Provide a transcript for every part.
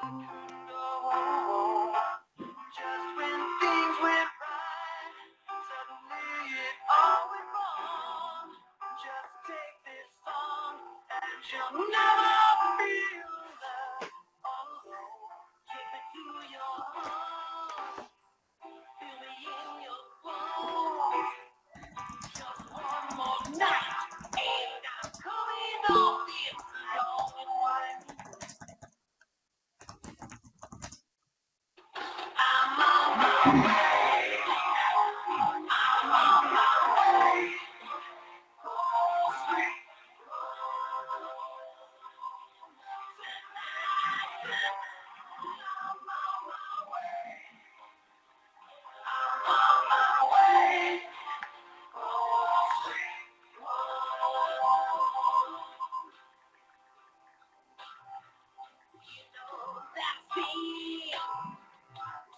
Just when things went right, suddenly it all went wrong. Just take this song and you'll never feel that all alone. Take me to your heart, feel me in your bones. Just one more night, and I'm coming on this long and wide. I'm on my way. I'm on my way. Oh, sweet.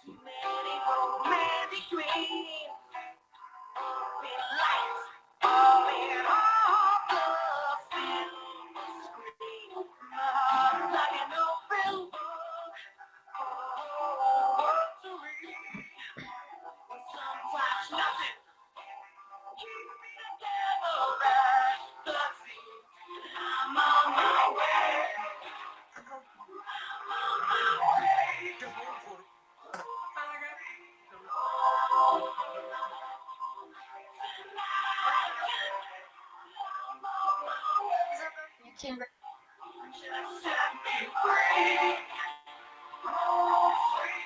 Too many romantic dreams. Open lights, open all the silver screen. My heart like an open book, words to read. When sometimes nothing keeps me together as the sea. I'm on my way. I'm on my way. Just set me free. Oh, sweet.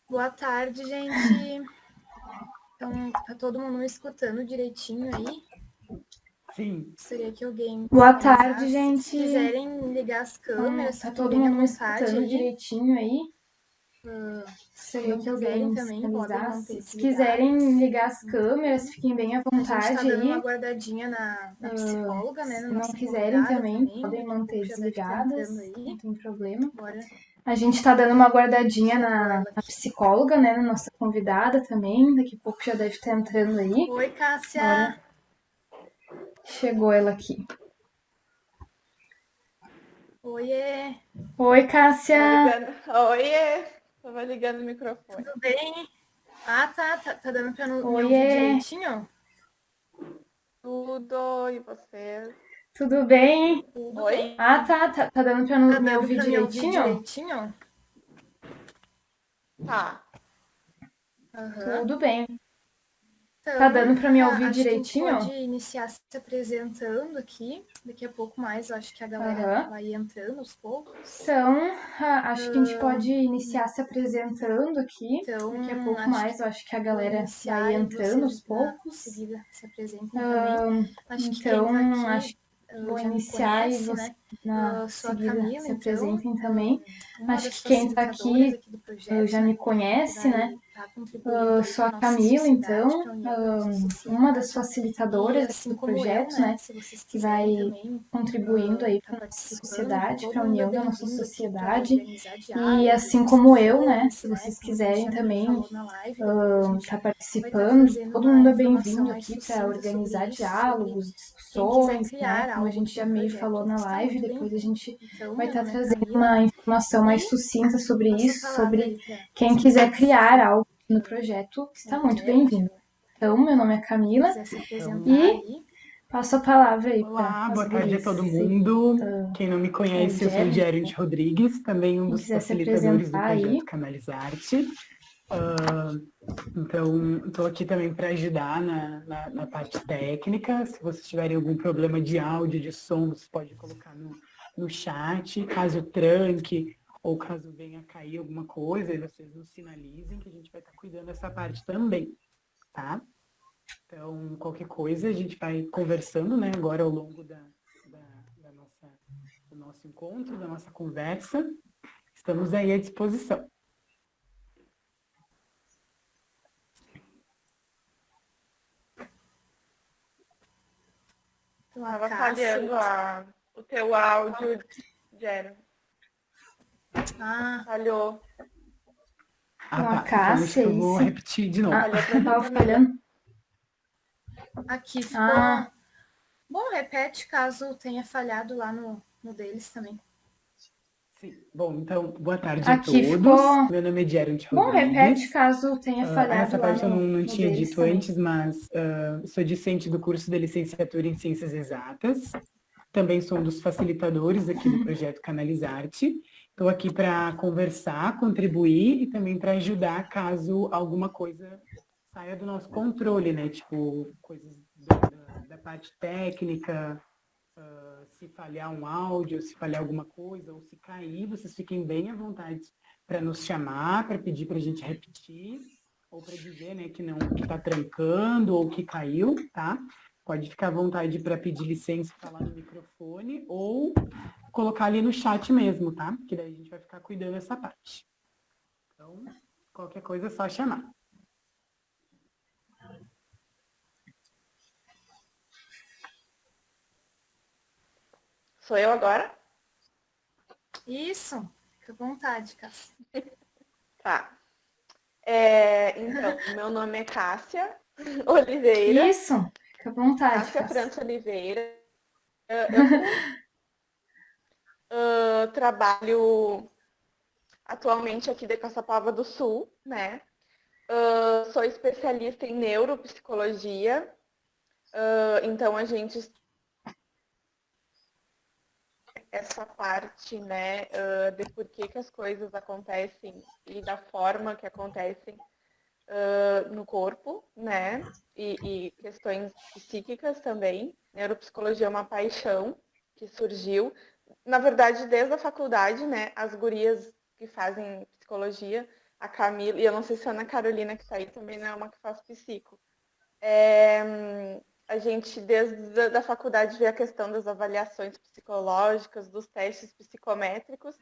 Boa tarde, gente. Então, tá todo mundo me escutando direitinho aí? Sim. Gostaria que alguém Boa finalizasse. tarde, gente. Se quiserem ligar as câmeras, Tá fiquem todo bem à mundo me vontade escutando aí. direitinho aí? Quando Gostaria que quiserem alguém também, podem sinalizasse. manter-se Se quiserem ligados. ligar as câmeras, fiquem bem à A gente tá vontade dando uma aí. guardadinha na psicóloga, né? Se Na não nossa quiserem convidada também, também. podem Daqui a pouco manter já deve estar desligadas, entrando aí. não tem problema. Bora. A gente tá dando uma guardadinha Chegou na ela aqui. psicóloga, né? Na nossa convidada também. Daqui a pouco já deve estar entrando aí. Oi, Cássia. Bora. Chegou ela aqui. Oiê. Oi, Cássia. Oiê! Tava ligando o microfone. Tudo bem? Ah, tá dando pra me Oiê. ouvir direitinho? Tudo, e vocês? Tudo bem? Tudo Oi? bem. Tá dando pra Tá me dando ouvir pra me ouvir direitinho? direitinho? Tá. Aham. Tudo bem. Então, Tá dando pra me ouvir acho que a gente direitinho? pode iniciar se apresentando aqui. Daqui a pouco mais, eu acho que a galera Aham. vai entrando aos poucos. Então, acho que a gente pode iniciar se apresentando aqui. Então, Daqui a pouco acho mais, eu acho que a Vou galera iniciar vai e entrando aos vocês em poucos. seguida se apresentem também. Acho que quem Então, tá acho aqui que vou já me iniciar e conhece, você né? na Sou a seguida Camila, se então, apresentem também. uma Acho das que quem tá facilitadoras aqui aqui do projeto, já me que conhece, né? vai estar contribuindo aí Sou para a a nossa Camila, sociedade, então, para a união da nossa uma das sociedade. E facilitadoras aqui assim do como eu, projeto, né? né? Se vocês Que vai quiserem também contribuindo aí estar para a nossa participando, sociedade, todo para a mundo é união da nossa bem-vindo aqui para sociedade. organizar E diálogos, assim como eu, né? discussões, Se né? vocês Como a gente quiserem já também falou na live, depois a gente tá vai estar participando, fazendo todo uma mundo é informação bem-vindo mais aqui para sucinta sobre organizar isso, sobre diálogos, quem quiser discussões, né? criar Como a algo gente para já o meio projeto, falou na está live, muito depois a bem-vindo. gente Então, vai meu estar nome é trazendo Camila uma informação mais e sucinta sobre passo a isso, palavra sobre aí para quem quiser criar algo no projeto, está muito Gabriela, bem-vindo. Então, meu nome é Camila quiser se apresentar e aí. passo a palavra aí para Olá, as boa tarde a gurias. todo mundo. Quem não me O conhece, eu sou o Jeremy, Gerent Rodrigues, também um quem dos quiser se facilitadores do apresentar aí. projeto Canalizarte. Então, estou aqui também para ajudar na parte técnica. Se vocês tiverem algum problema de áudio, de som, você pode colocar no chat. Caso tranque ou caso venha a cair alguma coisa, vocês nos sinalizem que a gente vai estar cuidando dessa parte também, tá? Então, qualquer coisa, a gente vai conversando, né, agora ao longo do nosso encontro, da nossa conversa. Estamos aí à disposição. Então, a Tava Cássia. falhando o teu áudio, Jeremy. Ah, Falhou. Então, a Tá. Então, acho que Cássia, eu vou isso. repetir de novo. Falhou pra mim Tava também. falhando. aqui ficou. Ah. Bom, repete caso tenha falhado lá no deles também. Sim. Bom, então, boa tarde Aqui a todos. ficou. Meu nome é Gerald Bom, Rodrigues. repete caso tenha falhado Essa lá parte eu no não tinha deles dito também. antes, mas sou discente do curso de licenciatura em Ciências Exatas. Também sou um dos facilitadores aqui do projeto Canalizarte. Estou aqui para conversar, contribuir e também para ajudar caso alguma coisa saia do nosso controle, né? Tipo, coisas da parte técnica, se falhar um áudio, se falhar alguma coisa, ou se cair, vocês fiquem bem à vontade para nos chamar, para pedir para a gente repetir, ou para dizer, né, que está trancando ou que caiu, tá? Pode ficar à vontade para pedir licença e falar no microfone, ou colocar ali no chat mesmo, tá? Que daí a gente vai ficar cuidando dessa parte. Então, qualquer coisa é só chamar. Sou eu agora? Isso, fica à vontade, Cássia. Tá. Então, meu nome é Cássia Oliveira. Isso, fica à vontade. Cássia Cássia. França Oliveira. Eu trabalho atualmente aqui de Caçapava do Sul, né? Sou especialista em neuropsicologia. Então, a gente essa parte, né, de por que as coisas acontecem e da forma que acontecem no corpo, né, e questões psíquicas também. Neuropsicologia é uma paixão que surgiu, na verdade, desde a faculdade, né, as gurias que fazem psicologia, a Camila, e eu não sei se a Ana Carolina que está aí também não é uma que faz psico. A gente, desde a faculdade, vê a questão das avaliações psicológicas, dos testes psicométricos,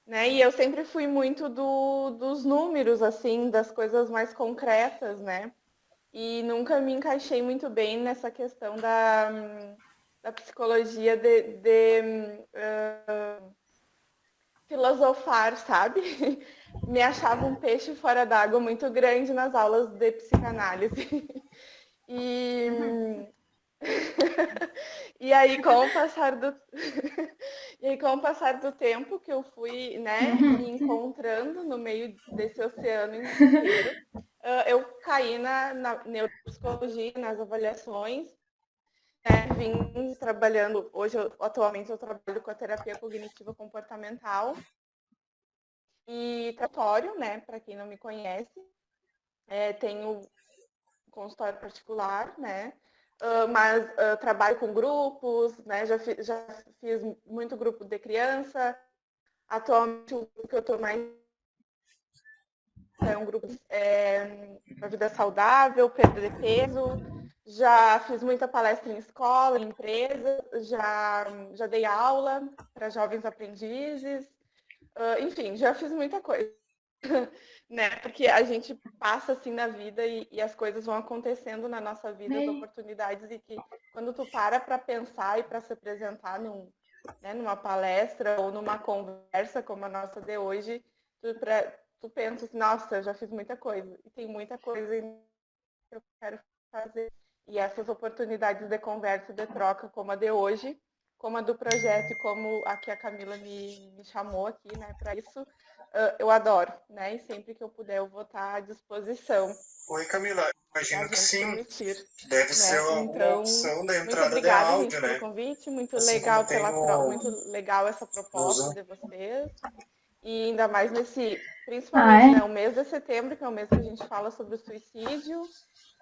né? E eu sempre fui muito dos números, assim, das coisas mais concretas, né? E nunca me encaixei muito bem nessa questão da psicologia de filosofar, sabe? Me achava um peixe fora d'água muito grande nas aulas de psicanálise. E E aí, com o passar do e aí, com o passar do tempo que eu fui, né, me encontrando no meio desse oceano inteiro, eu caí na neuropsicologia, nas avaliações, né, vim trabalhando, atualmente eu trabalho com a terapia cognitiva comportamental e tratório, né, para quem não me conhece, tenho consultório particular, né, mas trabalho com grupos, né, já fiz muito grupo de criança, atualmente o grupo que eu estou mais é um grupo para vida saudável, perda de peso. Já fiz muita palestra em escola, em empresa, já dei aula para jovens aprendizes, enfim, já fiz muita coisa, né? Porque a gente passa assim na vida e as coisas vão acontecendo na nossa vida, as oportunidades, e que quando tu para pensar e para se apresentar numa palestra ou numa conversa como a nossa de hoje, tu pensa assim, nossa, eu já fiz muita coisa, e tem muita coisa que eu quero fazer. E essas oportunidades de conversa e de troca, como a de hoje, como a do projeto e como a que a Camila me chamou aqui, né, para isso, eu adoro, né, e sempre que eu puder eu vou estar à disposição. Oi, Camila, imagino que sim. Permitir, Deve né? ser uma Então, opção da muito entrada de obrigada, áudio, gente, né? pelo convite, muito Assim legal como tem no, muito legal essa no proposta Zoom. de vocês. E ainda mais Ah, principalmente, é? né, o mês de setembro, que é o mês que a gente fala sobre o suicídio,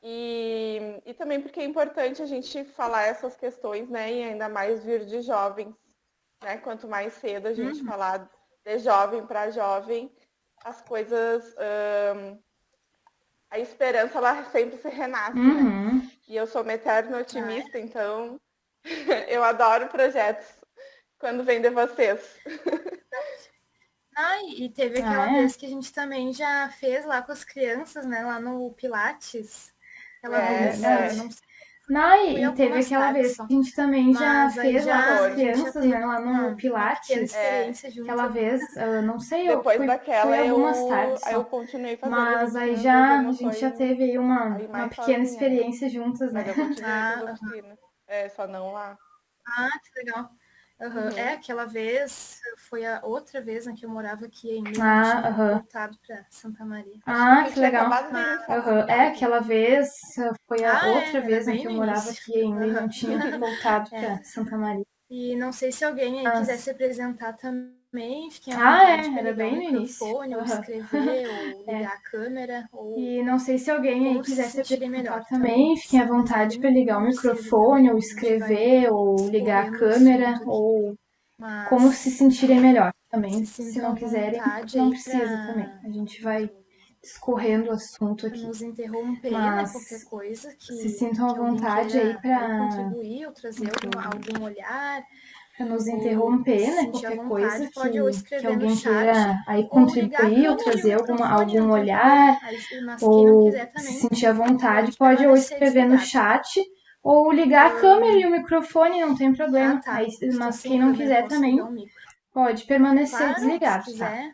e também porque é importante a gente falar essas questões, né, e ainda mais vir de jovens, né, quanto mais cedo a gente falar de jovem para jovem, as coisas, a esperança, ela sempre se renasce, né, e eu sou uma eterna otimista, então eu adoro projetos quando vem de vocês. E teve aquela vez que a gente também já fez lá com as crianças, né? Lá no Pilates. Aquela vez, não sei. E teve aquela vez que a gente também já fez lá com as crianças, né? Lá no Pilates. Aquela vez, não sei, eu Depois fui daquela, algumas tardes eu só. continuei fazendo Mas aí as a emoções, gente já teve aí uma mais pequena sozinha, né? experiência juntas, né? Mas eu continuei com as oficinas. Só não lá. Que legal. Aquela vez foi a outra vez, né, que eu morava aqui ainda, eu tinha voltado para Santa Maria. Que legal. Aquela vez foi a outra vez, né, que eu morava aqui ainda e não tinha voltado para Santa Maria. E não sei se alguém aí quiser se apresentar também, fiquem à vontade para ligar o microfone, ou escrever, ou ligar a câmera, ou... E não sei se alguém aí quiser se apresentar melhor, também, fiquem à vontade para ligar o microfone, ou escrever, ou ligar a câmera, ou como se sentirem melhor também. Se não quiserem, não precisa também. A gente vai discorrendo o assunto aqui. Nos interromper, mas qualquer coisa que se sintam à vontade aí para contribuir ou trazer algum olhar, para nos interromper, né? Qualquer coisa que alguém queira aí contribuir ou trazer algum olhar, ou se sentir à vontade, pode ou escrever no chat ou ligar a câmera e o microfone, não tem problema. Aí, mas quem não quiser também pode permanecer desligado, tá?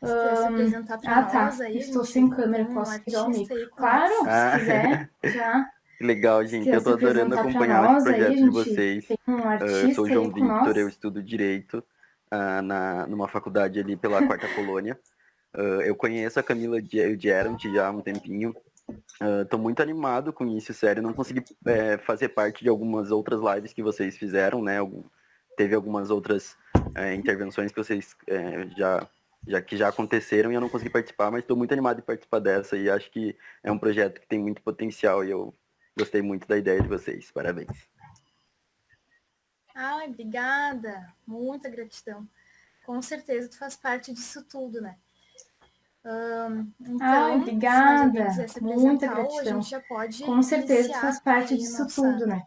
Se apresentar para nós aí, estou sem câmera, posso ligar o micro. Claro, se quiser, já. Legal, gente. Eu tô adorando acompanhar esse projeto de vocês. Eu sou o João Victor, eu estudo Direito numa faculdade ali pela Quarta Colônia. Eu conheço a Camila e o Gerald já há um tempinho. Tô muito animado com isso, sério. Não consegui fazer parte de algumas outras lives que vocês fizeram, né? Teve algumas outras intervenções que vocês que já aconteceram e eu não consegui participar, mas estou muito animado em participar dessa e acho que é um projeto que tem muito potencial e eu gostei muito da ideia de vocês. Parabéns. Obrigada. Muita gratidão. Com certeza tu faz parte disso tudo, né? Então, obrigada. Muita gratidão. A gente já pode com certeza tu faz parte disso tudo, né?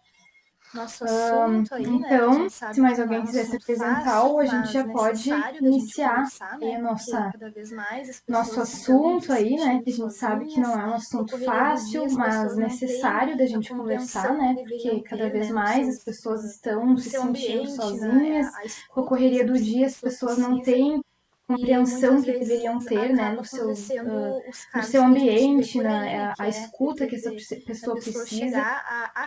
Nosso assunto aí, então, né? Se mais alguém quiser se apresentar, ou a gente já pode iniciar aí nosso assunto aí, né? Que a gente sabe que não é um assunto fácil, mas necessário da gente conversar, né? Porque cada vez mais as pessoas estão se sentindo sozinhas, com a correria do dia as pessoas não têm compreensão que deveriam ter, né, no seu ambiente, a escuta que essa pessoa precisa,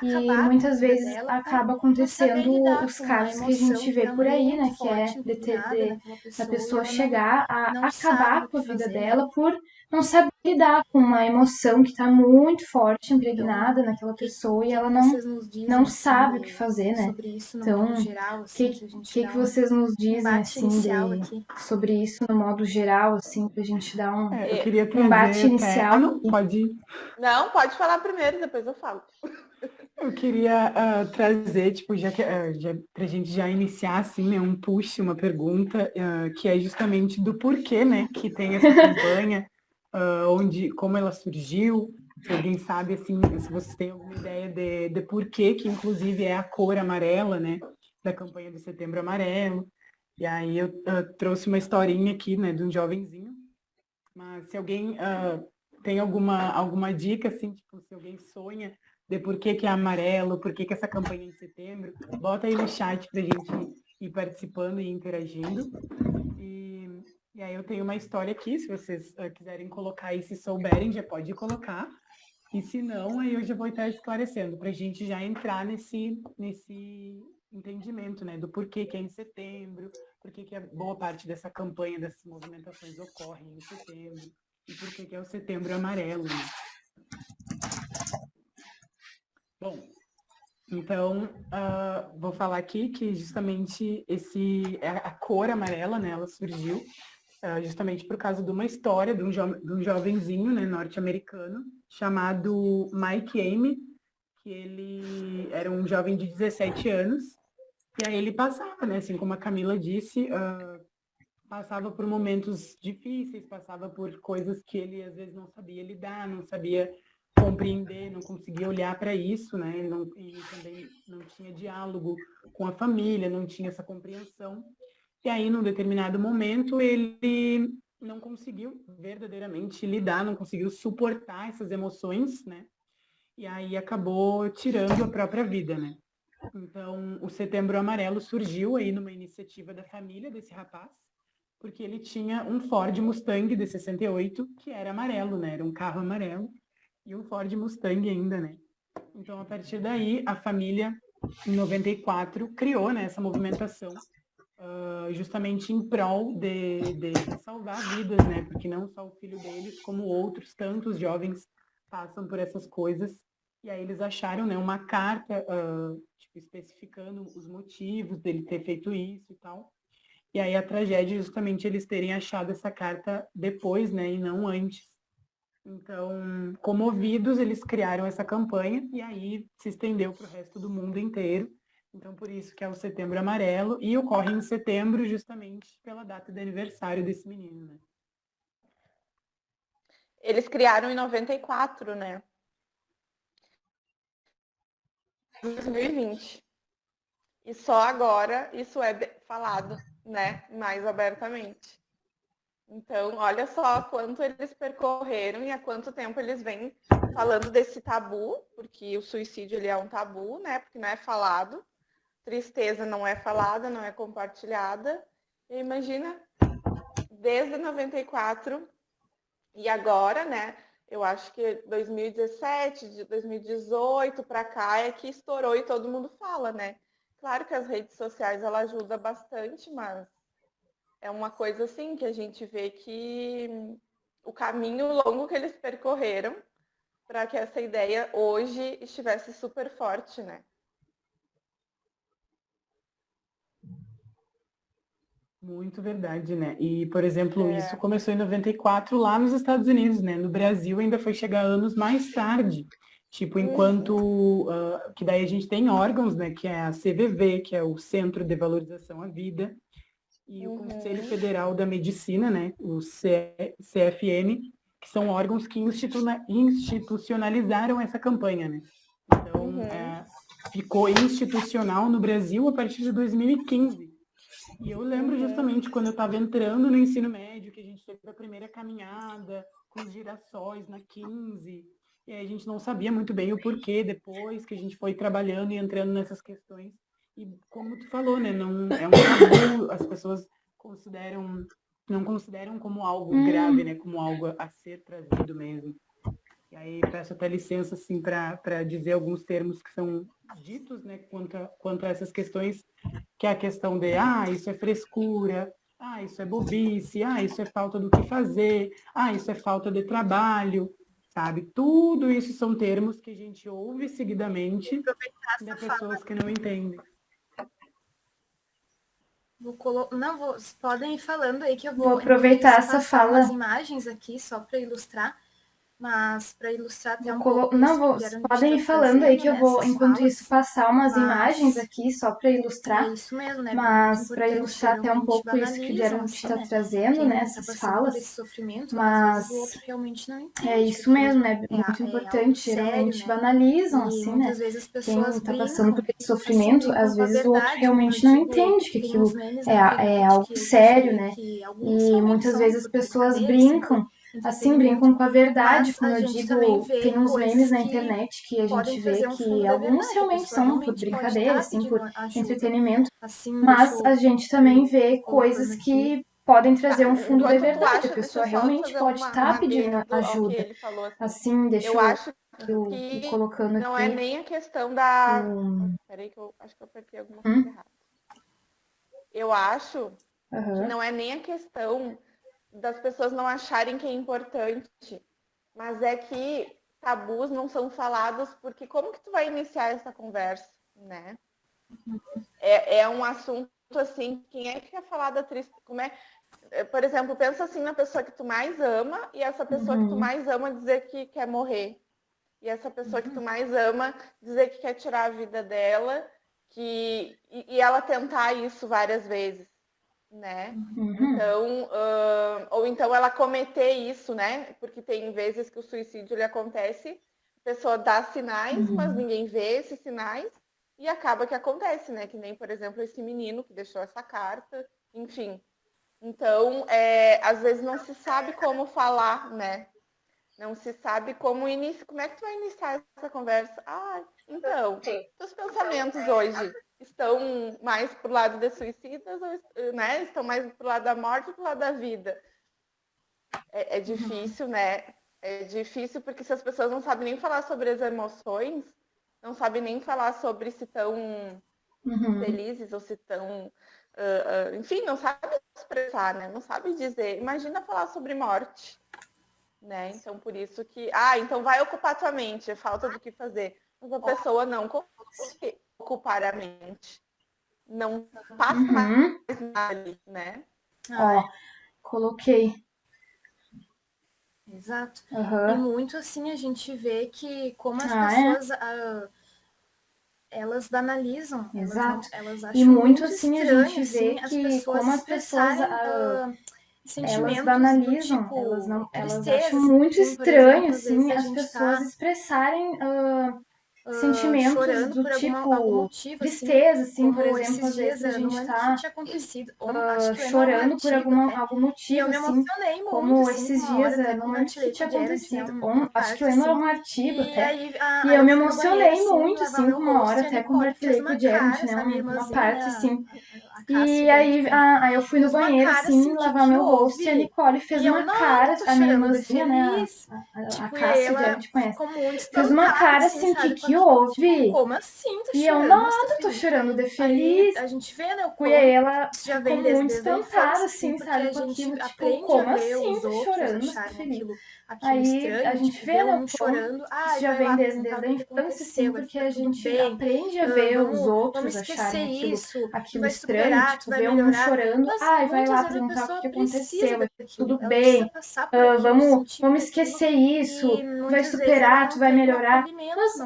e muitas vezes acaba acontecendo os casos que a gente vê por aí, né, que é da pessoa chegar a acabar com a vida dela por não saber lidar com uma emoção que está muito forte, impregnada naquela pessoa, e ela não sabe o que fazer, né? Então, o que vocês nos dizem, assim, sobre isso no modo geral, assim, pra gente dar eu queria trazer embate inicial? Não, pode... Não, pode falar primeiro, depois eu falo. Eu queria trazer, tipo, pra gente já iniciar, assim, né, um push, uma pergunta, que é justamente do porquê, né, que tem essa campanha, como ela surgiu, se alguém sabe, assim, se vocês têm alguma ideia de porquê, que inclusive é a cor amarela, né, da campanha do Setembro Amarelo. E aí eu trouxe uma historinha aqui, né, de um jovenzinho. Mas se alguém tem alguma dica, assim, tipo, se alguém sonha de por que é amarelo, por que essa campanha é em setembro, bota aí no chat pra gente ir participando e interagindo. E aí eu tenho uma história aqui, se vocês quiserem colocar aí, se souberem, já pode colocar. E se não, aí eu já vou estar esclarecendo, pra gente já entrar nesse entendimento, né, do porquê que é em setembro, porquê que a boa parte dessa campanha, dessas movimentações ocorrem em setembro, e porquê que é o Setembro Amarelo, né? Bom, então, vou falar aqui que justamente a cor amarela, né, ela surgiu justamente por causa de uma história de um jovenzinho, né, norte-americano, chamado Mike Amy, que ele era um jovem de 17 anos, e aí ele passava, né, assim como a Camila disse, passava por momentos difíceis, passava por coisas que ele às vezes não sabia lidar, não sabia compreender, não conseguia olhar para isso, né? E também não tinha diálogo com a família, não tinha essa compreensão. E aí, num determinado momento, ele não conseguiu verdadeiramente lidar, não conseguiu suportar essas emoções, né? E aí acabou tirando a própria vida, né? Então, o Setembro Amarelo surgiu aí numa iniciativa da família desse rapaz, porque ele tinha um Ford Mustang de 68, que era amarelo, né? Era um carro amarelo, e um Ford Mustang ainda, né? Então, a partir daí, a família, em 94, criou, né, essa movimentação, justamente em prol de salvar vidas, né? Porque não só o filho deles, como outros tantos jovens passam por essas coisas. E aí eles acharam, né, uma carta tipo, especificando os motivos dele ter feito isso e tal. E aí a tragédia é justamente eles terem achado essa carta depois, né, e não antes. Então, comovidos, eles criaram essa campanha e aí se estendeu para o resto do mundo inteiro. Então, por isso que é o Setembro Amarelo e ocorre em setembro justamente pela data de aniversário desse menino, né? Eles criaram em 94, né? 2020. E só agora isso é falado, né? Mais abertamente. Então, olha só quanto eles percorreram e há quanto tempo eles vêm falando desse tabu, porque o suicídio ele é um tabu, né? Porque não é falado. Tristeza não é falada, não é compartilhada. E imagina, desde 94 e agora, né? Eu acho que 2017, de 2018 para cá é que estourou e todo mundo fala, né? Claro que as redes sociais ela ajuda bastante, mas é uma coisa assim que a gente vê que o caminho longo que eles percorreram para que essa ideia hoje estivesse super forte, né? Muito verdade, né? E, por exemplo, isso começou em 94 lá nos Estados Unidos, né? No Brasil ainda foi chegar anos mais tarde. Tipo, enquanto... que daí a gente tem órgãos, né? Que é a CVV, que é o Centro de Valorização à Vida, e o Conselho Federal da Medicina, né? O CFM, que são órgãos que institucionalizaram essa campanha, né? Então, ficou institucional no Brasil a partir de 2015. E eu lembro justamente quando eu estava entrando no ensino médio, que a gente teve a primeira caminhada com os girassóis na 15, e aí a gente não sabia muito bem o porquê depois que a gente foi trabalhando e entrando nessas questões. E como tu falou, né, não é um tabu, as pessoas consideram não consideram como algo grave, né? Como algo a ser trazido mesmo. E aí peço até licença, assim, para dizer alguns termos que são ditos, né? Quanto a essas questões, que é a questão de, isso é frescura, isso é bobice, isso é falta do que fazer, isso é falta de trabalho, sabe? Tudo isso são termos que a gente ouve seguidamente de pessoas que não entendem. Podem ir falando aí que eu vou aproveitar essa fala. Umas imagens aqui só para ilustrar, mas para ilustrar até um pouco. Podem ir falando aí que eu vou, enquanto isso, passar umas imagens aqui só para ilustrar. É isso mesmo, né? Mas para ilustrar até um pouco isso que o Gerald está trazendo, né? Essas falas. Mas o outro realmente não entende. É isso mesmo, né? Muito importante. Geralmente banalizam, assim, né? Quem está passando por esse sofrimento, às vezes o outro realmente não entende que aquilo é algo sério, né? E muitas vezes as pessoas brincam. Assim, brincam com a verdade, como eu digo, tem uns memes na internet que a gente vê que alguns realmente são por brincadeira, assim, por entretenimento, mas a gente também vê coisas que podem trazer um fundo de verdade, a pessoa realmente pode estar pedindo ajuda. Assim, deixa eu colocando aqui. Não é nem a questão da... Peraí que eu acho que eu apertei alguma coisa errada. Eu acho que não é nem a questão das pessoas não acharem que é importante, mas é que tabus não são falados, porque como que tu vai iniciar essa conversa, né? É um assunto assim, quem é que quer falar da tristeza? Por exemplo, pensa assim na pessoa que tu mais ama e essa pessoa que tu mais ama dizer que quer morrer. E essa pessoa que tu mais ama dizer que quer tirar a vida dela, e ela tentar isso várias vezes. Né? Então, ou então ela cometer isso, né? Porque tem vezes que o suicídio ele acontece, a pessoa dá sinais, mas ninguém vê esses sinais e acaba que acontece, né? Que nem, por exemplo, esse menino que deixou essa carta, enfim. Então, às vezes não se sabe como falar, né? Não se sabe como iniciar. Como é que tu vai iniciar essa conversa? Então, os pensamentos hoje estão mais pro lado de suicidas, né? Estão mais pro lado da morte ou pro lado da vida? É difícil, né? É difícil porque se as pessoas não sabem nem falar sobre as emoções, não sabem nem falar sobre se estão felizes ou se estão... enfim, não sabem expressar, né? Não sabem dizer. Imagina falar sobre morte. Né? Então, por isso que... então vai ocupar tua mente, é falta do que fazer. Mas a pessoa não consegue ocupar a mente. Não passa mais nada ali, né? Coloquei. Exato. E muito assim a gente vê que como as pessoas... elas banalizam. Exato. Elas acham e muito assim a gente vê que como as pessoas... elas banalizam, tipo, elas acham muito estranho, assim, as pessoas expressarem sentimentos do tipo tristeza, assim, por exemplo, às vezes a gente tá chorando por algum motivo, assim, como esses dias, não lembro o que tinha acontecido, acho que lembro um artigo até, e eu me emocionei muito, assim, com uma hora, até compartilhei com o Gerald, né, uma parte, assim, e aí eu fui no banheiro, assim, lavar meu rosto, e a Nicole fez uma cara, a minha irmãzinha, né, a Cássia, o Gerald conhece, fez uma cara, assim, que houve? Como assim? E eu, nada, tô chorando de feliz. A gente vê, né? E aí ela ficou muito espantada, assim, sabe, com aquilo, tipo, como assim, tô chorando, tô feliz. Aí a gente vê, né, chorando, isso já vem desde a infância, assim, porque a gente aprende a ver os outros acharem aquilo estranho, tipo, ver um chorando, vai lá perguntar o que aconteceu, tudo bem, vamos esquecer isso, vai superar, tu vai melhorar.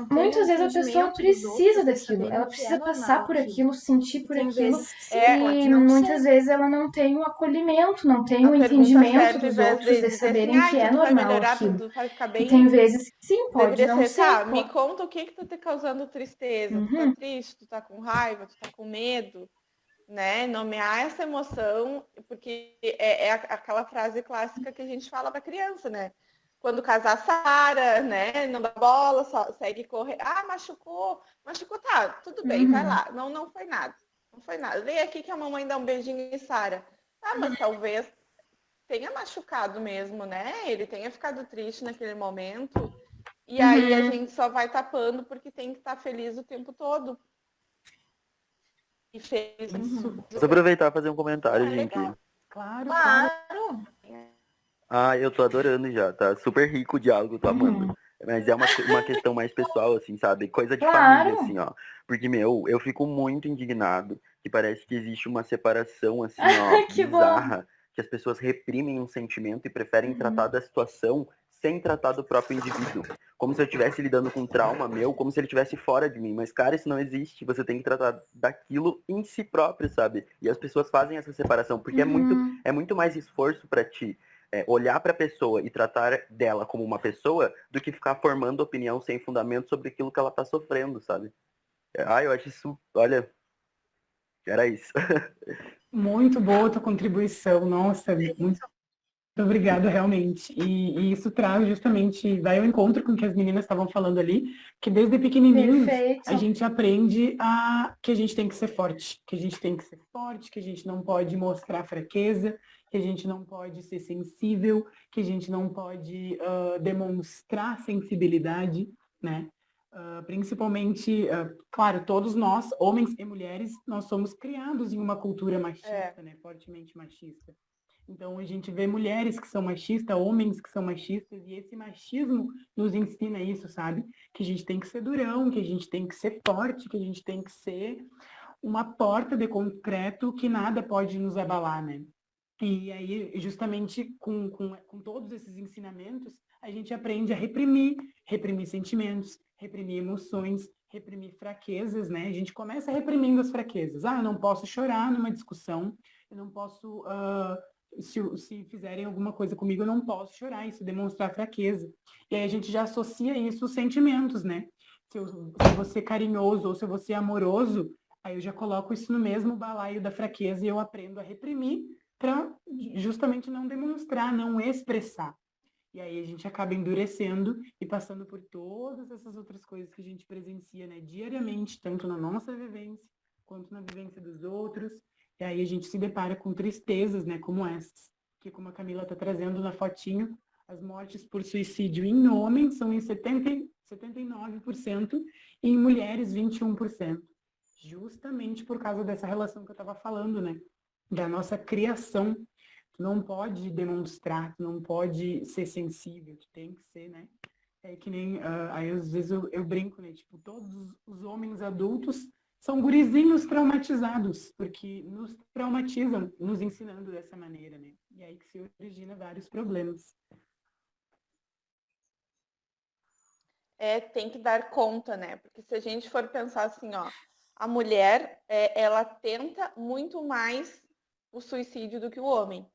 Mas muitas vezes a pessoa precisa daquilo, ela precisa passar por aquilo, sentir por aquilo, e muitas vezes ela não tem o acolhimento, não tem o entendimento dos outros, de saberem que é normal aquilo. E tem vezes que sim, pode não ser. Me conta o que tu tá causando tristeza, tu tá triste, tu tá com raiva, tu tá com medo, né? Nomear essa emoção, porque é aquela frase clássica que a gente fala pra criança, né? Quando casar, Sara, né? Não dá bola, só segue correr. Machucou, tá, tudo bem, vai lá. Não foi nada. Não foi nada. Vem aqui que a mamãe dá um beijinho em Sara. Mas talvez tenha machucado mesmo, né? Ele tenha ficado triste naquele momento. E aí a gente só vai tapando porque tem que estar feliz o tempo todo. E feliz. Só aproveitar e fazer um comentário, gente. Legal. Claro. Eu tô adorando já, tá super rico o diálogo, tô amando. Mas é uma questão mais pessoal, assim, sabe? Coisa de família, assim, ó. Porque, eu fico muito indignado que parece que existe uma separação, assim, ó, bizarra, que as pessoas reprimem um sentimento e preferem tratar da situação sem tratar do próprio indivíduo. Como se eu estivesse lidando com um trauma meu, como se ele estivesse fora de mim. Mas, cara, isso não existe. Você tem que tratar daquilo em si próprio, sabe? E as pessoas fazem essa separação, porque é muito mais esforço pra ti olhar para a pessoa e tratar dela como uma pessoa do que ficar formando opinião sem fundamento sobre aquilo que ela tá sofrendo, sabe? Eu acho isso, olha, era isso. Muito boa a tua contribuição, nossa, muito obrigada, realmente. E isso traz justamente, vai ao encontro com o que as meninas estavam falando ali, que desde pequenininhos a gente aprende que a gente tem que ser forte, que a gente tem que ser forte, que a gente não pode mostrar fraqueza, que a gente não pode ser sensível, que a gente não pode demonstrar sensibilidade, né? Principalmente, claro, todos nós, homens e mulheres, nós somos criados em uma cultura machista, né? Fortemente machista. Então, a gente vê mulheres que são machistas, homens que são machistas, e esse machismo nos ensina isso, sabe? Que a gente tem que ser durão, que a gente tem que ser forte, que a gente tem que ser uma porta de concreto que nada pode nos abalar, né? E aí, justamente com todos esses ensinamentos, a gente aprende a reprimir sentimentos, reprimir emoções, reprimir fraquezas, né? A gente começa reprimindo as fraquezas. Eu não posso chorar numa discussão, eu não posso... se fizerem alguma coisa comigo, eu não posso chorar, isso demonstrar fraqueza. E aí a gente já associa isso aos sentimentos, né? Se eu vou ser carinhoso ou se eu vou ser amoroso, aí eu já coloco isso no mesmo balaio da fraqueza e eu aprendo a reprimir para justamente não demonstrar, não expressar. E aí a gente acaba endurecendo e passando por todas essas outras coisas que a gente presencia, né, diariamente, tanto na nossa vivência quanto na vivência dos outros. E aí a gente se depara com tristezas, né, como essas, que como a Camila está trazendo na fotinho, as mortes por suicídio em homens são em 79% e em mulheres 21%. Justamente por causa dessa relação que eu estava falando, né, da nossa criação. Tu não pode demonstrar, tu não pode ser sensível, tu tem que ser, né? É que nem, aí às vezes eu brinco, né? Tipo, todos os homens adultos são gurizinhos traumatizados, porque nos traumatizam, nos ensinando dessa maneira, né? E aí que se origina vários problemas. Tem que dar conta, né? Porque se a gente for pensar assim, ó, a mulher, ela tenta muito mais o suicídio do que o homem,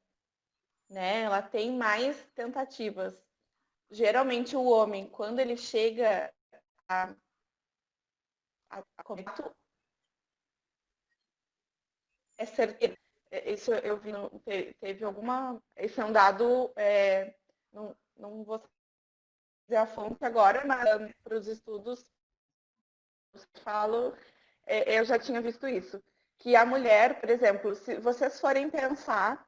né? Ela tem mais tentativas. Geralmente o homem, quando ele chega a contato, é certeza. Isso eu vi, teve alguma... Esse é um dado, não vou dizer a fonte agora, mas para os estudos que falo, eu já tinha visto isso. Que a mulher, por exemplo, se vocês forem pensar,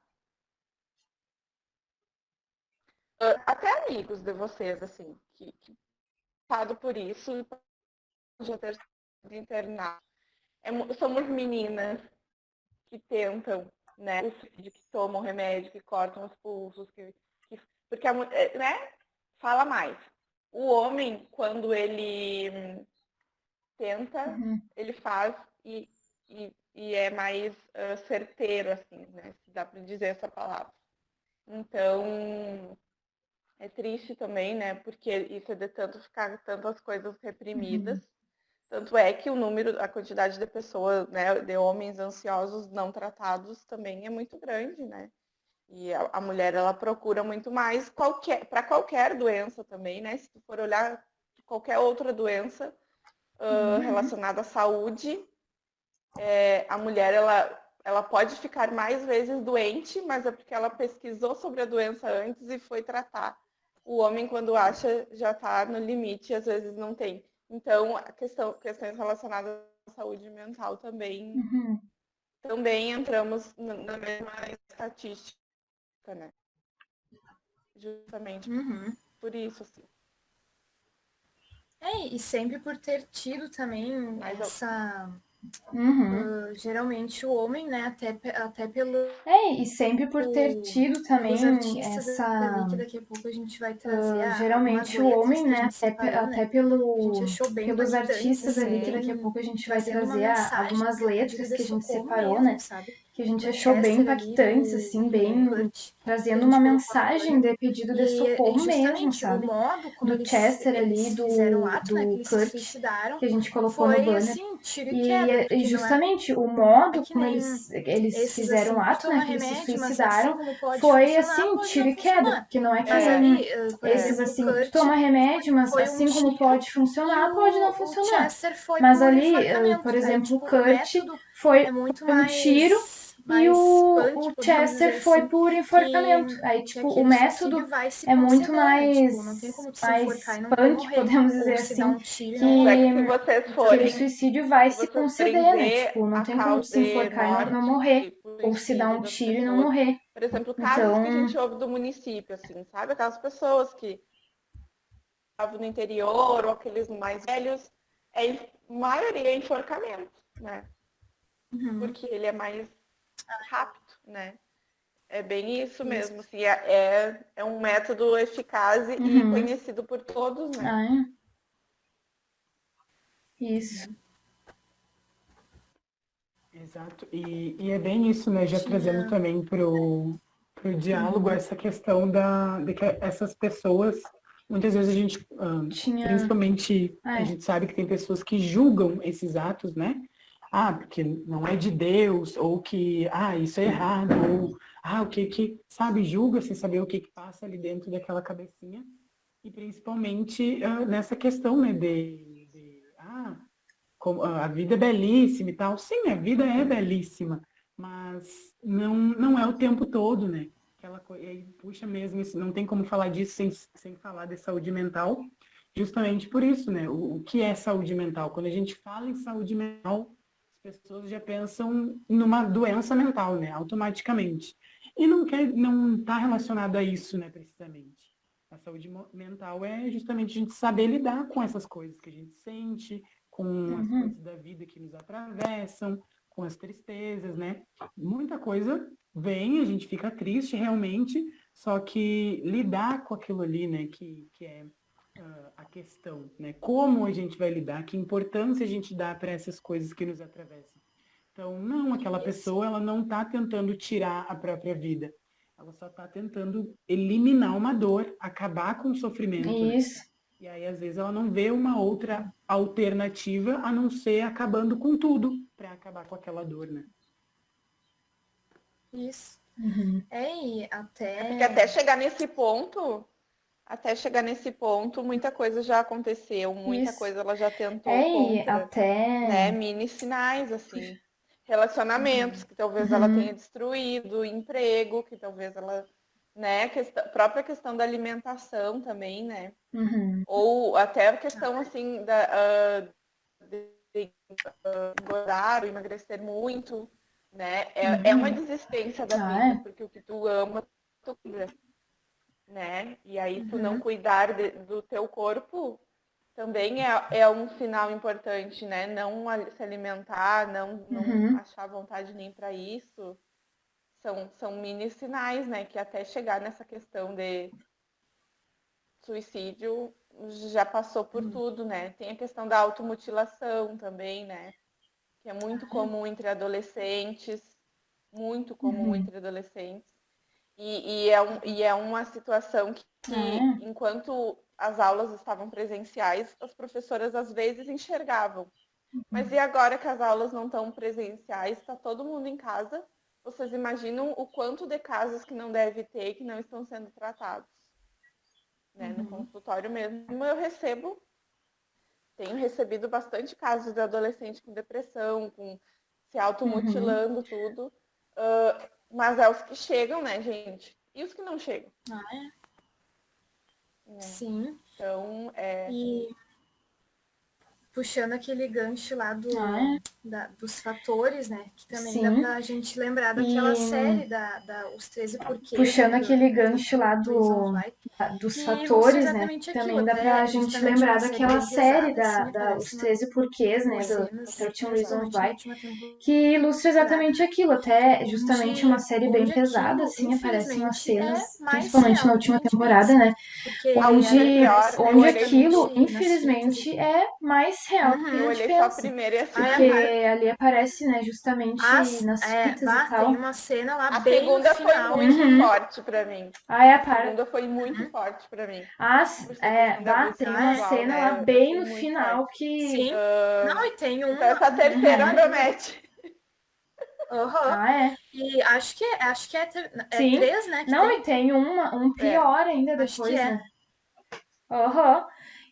até amigos de vocês, assim, que passado por isso, já ter sido internado, somos meninas que tentam, né, que tomam remédio, que cortam os pulsos, porque né, fala mais. O homem, quando ele tenta, ele faz e é mais certeiro, assim, né, se dá para dizer essa palavra. Então, é triste também, né, porque isso é de ficar tantas coisas reprimidas. Tanto é que a quantidade de pessoas, né, de homens ansiosos não tratados também é muito grande, né? E a mulher, ela procura muito mais para qualquer doença também, né? Se tu for olhar qualquer outra doença relacionada à saúde, a mulher, ela pode ficar mais vezes doente, mas é porque ela pesquisou sobre a doença antes e foi tratar. O homem, quando acha, já está no limite, às vezes não tem. Então, questões relacionadas à saúde mental também, também entramos na mesma estatística, né? justamente por isso, assim. E sempre por ter tido também essa... geralmente o homem, né, até pelo... E sempre por ter tido também essa... ali, que daqui a pouco a gente vai trazer geralmente o homem, né, até pelos artistas assim, ali, que daqui a pouco a gente vai trazer algumas letras que a gente separou, mesmo, né, sabe? que a gente achou bem impactantes, assim, bem trazendo uma mensagem de pedido de socorro mesmo, sabe? Do Chester ali, do Kurt, que a gente colocou no banner. Assim, E justamente o modo como eles fizeram o ato, né, que eles se suicidaram, foi assim, tiro e queda, porque não é que esses assim, tu toma remédio, mas assim como pode funcionar, pode não funcionar. Mas ali, por exemplo, o Kurt foi um tiro e o Chester foi por enforcamento. Aí, tipo, o método é muito mais punk, podemos dizer assim, que o suicídio vai se conceder, né? Tipo, não tem como se enforcar e não morrer. Ou se dar um tiro e não morrer. Por exemplo, casos que a gente ouve do município, assim, sabe? Aquelas pessoas que estavam no interior ou aqueles mais velhos, maioria é enforcamento, né? Porque ele é mais rápido, né? É bem isso mesmo, assim, é um método eficaz e conhecido por todos, né? Isso. Exato, e é bem isso, né? Já trazendo também pro diálogo essa questão de que essas pessoas, muitas vezes a gente, principalmente, a gente sabe que tem pessoas que julgam esses atos, né? Porque não é de Deus, ou que, isso é errado, ou, o que, sabe, julga sem saber o que passa ali dentro daquela cabecinha. E principalmente nessa questão, né, a vida é belíssima e tal. Sim, a vida é belíssima, mas não é o tempo todo, né? E aí puxa mesmo isso, não tem como falar disso sem falar de saúde mental, justamente por isso, né? O que é saúde mental? Quando a gente fala em saúde mental, as pessoas já pensam numa doença mental, né? Automaticamente. E não está relacionado a isso, né, precisamente. A saúde mental é justamente a gente saber lidar com essas coisas que a gente sente, com as coisas da vida que nos atravessam, com as tristezas, né? Muita coisa vem, a gente fica triste realmente, só que lidar com aquilo ali, né, que é a questão, né? Como a gente vai lidar, que importância a gente dá para essas coisas que nos atravessam. Então, não, aquela pessoa, ela não está tentando tirar a própria vida. Ela só está tentando eliminar uma dor, acabar com o sofrimento. Isso. Né? E aí, às vezes, ela não vê uma outra alternativa a não ser acabando com tudo para acabar com aquela dor, né? Isso. E até... Porque até chegar nesse ponto, muita coisa já aconteceu, muita coisa ela já tentou contra, né? Mini sinais, assim. Relacionamentos que talvez ela tenha destruído, emprego que talvez ela, né? Própria questão da alimentação também, né? Ou até a questão, assim, de engordar ou emagrecer muito, né? É uma desistência da vida, porque o que tu ama, tu cuida, né? E aí tu não cuidar do teu corpo também é um sinal importante, né? Não se alimentar, não achar vontade nem para isso. São mini sinais, né? Que até chegar nessa questão de suicídio já passou por tudo, né? Tem a questão da automutilação também, né? Que é muito comum entre adolescentes, muito comum entre adolescentes. E é uma situação que enquanto as aulas estavam presenciais, as professoras às vezes enxergavam. Mas e agora que as aulas não estão presenciais, está todo mundo em casa, vocês imaginam o quanto de casos que não deve ter, que não estão sendo tratados? Né? No consultório mesmo, tenho recebido bastante casos de adolescente com depressão, com se automutilando, tudo. Mas é os que chegam, né, gente? E os que não chegam? Sim. Então, E puxando aquele gancho lá dos fatores, né? Que também Sim. dá pra gente lembrar daquela série Os 13 Porquês. Puxando né, aquele gancho lá dos fatores, né? Também dá pra gente lembrar daquela série Os 13 Porquês, né? Do 13 Reasons Why, que ilustra exatamente aquilo. Até justamente uma série bem pesada, assim, aparecem umas cenas, principalmente na última temporada, né? Onde aquilo, infelizmente, é mais real do que a gente pensa. Porque ali aparece, né, justamente nas fitas e tal. Tem uma cena lá A bem segunda no foi final. muito forte pra mim. A segunda foi muito forte pra mim. Tem uma cena lá bem no final que... Sim. Não, e tem Então essa terceira promete. E acho que é 3, né? Não, e tem um pior ainda depois, né?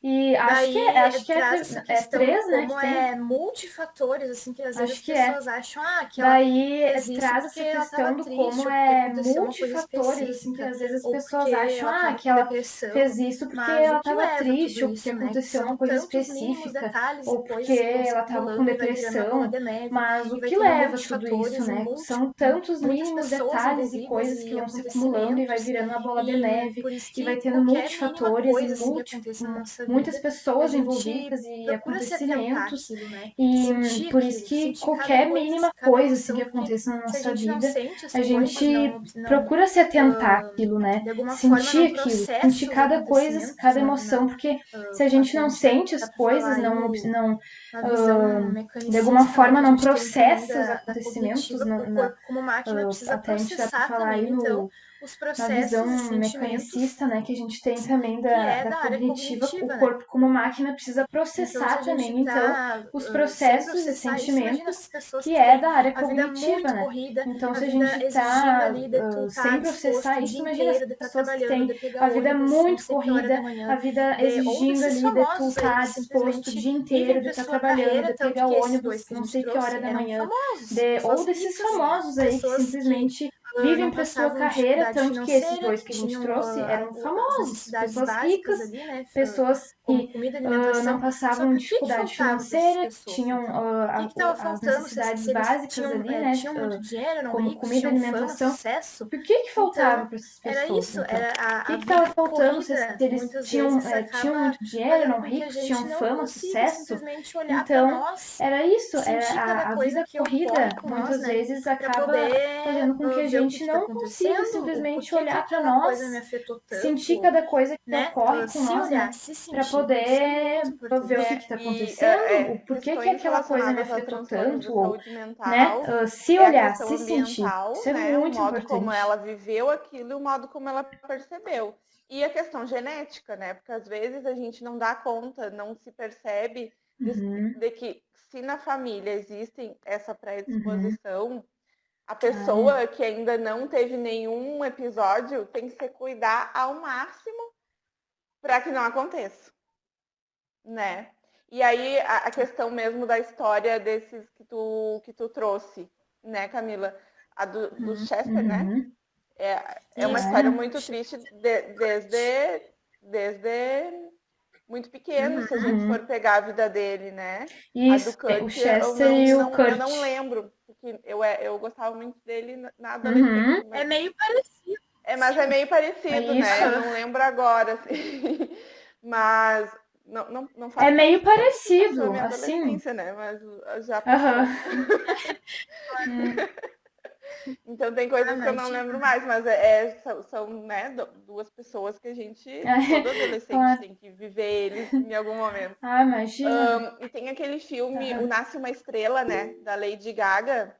E acho que é 3, né? Como é multifatores, assim, que às vezes as pessoas acham que daí ela fez isso traz essa porque ela questão tava do triste, como ou é porque aconteceu uma coisa multifatores, assim, que específica, às vezes as ou pessoas porque acham ela tava que com ela depressão. fez isso porque Mas ela o que tava leva triste, tudo ou porque isso, né? aconteceu São uma coisa tantos mínimos específica, detalhes e ou coisas porque que vão se ela tava com acumulando e vai virando a bola depressão. de neve, Mas e o vai que tendo leva muitos tudo fatores isso, e né? São tantos muitas mínimos pessoas detalhes e envolvidas coisas que e vão se acumulando e vai acontecimentos, virando uma bola de e neve, por isso e vai que tendo qualquer mínima multifatores coisa e assim, que aconteça na nossa muitas vida, a pessoas gente envolvidas e procura se atentar acontecimentos. àquilo, né? E Sentir por isso aquilo, que sentir qualquer mínima cada coisa assim, que emoção, porque aconteça na se a nossa gente não vida, sente as a coisas, gente procura se atentar àquilo, né? de alguma forma Sentir não aquilo, processa sentir os cada coisa, acontecimentos, cada emoção, porque se a gente não sente as coisas, não na visão de alguma mecanicista, forma né, não que a gente tem também processa os da acontecimentos, cognitiva, o corpo como máquina precisa até a gente dá pra processar falar aí também, então, os na processos visão e sentimentos mecanicista, né, que a gente tem também que é da da área cognitiva, cognitiva, o né? corpo como máquina precisa Então, se processar a gente também, então, os sem processos e processar isso, imagina sentimentos essas pessoas que que é têm da área a vida cognitiva, muito né? corrida, Então, a se a vida gente exigindo ali de tu sem processar disposto o isso, dia imagina as inteiro, de estar pessoas que trabalhando, têm de pegar a vida ônibus, não muito sei que hora da corrida, manhã, a vida ou exigindo desses ali de tu famosos aí estar que disposto o simplesmente dia vivem inteiro, de para estar sua trabalhando, carreira, de tanto pegar que esses dois ônibus, que a não gente sei que hora trouxe da eram manhã, famosos, ou pessoas desses ricas, famosos aí que pessoas que simplesmente vivem não para sua passavam carreira, dificuldade tanto que esses financeira, dois que que a gente tinham trouxe eram as famosos, necessidades pessoas básicas ricas, ali, né? pessoas Como que comida, não alimentação. Só passavam que o que dificuldade faltava para essas financeira, que pessoas? tinham Então? O que estava as faltando? necessidades Se eles básicas ali, né, tinham muito dinheiro, eram como ricos, comida e tinham fama, alimentação. sucesso. O que faltava Então, para essas era pessoas, isso, então? era O a que vida estava faltando se corrida, eles muitas tinham vezes muito acaba dinheiro, fazendo eram com que a ricos, gente tinham não fama, consiga sucesso? simplesmente olhar para Então, nós, era isso, sentir cada a coisa vida que corrida ocorre com nós, muitas né? vezes Para acaba poder fazendo com que a ver o que gente está não consiga acontecendo, o simplesmente porquê que olhar para aquela nós, coisa me afetou sentir tanto, cada coisa que né? ocorre com Se nós, né? olhar, se Para sentir. Isso é poder muito importante. ver o que está E acontecendo, o porquê que questões aquela coisa me relacionadas a afetou transtornos de tanto, ou, saúde né? mental, Se é a olhar, questão se sentir. ambiental, Isso é né? O muito modo como importante. ela viveu aquilo e o modo como ela percebeu. E a questão genética, né? Porque às vezes a gente não dá conta, não se percebe de que se na família existe essa predisposição, a pessoa que ainda não teve nenhum episódio tem que se cuidar ao máximo para que não aconteça, né? E aí a questão mesmo da história desses que tu trouxe, né, Camila? A do Chester, né? É uma história muito triste desde muito pequeno, se a gente for pegar a vida dele, né? Isso, a do Kurt, o Chester e o Kurt. eu não lembro, porque eu gostava muito dele na adolescência. É meio parecido. Mas é meio parecido, né? Eu não lembro agora, assim. Mas não faz é meio tanto parecido, tempo que passou a minha assim. adolescência, né? Mas já passou. Então tem coisas que eu não lembro mais, mas são né, duas pessoas que a gente, todo adolescente tem que viver eles em algum momento. Imagina. E tem aquele filme, O Nasce uma Estrela, né? Da Lady Gaga.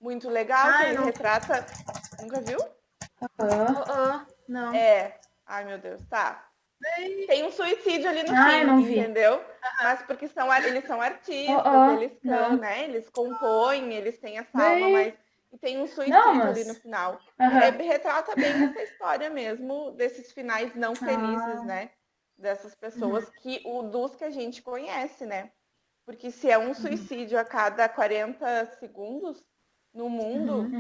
Muito legal, que ele retrata... Nunca viu? Não. Ai, meu Deus, tá. Tem um suicídio ali no não fim, vi. entendeu? Mas porque eles são artistas, eles cantam, né? Eles compõem, eles têm essa alma, mas e tem um suicídio ali no final. Retrata bem essa história mesmo, desses finais não felizes, né? Dessas pessoas dos que a gente conhece, né? Porque se é um suicídio a cada 40 segundos no mundo,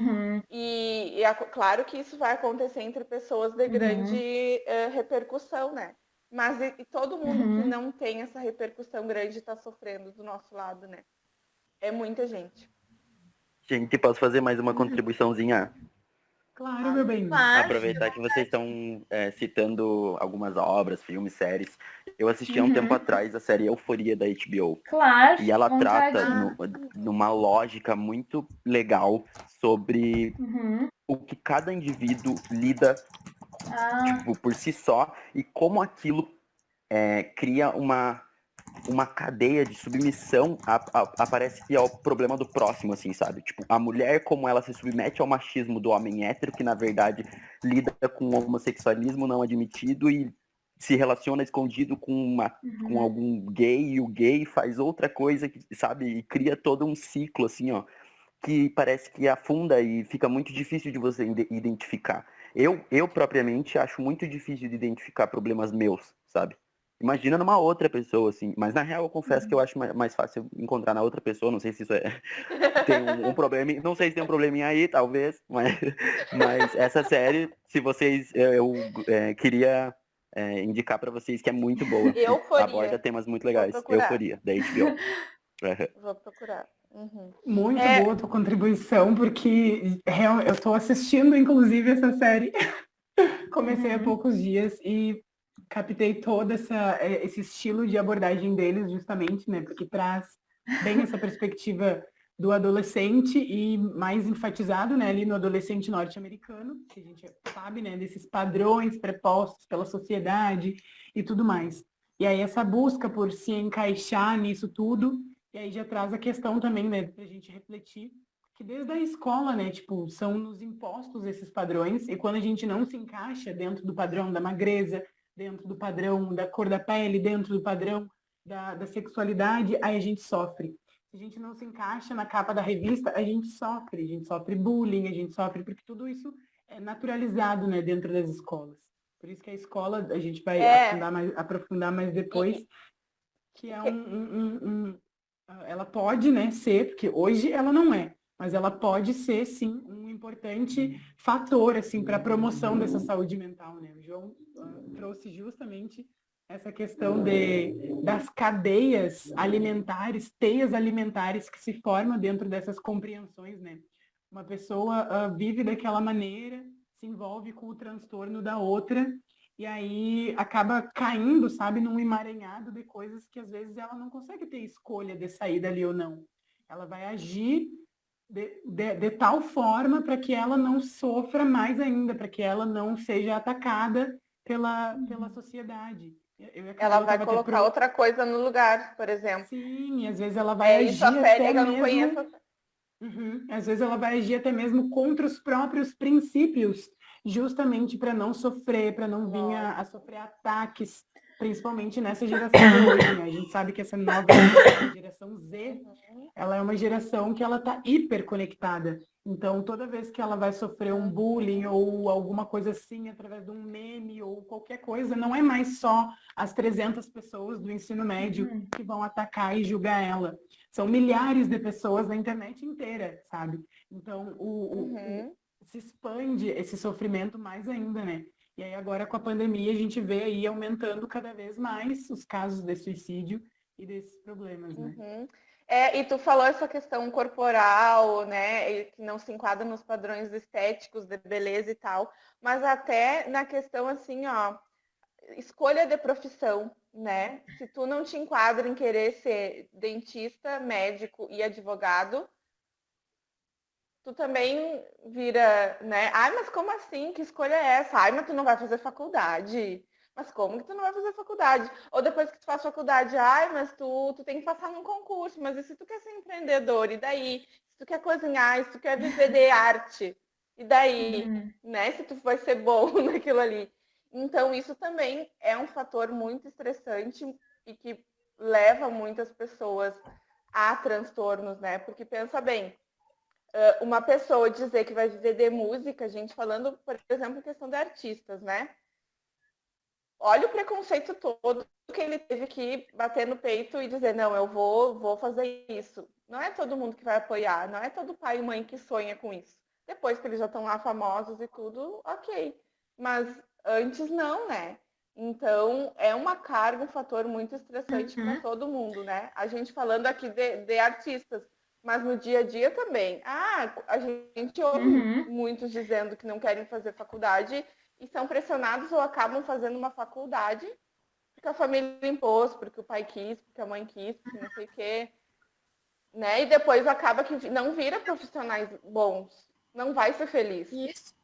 e é claro que isso vai acontecer entre pessoas de grande repercussão, né? mas e todo mundo que não tem essa repercussão grande está sofrendo do nosso lado, né? É muita gente. Gente, posso fazer mais uma contribuiçãozinha? Claro, meu bem. Claro. Aproveitar que vocês estão citando algumas obras, filmes, séries. Eu assisti há um tempo atrás a série Euforia da HBO. Claro, E ela vontade. trata numa lógica muito legal sobre o que cada indivíduo lida tipo, por si só e como aquilo cria uma cadeia de submissão aparece que é o problema do próximo, assim, sabe? Tipo, a mulher, como ela se submete ao machismo do homem hétero, que na verdade lida com o homossexualismo não admitido e se relaciona escondido com algum gay, e o gay faz outra coisa, sabe? E cria todo um ciclo, assim, ó, que parece que afunda e fica muito difícil de você identificar. Eu propriamente acho muito difícil de identificar problemas meus, sabe? Imagina numa outra pessoa, assim. Mas na real eu confesso que eu acho mais fácil encontrar na outra pessoa. Não sei se isso tem um problema. Não sei se tem um probleminha aí, talvez. Mas essa série, se vocês. Eu queria indicar pra vocês que é muito boa. Euforia. Aborda temas muito legais. Euforia, da HBO. Vou procurar. Muito boa a tua contribuição, porque eu estou assistindo, inclusive, essa série. Comecei há poucos dias e captei todo esse estilo de abordagem deles, justamente, né? Porque traz bem essa perspectiva do adolescente e mais enfatizado, né, ali no adolescente norte-americano, que a gente sabe, né, desses padrões prepostos pela sociedade e tudo mais. E aí essa busca por se encaixar nisso tudo, e aí já traz a questão também, né, pra gente refletir, que desde a escola, né, tipo, são nos impostos esses padrões, e quando a gente não se encaixa dentro do padrão da magreza, dentro do padrão da cor da pele, dentro do padrão da sexualidade, aí a gente sofre. Se a gente não se encaixa na capa da revista, a gente sofre bullying, a gente sofre, porque tudo isso é naturalizado, né, dentro das escolas. Por isso que a escola, a gente vai aprofundar mais depois, que é ela pode, né, ser, porque hoje ela não é, mas ela pode ser, sim, um importante fator, assim, para a promoção dessa saúde mental, né? O João trouxe justamente essa questão das cadeias alimentares, teias alimentares que se formam dentro dessas compreensões, né? Uma pessoa vive daquela maneira, se envolve com o transtorno da outra, e aí acaba caindo, sabe, num emaranhado de coisas que às vezes ela não consegue ter escolha de sair dali ou não. Ela vai agir de tal forma para que ela não sofra mais ainda, para que ela não seja atacada pela sociedade. Ela vai colocar outra coisa no lugar, por exemplo. Sim, e às vezes ela vai agir até mesmo... Às vezes ela vai agir até mesmo contra os próprios princípios, justamente para não sofrer, para não vir a sofrer ataques, principalmente nessa geração de hoje, né? A gente sabe que essa nova geração Z, ela é uma geração que ela está hiperconectada. Então, toda vez que ela vai sofrer um bullying ou alguma coisa assim, através de um meme ou qualquer coisa, não é mais só as 300 pessoas do ensino médio que vão atacar e julgar ela. São milhares de pessoas na internet inteira, sabe? Então, se expande esse sofrimento mais ainda, né? E aí agora com a pandemia a gente vê aí aumentando cada vez mais os casos de suicídio e desses problemas, né? E tu falou essa questão corporal, né, que não se enquadra nos padrões estéticos de beleza e tal, mas até na questão assim, ó, escolha de profissão, né? Se tu não te enquadra em querer ser dentista, médico e advogado, tu também vira, né? Ai, mas como assim? Que escolha é essa? Ai, mas tu não vai fazer faculdade. Mas como que tu não vai fazer faculdade? Ou depois que tu faz faculdade, ai, mas tu tem que passar num concurso. Mas e se tu quer ser empreendedor? E daí? Se tu quer cozinhar, se tu quer viver de arte? E daí? Né? Se tu vai ser bom naquilo ali. Então, isso também é um fator muito estressante e que leva muitas pessoas a transtornos, né? Porque pensa bem, uma pessoa dizer que vai viver de música, gente, falando, por exemplo, questão de artistas, né? Olha o preconceito todo que ele teve que bater no peito e dizer, não, eu vou fazer isso. Não é todo mundo que vai apoiar, não é todo pai e mãe que sonha com isso. Depois que eles já estão lá famosos e tudo, ok. Mas antes não, né? Então, é uma carga, um fator muito estressante para todo mundo, né? A gente falando aqui de artistas, mas no dia a dia também. A gente ouve muitos dizendo que não querem fazer faculdade e são pressionados ou acabam fazendo uma faculdade porque a família impôs, porque o pai quis, porque a mãe quis, porque não sei o quê. Né? E depois acaba que não vira profissionais bons. Não vai ser feliz. Isso.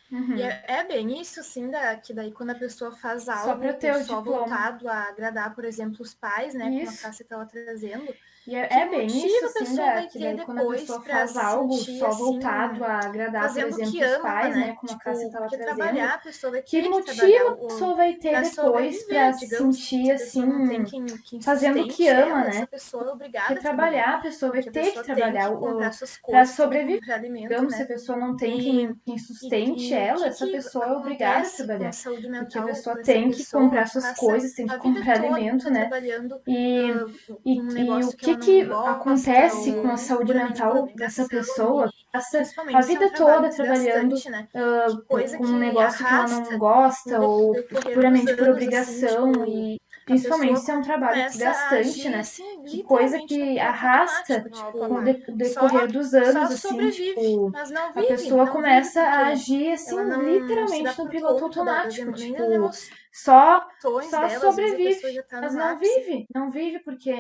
E é bem isso, sim, que daí quando a pessoa faz algo só voltado a agradar, por exemplo, os pais, né? Como a Cássia estava trazendo. E é bem isso, assim, que daí quando a pessoa faz algo só voltado a agradar, por exemplo, os pais, né? Como a Cássia estava trazendo. Que motivo a pessoa vai ter depois para se sentir, assim, fazendo o que ama, né? Porque trabalhar, a pessoa vai ter que trabalhar para sobreviver. Digamos, se a pessoa não tem quem sustente ela, essa pessoa é obrigada a trabalhar. Porque a pessoa tem que comprar suas coisas, tem que comprar alimento, né? E o que acontece com a saúde mental dessa pessoa? Passa a vida toda trabalhando com um negócio que ela não gosta ou puramente por obrigação e principalmente se é um trabalho desgastante, né? Que coisa que arrasta com o decorrer dos anos, assim, tipo, a pessoa começa a agir, assim, literalmente no piloto automático, tipo, só sobrevive, mas não vive porque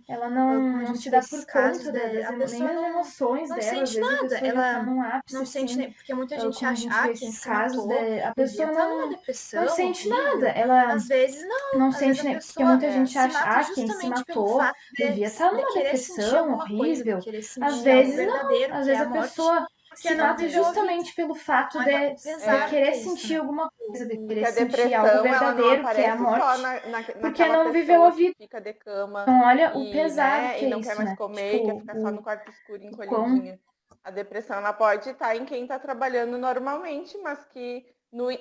ela não se dá por conta nem das emoções dela, às vezes a pessoa já tá num ápice, não sente, assim, porque muita gente como a gente vê esses casos, a pessoa não sente nada, ela às vezes não sente, né? Porque muita gente acha, quem se matou devia estar numa depressão horrível, às vezes não, às vezes a pessoa se mata justamente pelo fato de querer sentir alguma coisa, de querer sentir algo verdadeiro, que é a morte, porque não viveu a vida. Fica de cama, então, olha o pesado que é e não isso, quer mais né? comer, Tipo, quer ficar só no quarto escuro, encolhidinha. A depressão, ela pode estar em quem está trabalhando normalmente, mas que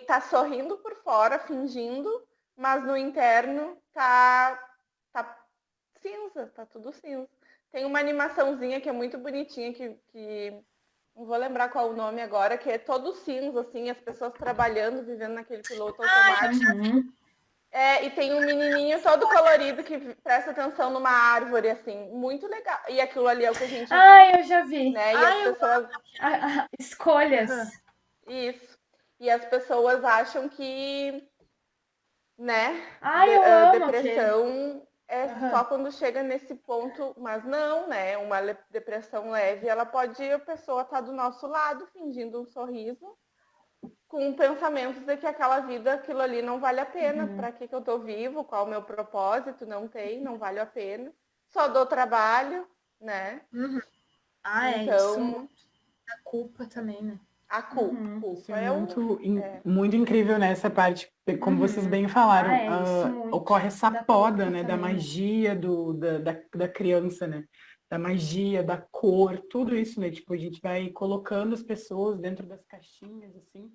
tá sorrindo por fora, fingindo, mas no interno tá cinza, tá tudo cinza. Tem uma animaçãozinha que é muito bonitinha, que não vou lembrar qual o nome agora, que é todo cinza, assim, as pessoas trabalhando, vivendo naquele piloto automático. E tem um menininho todo colorido que presta atenção numa árvore, assim, muito legal. E aquilo ali é o que a gente... eu já vi. Né? E as pessoas... Escolhas. Isso. E as pessoas acham que, né, depressão só quando chega nesse ponto, mas não, né? Uma depressão leve, a pessoa tá do nosso lado, fingindo um sorriso, com pensamentos de que aquela vida, aquilo ali não vale a pena. Para que eu tô vivo? Qual o meu propósito? Não vale a pena. Só dou trabalho, né? Então, isso. A culpa também, né? A culpa. Isso é muito incrível nessa parte, como vocês bem falaram, ocorre essa poda, né, da magia da criança, né, da magia, da cor, tudo isso, né, tipo, a gente vai colocando as pessoas dentro das caixinhas, assim,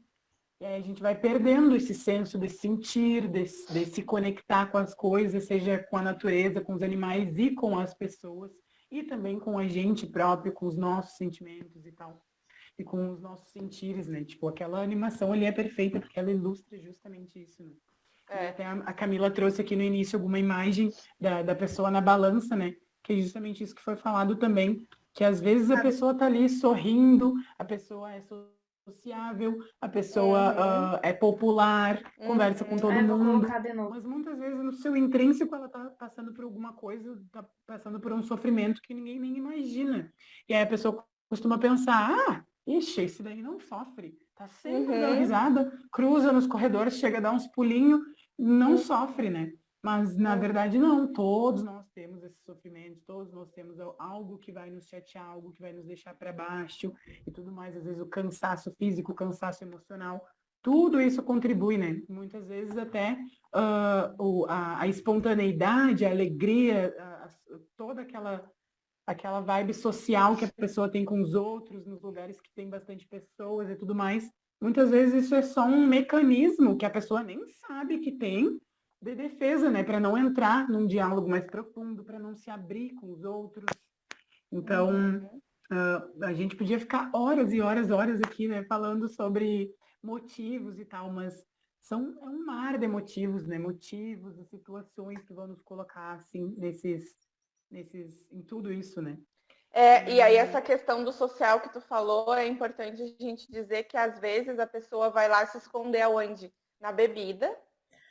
e aí a gente vai perdendo esse senso de sentir, de se conectar com as coisas, seja com a natureza, com os animais e com as pessoas, e também com a gente próprio, com os nossos sentimentos e tal. E com os nossos sentires, né? Tipo, aquela animação ali é perfeita porque ela ilustra justamente isso, né? E até a Camila trouxe aqui no início alguma imagem da pessoa na balança, né? Que é justamente isso que foi falado também, que às vezes a pessoa tá ali sorrindo, a pessoa é sociável, a pessoa é popular, conversa com todo mundo, mas muitas vezes no seu intrínseco ela tá passando por alguma coisa, tá passando por um sofrimento que ninguém nem imagina. E aí a pessoa costuma pensar, ixi, esse daí não sofre, tá sempre dando risada, cruza nos corredores, chega a dar uns pulinhos, não sofre, né? Mas, na verdade, não. Todos nós temos esses sofrimentos, todos nós temos algo que vai nos chatear, algo que vai nos deixar para baixo e tudo mais. Às vezes o cansaço físico, o cansaço emocional, tudo isso contribui, né? Muitas vezes até a espontaneidade, a alegria, toda aquela vibe social que a pessoa tem com os outros, nos lugares que tem bastante pessoas e tudo mais. Muitas vezes isso é só um mecanismo que a pessoa nem sabe que tem de defesa, né? Para não entrar num diálogo mais profundo, para não se abrir com os outros. Então, a gente podia ficar horas e horas aqui, né? Falando sobre motivos e tal, mas é um mar de motivos, né? Motivos e situações que vão nos colocar, assim, em tudo isso, né? E aí essa questão do social que tu falou, é importante a gente dizer que às vezes a pessoa vai lá se esconder aonde? Na bebida,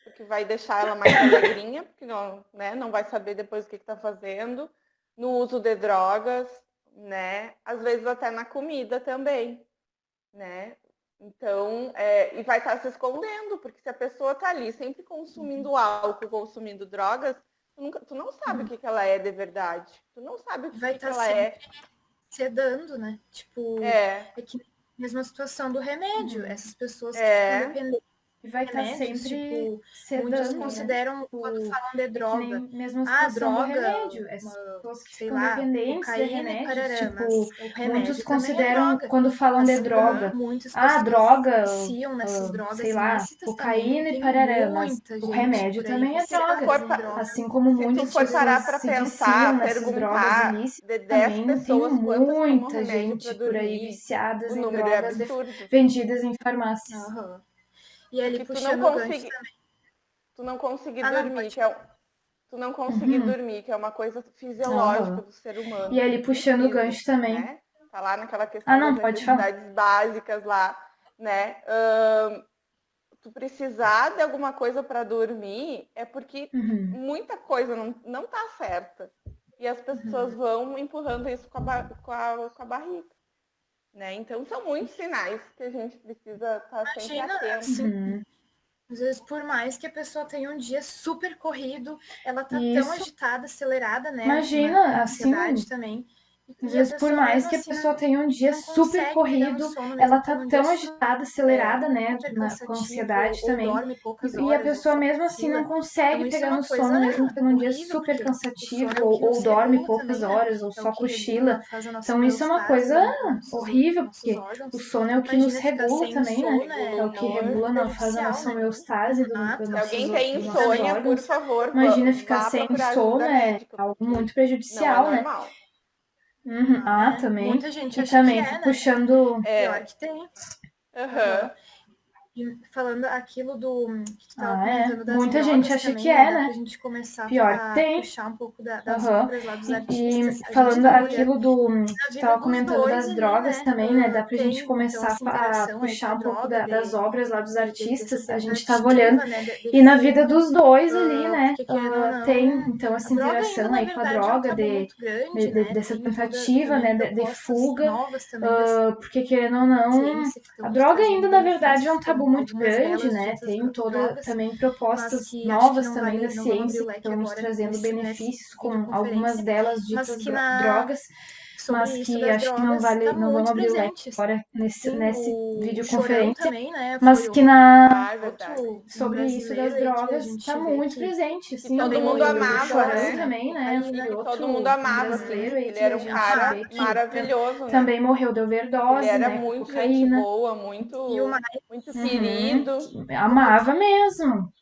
porque vai deixar ela mais alegrinha, porque não, né, não vai saber depois o que está fazendo, no uso de drogas, né? Às vezes até na comida também, né? Então, e vai estar se escondendo, porque se a pessoa está ali sempre consumindo álcool, consumindo drogas, tu não sabe o que ela é de verdade. Tu não sabe o que ela é. Sedando, né? Tipo, é que mesma situação do remédio. Essas pessoas que estão dependendo e vai estar sempre tipo, sedando, muitos consideram, né? quando falam de droga, mesmo a situação droga, do remédio. Essas pessoas que ficam lá, dependentes de remédios, tipo, muitos é consideram, quando falam de droga, droga, nessas drogas, sei lá, cocaína e parará, mas o remédio também é droga. Assim como muitas pessoas se viciam nessas drogas ilícitas, também tem muita gente por aí viciadas em drogas vendidas em farmácias. E ali puxando o gancho também. Tu não conseguir dormir, tu não conseguir dormir, que é uma coisa fisiológica do ser humano. E ali puxando o gancho também. Né? Tá lá naquela questão das necessidades básicas lá, né? Tu precisar de alguma coisa para dormir é porque muita coisa não tá certa. E as pessoas vão empurrando isso com a barriga. Né? Então, são muitos sinais que a gente precisa estar sempre atento. Assim, às vezes, por mais que a pessoa tenha um dia super corrido, ela tá tão agitada, acelerada, né? Imagina, assim, também. Às vezes, por mais que a pessoa tenha um dia super corrido, ela tá tão agitada, acelerada, né, com ansiedade também, e a pessoa mesmo assim não consegue pegar no sono, mesmo tendo um dia super cansativo, ou dorme poucas horas, ou só cochila. Então isso é uma coisa horrível, porque o sono é o que nos regula também, né, é o que regula, faz a nossa homeostase do nossos órgãos. Se alguém tem insônia, por favor, imagina ficar sem sono, é algo muito prejudicial, né? Também. Muita gente acha também que puxando. Pior que tem. E falando aquilo do que tu tava comentando das muita drogas gente acha também, que é, né? Pra gente começar Pior a tem. puxar um pouco das obras lá dos artistas. E falando aquilo do... Tu tava comentando das drogas também, né? Dá pra gente começar a puxar um pouco das obras lá dos artistas. A gente tava olhando. E na vida dos dois ali, né? Tem, então, essa interação aí com a droga, dessa tentativa, né? De fuga. Porque, querendo ou não, a droga ainda, na verdade, é um tabu muito grande, né? Tem também propostas novas também da ciência que estão nos trazendo benefícios, com algumas delas ditas drogas, mas que acho que não vamos abrir o leque agora nesse videoconferência, mas que sobre isso das drogas está muito presente, sim. Todo mundo amava, né? Também, né? Todo mundo amava, ele era um cara maravilhoso, né? Também morreu de overdose, ele era né? muito Cocaína. gente boa, muito querido. Amava mesmo.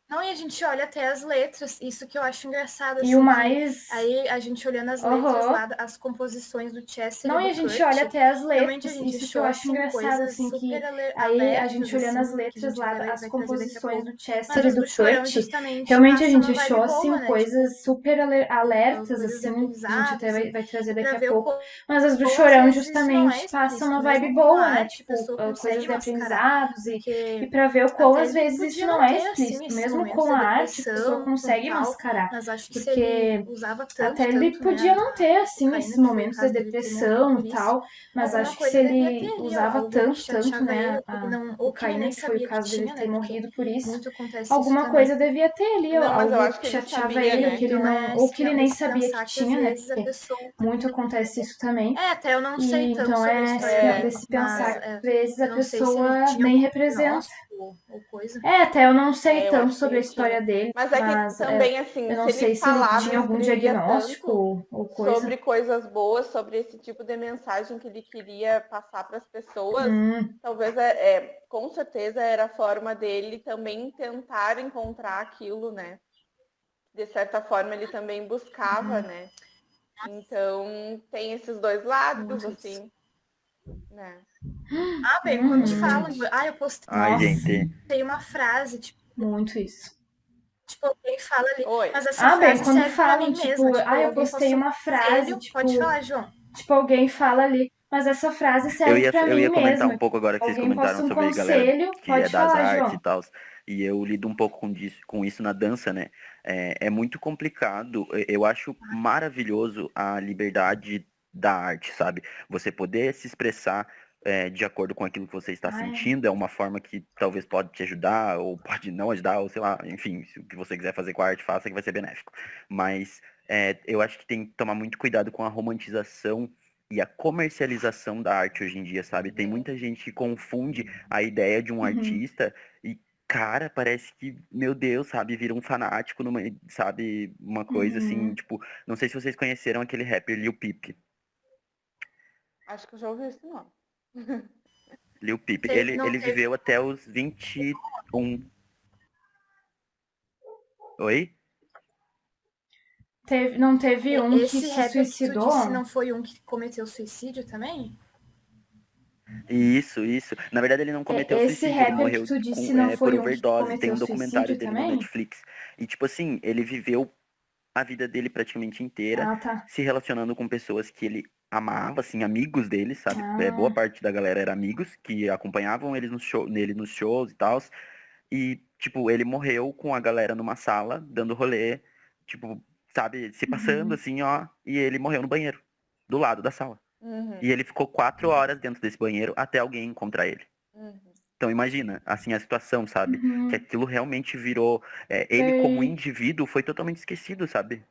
Não, e a gente olha até as letras, isso que eu acho engraçado. E o mais... Aí a gente olhando as letras lá, as composições do Chester e a gente olha até as letras, isso que eu acho engraçado, assim, que aí a gente olhando as letras lá, as composições do Chester e do Kurt, realmente a gente achou, assim, coisas super alertas, assim, a gente até vai trazer daqui a pouco, mas as do Chorão justamente passam uma vibe boa, né, tipo, coisas de aprendizados e pra ver o quão às vezes isso não é explícito, mesmo com a arte, a pessoa consegue mascarar, porque até ele podia não ter, assim, esses momentos de depressão e tal, mas acho que se ele usava tanto, né, a cocaína, que foi o caso dele ter morrido por isso, alguma coisa devia ter ali, algo que chateava ele, que ele não, ou que ele nem sabia que tinha, né, porque muito acontece isso também. Até eu não sei tanto então de se pensar que às vezes a pessoa nem representa. Até eu não sei tanto sobre a história dele, mas que também, assim, eu não sei se ele tinha algum diagnóstico ou coisa. Sobre coisas boas, sobre esse tipo de mensagem que ele queria passar para as pessoas, talvez, com certeza, era a forma dele também tentar encontrar aquilo, né? De certa forma, ele também buscava, né? Então, tem esses dois lados, assim. né? Ah, bem, quando falam, eu postei uma frase, tipo, muito isso. Tipo, alguém fala ali, Oi. mas essa frase bem, quando serve falam, pra mim tipo, mesma. Tipo, eu postei uma frase, tipo... Pode falar, João. Tipo, alguém fala ali, mas essa frase serve pra mim Eu ia comentar mesma. um pouco agora que vocês Alguém comentaram posta um sobre galera conselho, que pode é das falar, artes João. e tal. E eu lido um pouco com isso na dança, né? É muito complicado. Eu acho maravilhoso a liberdade da arte, sabe? Você poder se expressar de acordo com aquilo que você está sentindo é uma forma que talvez pode te ajudar, ou pode não ajudar, ou sei lá, enfim, se o que você quiser fazer com a arte, faça que vai ser benéfico. Mas eu acho que tem que tomar muito cuidado com a romantização e a comercialização da arte hoje em dia, sabe? Tem muita gente que confunde a ideia de um artista e, cara, parece que, meu Deus, sabe, vira um fanático, sabe, uma coisa assim, tipo, não sei se vocês conheceram aquele rapper Lil Peep. Acho que eu já ouvi esse nome. Lil Peep, ele viveu até os 21. Oi? Não teve um que se suicidou? Esse não foi um que cometeu suicídio também? Isso. Na verdade, ele não cometeu suicídio, ele morreu que tu disse não por foi um que overdose. Tem um cometeu documentário suicídio dele também? no Netflix. E, tipo assim, ele viveu a vida dele praticamente inteira se relacionando com pessoas que ele amava, assim, amigos dele, sabe? Boa parte da galera era amigos que acompanhavam eles nele nos shows e tal. E, tipo, ele morreu com a galera numa sala, dando rolê, tipo, sabe, se passando assim, ó, e ele morreu no banheiro, do lado da sala. E ele ficou 4 horas dentro desse banheiro até alguém encontrar ele. Então imagina, assim, a situação, sabe? Que aquilo realmente virou... ele como indivíduo foi totalmente esquecido, sabe?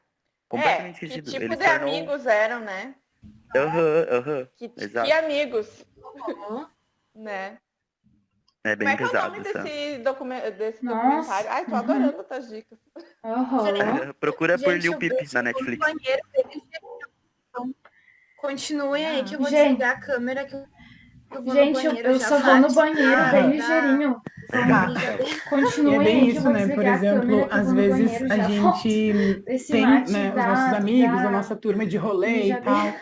Completamente esquecido. Que tipo ele de amigos eram, né? Exato. Que amigos, né? É bem Como é que é o pesado, nome sabe? desse documentário? Ai, tô adorando essas dicas. Procura por Lil Peep na Eu vou no Netflix. banheiro dele, então, continuem aí que eu vou desligar a câmera que eu vou no banheiro. Eu só vou no banheiro bem ligeirinho. E é bem isso, né? Por exemplo, às vezes a gente tem, né, os nossos amigos, a nossa turma de rolê e tal.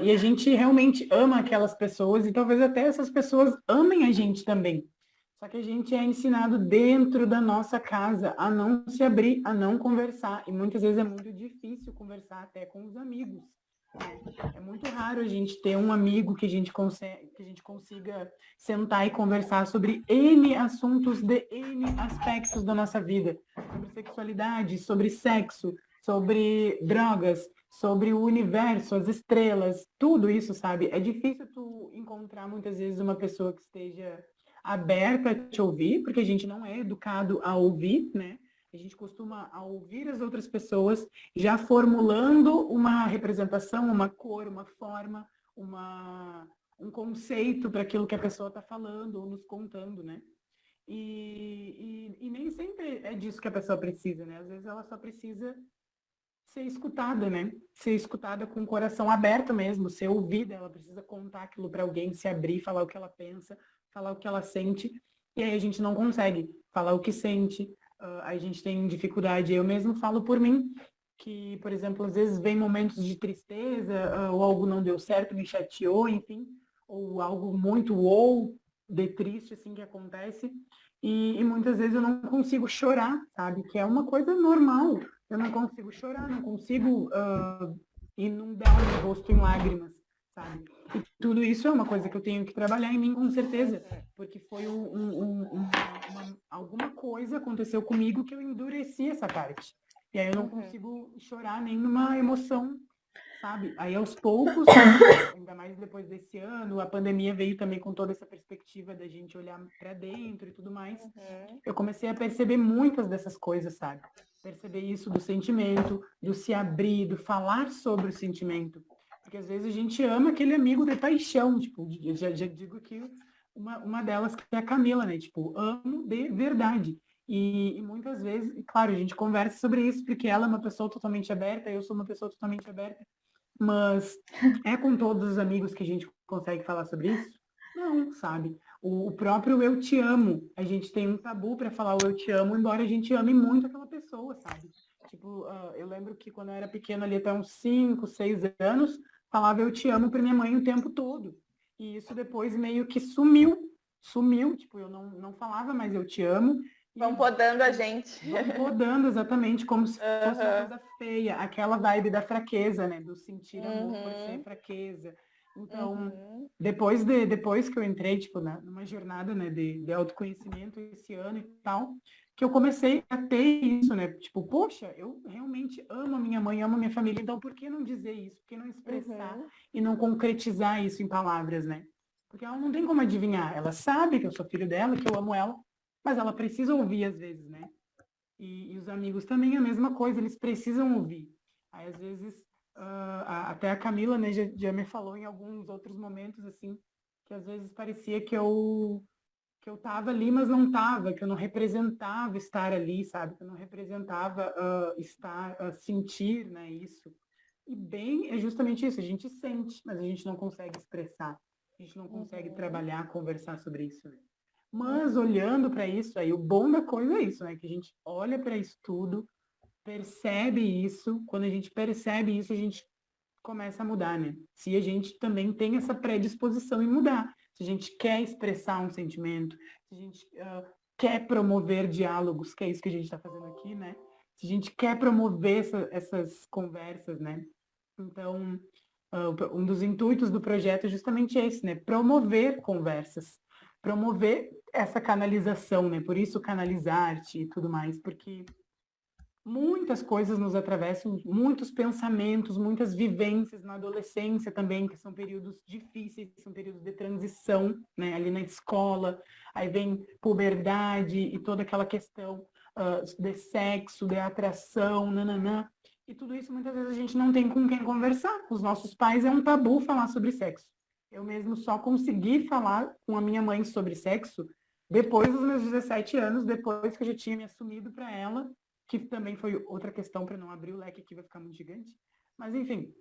E a gente realmente ama aquelas pessoas e talvez até essas pessoas amem a gente também. Só que a gente é ensinado dentro da nossa casa a não se abrir, a não conversar. E muitas vezes é muito difícil conversar até com os amigos. É muito raro a gente ter um amigo que a gente consiga sentar e conversar sobre N assuntos de N aspectos da nossa vida. Sobre sexualidade, sobre sexo, sobre drogas, sobre o universo, as estrelas, tudo isso, sabe? É difícil tu encontrar muitas vezes uma pessoa que esteja aberta a te ouvir, porque a gente não é educado a ouvir, né? A gente costuma a ouvir as outras pessoas já formulando uma representação, uma cor, uma forma, um conceito para aquilo que a pessoa está falando ou nos contando, né? E nem sempre é disso que a pessoa precisa, né? Às vezes ela só precisa ser escutada, né? Ser escutada com o coração aberto mesmo, ser ouvida, ela precisa contar aquilo para alguém, se abrir, falar o que ela pensa, falar o que ela sente, e aí a gente não consegue falar o que sente, a gente tem dificuldade. Eu mesmo falo por mim, que, por exemplo, às vezes vem momentos de tristeza, ou algo não deu certo, me chateou, enfim, ou algo muito de triste, assim, que acontece, e muitas vezes eu não consigo chorar, sabe? Que é uma coisa normal. Eu não consigo chorar, não consigo inundar o meu rosto em lágrimas, sabe? E tudo isso é uma coisa que eu tenho que trabalhar em mim, com certeza, porque foi alguma coisa aconteceu comigo que eu endureci essa parte. E aí eu não consigo chorar nem numa emoção, sabe? Aí aos poucos, ainda mais depois desse ano, a pandemia veio também com toda essa perspectiva da gente olhar para dentro e tudo mais. Eu comecei a perceber muitas dessas coisas, sabe? Perceber isso do sentimento, do se abrir, do falar sobre o sentimento. Porque às vezes a gente ama aquele amigo de paixão, tipo, já digo que uma delas que é a Camila, né? Tipo, amo de verdade. E muitas vezes, claro, a gente conversa sobre isso, porque ela é uma pessoa totalmente aberta, eu sou uma pessoa totalmente aberta, mas é com todos os amigos que a gente consegue falar sobre isso? Não, sabe? O próprio eu te amo, a gente tem um tabu para falar o eu te amo, embora a gente ame muito aquela pessoa, sabe? Tipo, eu lembro que quando eu era pequena, ali até uns 5, 6 anos, falava eu te amo para minha mãe o tempo todo. E isso depois meio que sumiu, tipo, eu não falava mais eu te amo. Vão podando a gente. Vão podando, exatamente, como se fosse uma coisa feia. Aquela vibe da fraqueza, né? Do sentir amor por ser fraqueza. Então, depois que eu entrei, tipo, numa jornada, né, de autoconhecimento esse ano e tal, que eu comecei a ter isso, né? Tipo, poxa, eu realmente amo a minha mãe, amo a minha família, então por que não dizer isso? Por que não expressar e não concretizar isso em palavras, né? Porque ela não tem como adivinhar. Ela sabe que eu sou filho dela, que eu amo ela, mas ela precisa ouvir às vezes, né? E os amigos também é a mesma coisa, eles precisam ouvir. Aí, às vezes, até a Camila, né, já me falou em alguns outros momentos, assim, que às vezes parecia que eu estava ali, mas não estava, que eu não representava estar ali, sabe? Que eu não representava sentir, né, isso. E bem, é justamente isso, a gente sente, mas a gente não consegue expressar. A gente não consegue trabalhar, conversar sobre isso, né? Mas olhando para isso, aí o bom da coisa é isso, né? Que a gente olha para isso tudo, percebe isso, quando a gente percebe isso, a gente começa a mudar, né? Se a gente também tem essa predisposição em mudar, se a gente quer expressar um sentimento, se a gente quer promover diálogos, que é isso que a gente está fazendo aqui, né? Se a gente quer promover essas conversas, né? Então, um dos intuitos do projeto é justamente esse, né? Promover conversas, promover essa canalização, né? Por isso canalizar-te e tudo mais, porque muitas coisas nos atravessam, muitos pensamentos, muitas vivências na adolescência também, que são períodos difíceis, são períodos de transição, né? Ali na escola, aí vem puberdade e toda aquela questão de sexo, de atração, nananã. E tudo isso muitas vezes a gente não tem com quem conversar. Os nossos pais é um tabu falar sobre sexo. Eu mesmo só consegui falar com a minha mãe sobre sexo depois dos meus 17 anos, depois que eu já tinha me assumido para ela, que também foi outra questão para não abrir o leque aqui, vai ficar muito gigante. Mas, enfim,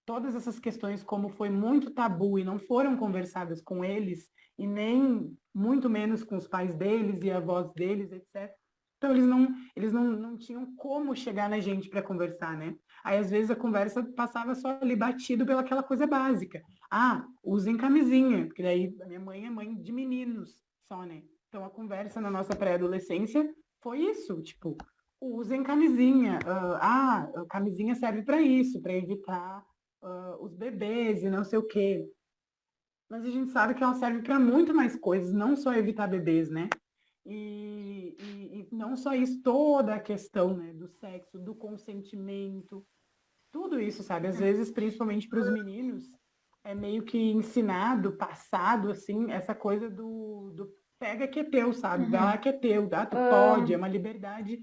todas essas questões, como foi muito tabu e não foram conversadas com eles, e nem muito menos com os pais deles e avós deles, etc. Então, eles não tinham como chegar na gente para conversar, né? Aí, às vezes, a conversa passava só ali batido pelaquela coisa básica. Ah, usem camisinha, porque daí a minha mãe é mãe de meninos só, né? Então, a conversa na nossa pré-adolescência foi isso, tipo, usem camisinha. Camisinha serve para isso, para evitar os bebês e não sei o quê. Mas a gente sabe que ela serve para muito mais coisas, não só evitar bebês, né? E não só isso, toda a questão, né, do sexo, do consentimento, tudo isso, sabe? Às vezes, principalmente para os meninos, é meio que ensinado, passado, assim, essa coisa do pega que é teu, sabe? Vai lá que é teu, tá? Tu pode, é uma liberdade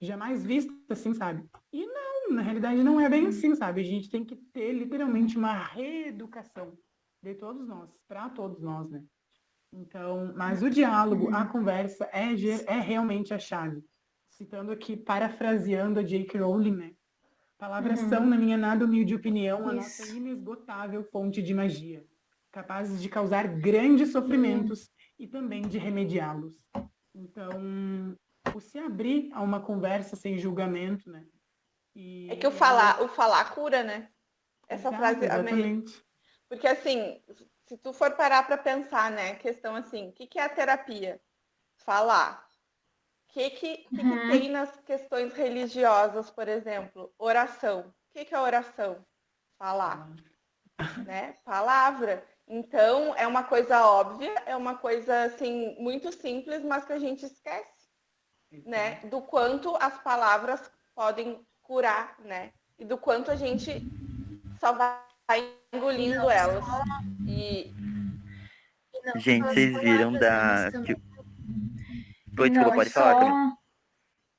jamais vista, assim, sabe? E não, na realidade não é bem assim, sabe? A gente tem que ter literalmente uma reeducação de todos nós, para todos nós, né? Então, mas o diálogo, a conversa é realmente a chave. Citando aqui, parafraseando a J.K. Rowling, né? Palavras são, na minha nada humilde opinião, a nossa inesgotável fonte de magia, capazes de causar grandes sofrimentos e também de remediá-los. Então, o se abrir a uma conversa sem julgamento, né? É que o falar cura, né? Essa frase exatamente. Porque assim, se tu for parar para pensar, né, questão assim, o que é a terapia? Falar. O que tem nas questões religiosas, por exemplo? Oração. O que é oração? Falar. Né? Palavra. Então, é uma coisa óbvia, é uma coisa assim muito simples, mas que a gente esquece, né? Do quanto as palavras podem curar, né? E do quanto a gente só vai engolindo elas. Gente, vocês viram Desculpa, pode falar, Camila.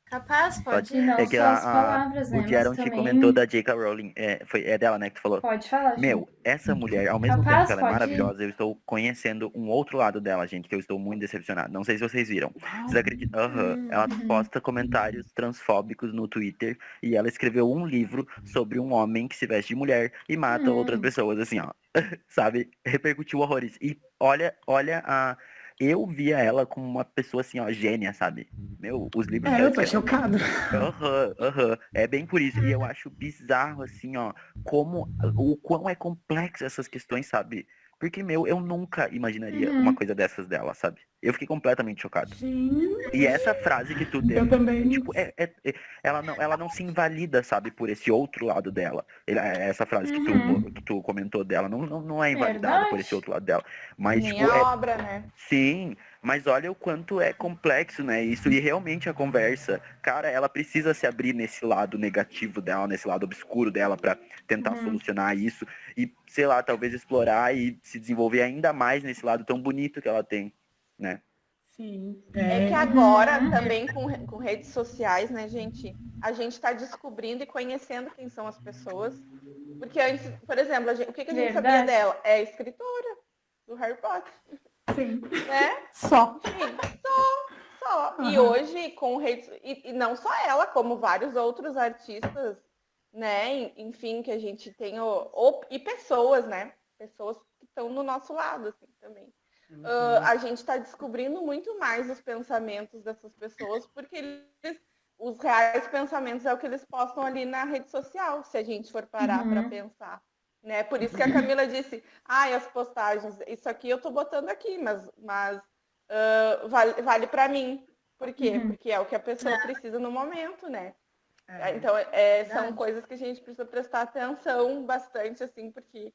Capaz, pode. Não, é que só as palavras, né? O Jaron te comentou da J.K. Rowling. É dela, né, que tu falou? Pode falar, Meu, essa mulher, ao mesmo tempo que ela é maravilhosa, eu estou conhecendo um outro lado dela, gente, que eu estou muito decepcionado. Não sei se vocês viram. Vocês acreditam? Ela posta comentários transfóbicos no Twitter e ela escreveu um livro sobre um homem que se veste de mulher e mata outras pessoas, assim, ó. Sabe? Repercutiu horrores. E olha eu via ela como uma pessoa assim, ó, gênia, sabe? Meu, os livros que ela eu tô chocado. É bem por isso. E eu acho bizarro, assim, ó, o quão é complexo essas questões, sabe? Porque, eu nunca imaginaria uma coisa dessas dela, sabe? Eu fiquei completamente chocado. Sim. E essa frase que tu deu, Eu também. tipo, ela não se invalida, sabe, por esse outro lado dela. Essa frase que tu comentou dela não é invalidada por esse outro lado dela. Mas, Nem tipo, a obra, né? Sim, mas olha o quanto é complexo, né? Isso, e realmente a conversa, cara, ela precisa se abrir nesse lado negativo dela, nesse lado obscuro dela, pra tentar solucionar isso e, sei lá, talvez explorar e se desenvolver ainda mais nesse lado tão bonito que ela tem, né? Sim. É que agora, também com redes sociais, né, gente, a gente tá descobrindo e conhecendo quem são as pessoas. Porque antes, por exemplo, o que a gente sabia dela? É escritora do Harry Potter. Sim. Né? Só. Sim, só. E hoje, com redes... E não só ela, como vários outros artistas, né? Enfim, que a gente tem... E pessoas, né? Pessoas que estão no nosso lado, assim, também. A gente está descobrindo muito mais os pensamentos dessas pessoas, porque os reais pensamentos é o que eles postam ali na rede social, se a gente for parar para pensar. Né? Por isso que a Camila disse, as postagens, isso aqui eu tô botando aqui, mas vale para mim. Por quê? Porque é o que a pessoa precisa no momento, né? Então, são coisas que a gente precisa prestar atenção bastante, assim, porque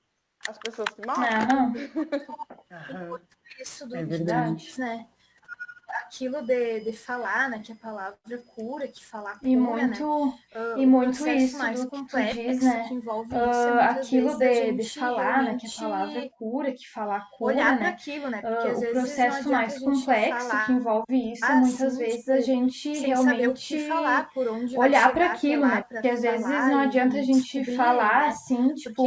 as pessoas se movem. Isso É verdade. né? Aquilo de falar, né? Que a palavra cura, que falar cura, E muito isso mais do que tu complexo diz, né? que envolve isso, muitas Aquilo vezes de falar, né? Que a palavra cura, que falar cura, olhar para né? aquilo, né? Porque às O vezes processo mais complexo que envolve isso, muitas vezes a gente realmente olhar para aquilo, né? Porque às vezes não adianta a gente falar assim, tipo,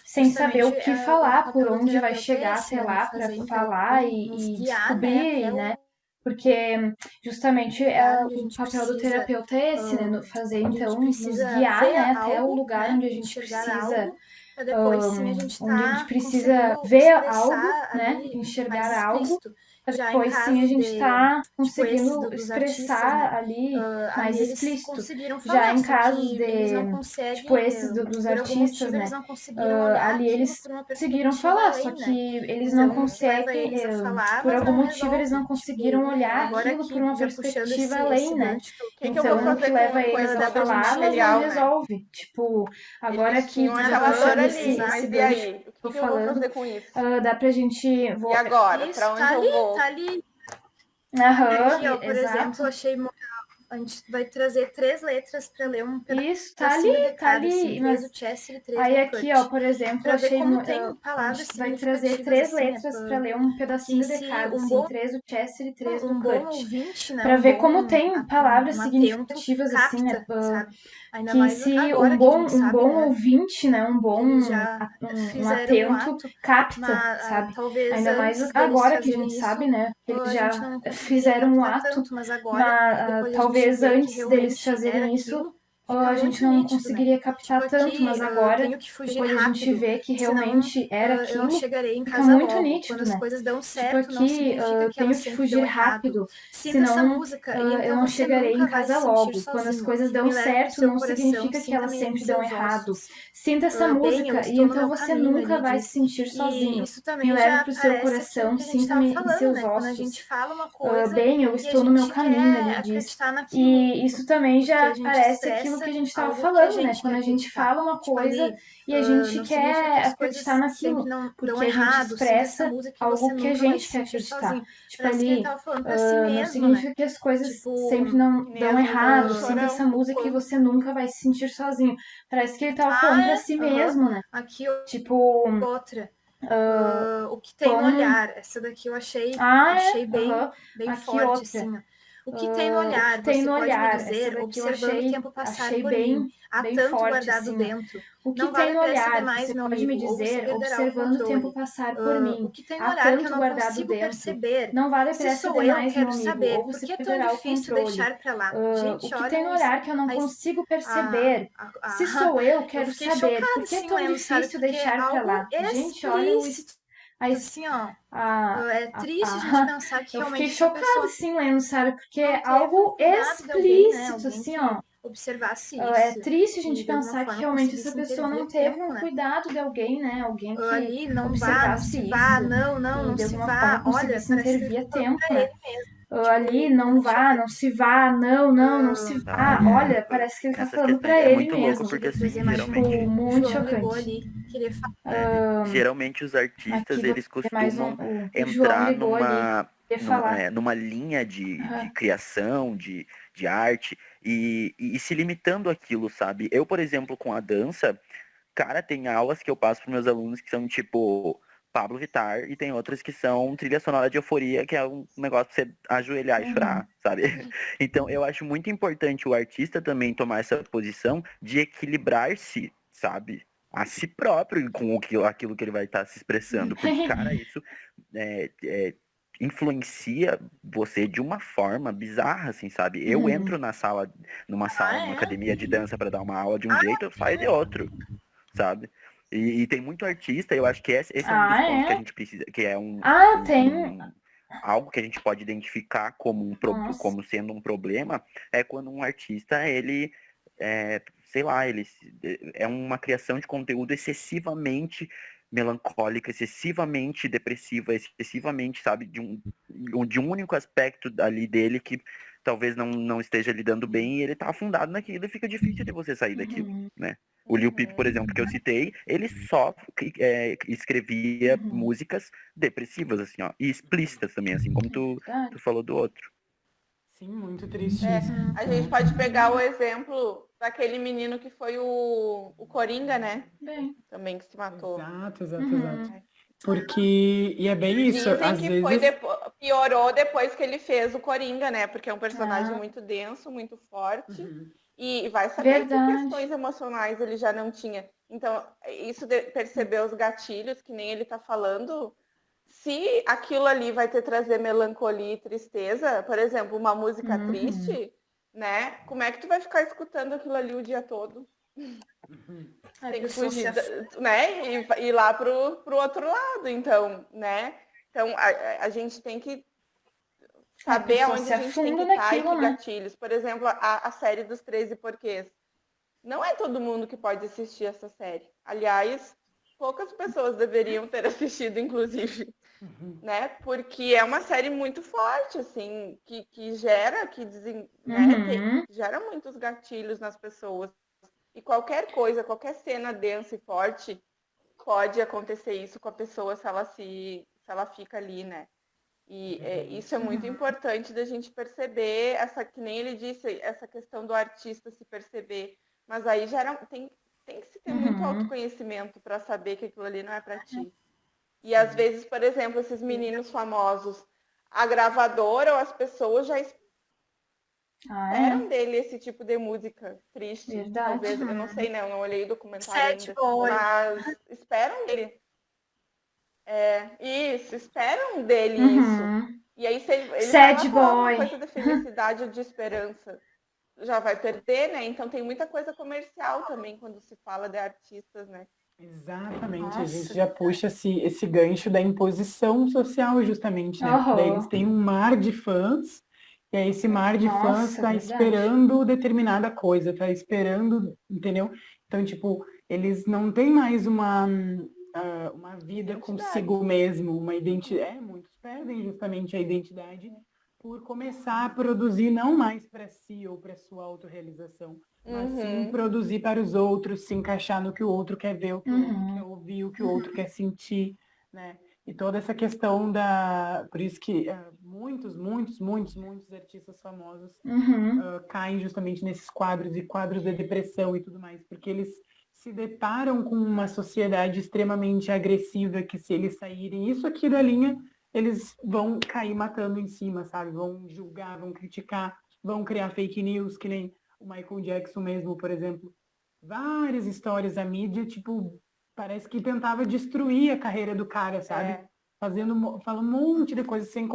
sem saber o que falar, por onde vai chegar até lá para falar e descobrir, né? Porque justamente o papel do terapeuta é esse, né? Fazer, então, nos guiar, né, até o lugar onde a gente precisa, onde a gente precisa ver algo, né? Enxergar algo, para depois sim a gente tá conseguindo expressar ali mais explícito. Já em casos tipo esses dos artistas, né? Ali eles conseguiram falar, só que eles não conseguem, por algum motivo eles não conseguiram olhar aquilo por uma perspectiva além, né? Então, o que leva eles a falar, mas não resolve. Tipo, agora que puxando esse gancho que eu tô falando, dá pra gente... E agora? Pra onde eu vou? Tá ali. Aqui, ó, por exemplo, achei... A gente vai trazer 3 letras para ler um pedacinho. Isso, tá ali. Assim, 3 do Chester e 3 aí do aqui, Kurt. ó, por exemplo, achei palavras a gente vai trazer 3 letras assim, para ler um pedacinho do Decado, assim, 3 do Chester e 3 do Kurt. Ouvinte, né, para ver como tem palavras significativas, capta, assim, né? Ainda que mais se agora um bom, que a gente sabe, né? Ouvinte, né? Um atento capta, mas, sabe? talvez Ainda mais antes agora deles que a gente fazerem sabe, isso, né? Que eles a já gente não fizeram um captar ato, tanto, mas agora, depois a talvez gente vê que antes deles realmente fazerem era isso, aquilo, a fica gente muito não nítido, conseguiria captar Tipo, tanto, aqui, mas agora, tenho que fugir depois a gente rápido, vê que senão, realmente era eu não aquilo, chegarei em fica casa muito logo. nítido, Quando as né? coisas dão Tipo, certo, não aqui, significa que tenho elas que sempre fugir dão errado. rápido, Sinta essa senão música e eu então não você chegarei nunca em vai se casa sentir logo. Quando as sozinho. coisas dão Me leve pro certo, seu não coração, significa que elas sinta-me sempre nos dão seus errado. ossos. Sinta essa Bem, eu música e estou no então meu você caminho, nunca ele vai diz. se sentir E sozinho. isso também Me já leve pro seu parece coração, aquilo que a gente estava sinta-me em falando, seus né? Quando a ossos. gente fala uma coisa Bem, eu e a estou no meu gente caminho, quer ele diz. acreditar naquilo. E isso também Porque a já gente parece aquilo que a gente estava algo que a falando, né? gente Quando quer a gente acreditar. fala uma Tipo, coisa ali, e a gente não significa que quer as coisas acreditar naquilo, sempre não dão porque a gente errado, sinta essa expressa música que algo você que a nunca vai gente se quer sentir acreditar. sozinho. Tipo, Parece que ele ali, tava falando pra si não mesmo, né? significa que as coisas Tipo, sempre não que nem dão as errado. meninas do Sinta Chorão. essa música que você nunca vai se sentir sozinho. Parece que ele tava falando pra si aham. mesmo, né? Aqui Tipo, outra. O que tem no olhar. Essa daqui eu achei bem aqui forte, outra. assim, ó. O que tem no olhar, o que tem você no pode olhar. me dizer, Essa daqui eu observando o tempo passar por mim. Há bem tanto forte, guardado assim, ó. dentro. O que Não tem vale no pressa olhar, demais, você meu pode me amigo, ou você dizer, perderá o observando o tempo controle. passar por mim. O que tem no Há olhar que eu tanto não guardado consigo dentro. perceber. Não vale Se pressa sou eu, demais, meu quero amigo, saber. ou Por você que é tão perderá o difícil controle. deixar pra lá? Gente, O que olha tem no olhar que eu não consigo perceber. Se sou eu, quero fiquei saber. chocada, Por que é assim, tão lendo, sabe? difícil Porque deixar pra algo lá? Gente, olha explícito. Assim, ó, é triste a gente pensar que eu realmente fiquei essa chocada, pessoa assim, lendo, sabe? Porque não é teve algo cuidado de alguém, né? explícito, Alguém assim, que ó. observasse isso. É triste a gente e de alguma pensar que forma realmente essa conseguisse pessoa não intervir a teve um tempo, né? cuidado de alguém, né? Alguém que Ali, não vá, não observasse se vá, isso não e de se alguma vá. forma Olha, conseguisse parece que intervir ele a falou tempo, pra né? ele mesmo. Ali, não vá, não se vá, não se vá. Olha, parece que ele tá Nessas falando questões pra é ele muito louco, mesmo. porque assim, Trazer mais Tipo, geralmente, o muito João ligou chocante. ali, querer geralmente os artistas, Aqui vou eles fazer mais costumam o João entrar ligou ali, queria falar. numa linha de Aham. criação, de arte, e se limitando àquilo, sabe? Eu, por exemplo, com a dança, cara, tem aulas que eu passo para meus alunos que são tipo Pablo Vittar, e tem outras que são trilha sonora de euforia, que é um negócio pra você ajoelhar e chorar, sabe? Então eu acho muito importante o artista também tomar essa posição de equilibrar-se, sabe? A si próprio com aquilo que ele vai estar se expressando. Porque, cara, isso influencia você de uma forma bizarra, assim, sabe? Eu entro numa academia de dança para dar uma aula de um jeito, eu saio de outro, sabe? E tem muito artista, eu acho que esse é um dos pontos que a gente precisa, que é Tem. algo que a gente pode identificar como, como sendo um problema, é quando um artista, ele, sei lá, ele é uma criação de conteúdo excessivamente melancólica, excessivamente depressiva, excessivamente, sabe, de um único aspecto ali dele que talvez não esteja lidando bem e ele tá afundado naquilo e fica difícil de você sair daquilo, né? O Lil Peep, por exemplo, que eu citei, ele só escrevia músicas depressivas, assim, ó, e explícitas também, assim como tu falou do outro. Sim, muito triste isso. A gente pode pegar o exemplo daquele menino que foi o Coringa, né? Também que se matou. Exato. Porque, e é bem isso, Dizem às que vezes... piorou depois que ele fez o Coringa, né? Porque é um personagem muito denso, muito forte. E vai saber que questões emocionais ele já não tinha. Então, isso de perceber os gatilhos, que nem ele tá falando, se aquilo ali vai te trazer melancolia e tristeza, por exemplo, uma música triste, né? Como é que tu vai ficar escutando aquilo ali o dia todo? Tem que fugir, né? E ir lá pro outro lado, então, né? Então, a gente tem que saber onde a gente tem que estar e que gatilhos. Por exemplo, a série dos 13 Porquês. Não é todo mundo que pode assistir essa série. Aliás, poucas pessoas deveriam ter assistido, inclusive. Né? Porque é uma série muito forte, assim, que gera, gera muitos gatilhos nas pessoas. E qualquer coisa, qualquer cena densa e forte, pode acontecer isso com a pessoa se ela fica ali, né? E isso é muito importante da gente perceber, que nem ele disse, essa questão do artista se perceber. Mas aí tem que se ter muito autoconhecimento para saber que aquilo ali não é para ti. E às vezes, por exemplo, esses meninos famosos, a gravadora ou as pessoas já esperam dele esse tipo de música triste. Verdade. Talvez, eu não sei, né? Eu não olhei o documentário ainda. Mas esperam dele. Esperam dele isso. E aí, se ele vai lá falar uma coisa de felicidade ou de esperança, já vai perder, né? Então tem muita coisa comercial também quando se fala de artistas, né? Exatamente, a gente já puxa esse gancho da imposição social, justamente, né? Daí eles têm um mar de fãs, e aí esse mar de fãs está esperando determinada coisa, está esperando, entendeu? Então, tipo, eles não têm mais uma vida consigo mesmo, uma identidade. Muitos perdem justamente a identidade por começar a produzir não mais para si ou para sua autorrealização, mas sim produzir para os outros, se encaixar no que o outro quer ver, o que o outro quer ouvir, o que o outro quer sentir, né? E toda essa questão por isso que muitos artistas famosos caem justamente nesses quadros de depressão e tudo mais, porque eles se deparam com uma sociedade extremamente agressiva que se eles saírem isso aqui da linha, eles vão cair matando em cima, sabe? Vão julgar, vão criticar, vão criar fake news, que nem o Michael Jackson mesmo, por exemplo. Várias histórias, a mídia, tipo, parece que tentava destruir a carreira do cara, sabe? Falando um monte de coisas sem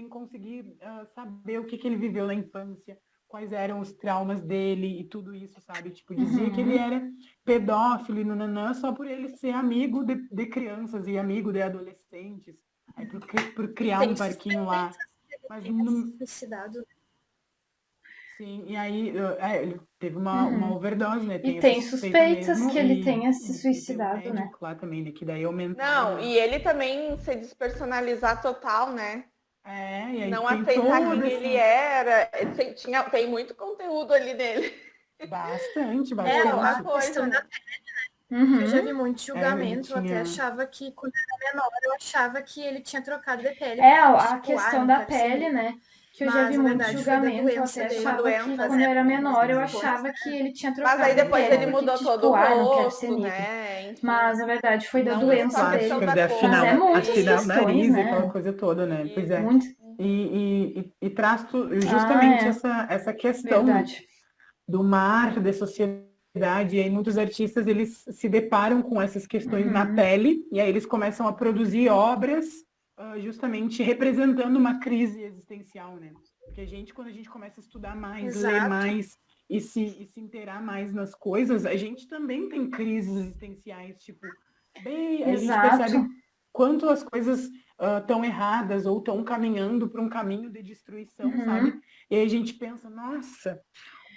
conseguir saber o que ele viveu na infância, quais eram os traumas dele e tudo isso, sabe? Tipo, dizia que ele era pedófilo e nananã só por ele ser amigo de crianças e amigo de adolescentes. Aí por criar um parquinho lá. Mas Sim, e aí ele teve uma overdose, né? E essa tem suspeita suspeitas mesmo, que ele e tenha se tem um suicidado, né? médico lá também, né? Que daí aumentou. Não, e ele também se despersonalizar total, né? E aí Não tem aceitar todo quem ele era. Tem muito conteúdo ali nele. Bastante, É, Alguma a bastante. questão coisa, da né? que eu já Uhum. vi muito Ele julgamento, eu até tinha... achava que, quando eu era menor, eu achava que ele tinha trocado de pele. A Tipo, questão não da quero ser pele, rico. né? Que eu já Mas vi a muito verdade foi da julgamento, eu doença até dele. Uma achava que doença, quando eu era menor eu Depois, achava que ele tinha Mas aí trocado de depois ele pele, mudou que todo o tipo, não quero ser rosto, negro. né? Enfim. Mas na verdade foi da Não é doença só a questão dele. Plásticas, da cor, Mas é né? muitas afinar o questões, nariz e aquela né? coisa toda, né? Pois é. Muito. E traz Ah, justamente é. essa questão, né? Verdade. Do mar, da sociedade, e aí muitos artistas eles se deparam com essas questões na Uhum. pele, e aí eles começam a produzir obras justamente representando uma crise existencial, né? Porque quando a gente começa a estudar mais, ler Exato. mais e se inteirar mais nas coisas, a gente também tem crises existenciais, tipo, aí a gente Exato. percebe quanto as coisas estão erradas ou estão caminhando para um caminho de destruição, sabe? E aí a gente pensa, nossa,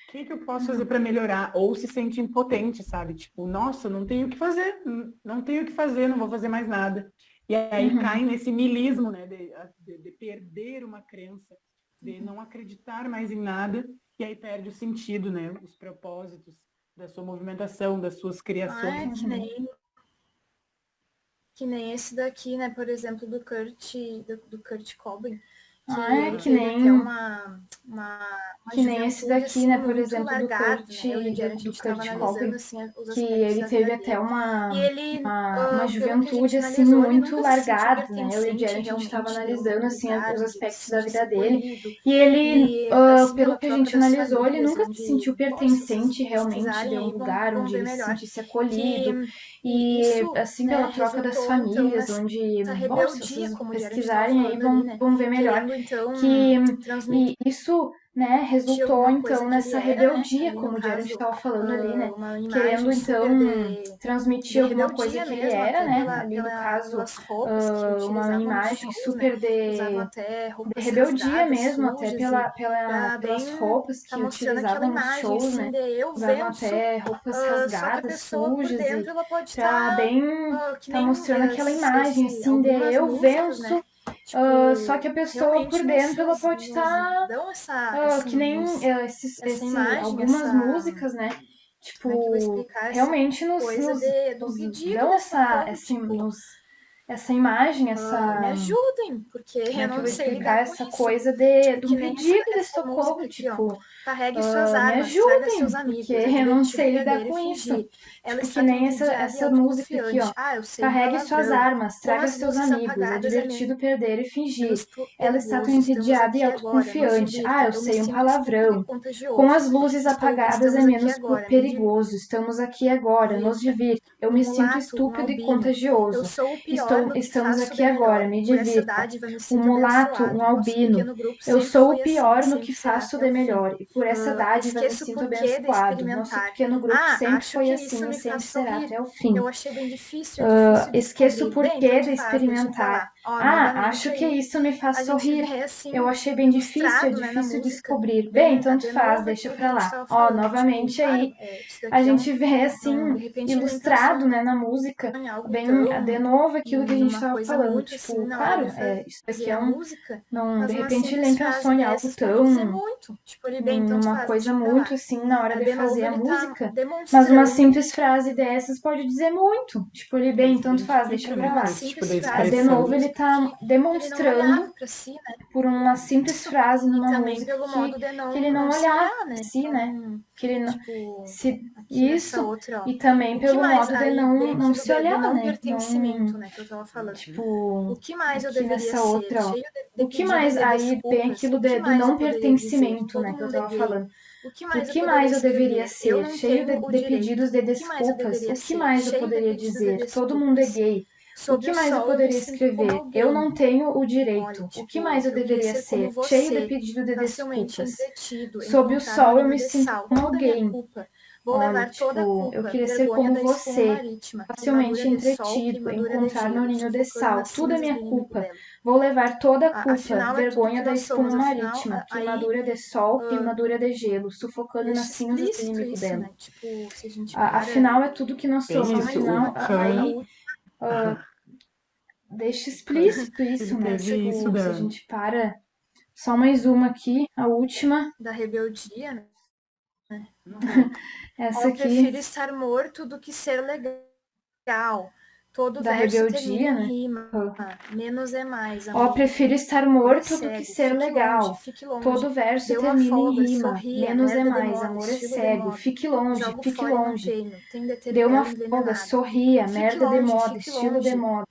o que eu posso fazer para melhorar? Ou se sente impotente, sabe? Tipo, nossa, não tenho o que fazer, não tenho o que fazer, não vou fazer mais nada. E aí cai nesse niilismo, né? De perder uma crença, de não acreditar mais em nada, e aí perde o sentido, né? Os propósitos da sua movimentação, das suas criações. Que nem esse daqui, né? Por exemplo, do Kurt Cobain. Que que teve nem até uma que nem esse daqui, assim, né? Por muito exemplo, largado, do Kurt, né? Eu e o Jared, a gente do estava Kurt analisando Cobain, assim, os que aspectos ele da teve vida até dele. uma E ele, uma pelo que a gente juventude assim analisou, ele muito nunca se sentiu largada, né? Eu e o pertencente Jared, a gente estava realmente em analisando algum assim lugar os onde ele se aspectos da sentisse vida dele. acolhido. E ele, E, assim, pelo pela que a troca gente das analisou, ele famílias, nunca se onde, sentiu bom, se vocês pertencente realmente de pesquisarem um aí, lugar vão onde ver ele se melhor. sentisse acolhido. E E isso, assim, né, pela troca das resultou, então, famílias, onde, nessa bom, se rebeldia, vocês como o Jared estava pesquisarem aí falando ali, né? vão ver melhor, Querendo, então, que transmitir e isso, né, resultou alguma coisa então que ele nessa era, né? rebeldia, Ali, no como o Jared caso, estava falando ali, né? uma Querendo imagem então super de transmitir alguma coisa rebeldia que ele mesmo, era, até né? Ali no caso, pelas roupas que uma utilizavam nos imagem shows, né? super Usavam de até roupas rebeldia rasgadas, mesmo, até sujas, e pra pelas bem roupas tá que mostrando aquela utilizavam nos imagem, shows, assim, né? de eu Usavam venço, até roupas só que a rasgadas, pessoa por sujas, e dentro ela pode pra estar, bem que tá nem mostrando aquela imagem, assim, de algumas eu músicas, né? venço, só que a pessoa por Realmente dentro ela pode estar dão que nem essa imagem, algumas músicas, né? como é que eu vou Tipo, explicar, essa realmente coisa do nos pedido dão de socorro, essa imagem, me ajudem, porque como eu é que eu não vou sei explicar lidar com essa isso. coisa de um Que nem pedido de essa socorro, música aqui, ó. tipo, Carregue suas me armas, traga ajudem, seus amigos. porque É eu não divertido sei lidar perder e com isso. fingir. Ela Tipo, que está nem entediada e essa música aqui, ó. autoconfiante. Eu sei um Carregue suas palavrão. armas, Com traga as seus luzes amigos. É apagadas, divertido perder e fingir. menos Ela está tão perigoso. Estamos entediada e aqui agora, nos autoconfiante. divirta. Eu Eu me sei um sinto estúpido e palavrão. Com contagioso. as luzes apagadas é Estamos aqui menos agora, me perigoso. Estamos aqui agora, nos divirta. Eu um me sinto mulato, um estúpido e albino. Eu contagioso. sou o pior no que Estamos faço aqui de agora, melhor. me Por essa divirta. dádiva me Um sinto mulato, abençoado. um Nosso albino. pequeno grupo Eu sempre sou foi o pior assim, no sempre que será faço até de o fim. melhor. E por essa dádiva me Esqueço o sinto porquê de abençoado. Nosso experimentar. pequeno grupo sempre Acho foi que assim isso e me sempre faz será sorrir. até o fim. Eu achei bem difícil, é difícil Esqueço o descobrir. Bem, porquê tanto de faz, deixa pra experimentar. lá. Ó, novamente Acho que aí, isso me faz a gente sorrir. vê assim, Eu achei bem difícil, é ilustrado, né, na difícil música, descobrir. bem, Bem, tanto de faz, novo deixa aquilo que pra a gente lá. estava falando. Novamente Claro, aí, isso daqui a gente vê assim, de repente ele ilustrado, pensou né, na música, em algo bem, tão, de novo aquilo que a gente numa estava coisa falando. muito assim, Tipo, na hora claro, de isso fazer daqui é a música, não, de mas uma repente ele simples nem frase pensou em algo dessas pode dizer tão, muito. Tipo, ele bem, tanto uma faz, coisa deixa pra muito lá. assim na hora de De novo fazer a ele tá música, mas demonstrando uma simples frase dessas pode dizer muito. Tipo, ele bem, Se tanto faz, deixa identifica, pra né, lá. com esse tipo simples de frase De expressão. novo ele tá ele não demonstrando olhava pra si, né? por uma simples Isso. frase E numa também música pelo modo de que ele não se olhava olhar, né? pra si, né? Que ele não, Tipo, se, aqui nessa isso, outra, ó. e também O que pelo mais? modo de Aí, bem não aquilo se de olhar, não né? pertencimento, né? Que eu tava falando. Tipo, O que mais eu aqui deveria nessa ser? outra, ó. Cheio O de que mais, pedidos de aí bem desculpas. aquilo O que do mais eu não poderia dizer? pertencimento, Todo né, que eu mundo é tava gay. falando. O que O mais que eu mais poderia eu deveria escrever? Eu ser? não Cheio tenho o de direito. pedidos de O que mais eu desculpas. deveria O que ser? mais eu Cheio de poderia pedidos de dizer? Todo mundo é desculpas. gay. O Sob que o mais eu sol eu me poderia sinto como escrever? Eu alguém. não tenho o direito. Olha, O que tipo, mais eu eu queria deveria ser como ser? Cheio de você, pedido de facilmente desculpas. entretido, Sob o encontrar sol no eu me ninho de sinto sal, como tudo é minha alguém. culpa. Vou Olha, levar toda a tipo, eu culpa, queria ser vergonha como da espuma você, marítima, facilmente queimadura de sol, entretido, queimadura de encontrar no gelo, ninho de sufocando sal. nas Tudo é cinzas do minha inimigo culpa. belo. Vou levar toda a culpa, Afinal, vergonha da espuma somos, marítima, afinal, queimadura de sol, queimadura de gelo, sufocando nas cinzas do explícito inimigo isso, dela. né? Tipo, se a gente para... Afinal, é tudo que nós Bem somos. isso, Afinal, o aí deixa explícito isso, ele né? teve Tipo, isso se a da... gente para... Só mais uma aqui, a última. Da rebeldia, né? Essa Eu prefiro aqui, estar morto do que ser legal. Todo da verso rebeldia, termina em né? rima. Menos é mais, Ó, amigo. prefiro estar Amor é morto do que cego, ser fique legal. longe, fique longe. Todo verso Dê uma termina em folga, rima. sorria, Menos é merda de mais. moda, Amor é estilo de cego. moda. Fique longe, Jogo fique fora e longe. mantenho. Tem de ter Dê uma pele folga, envenenada. sorria. Fique Merda de longe, moda, fique estilo longe. de moda.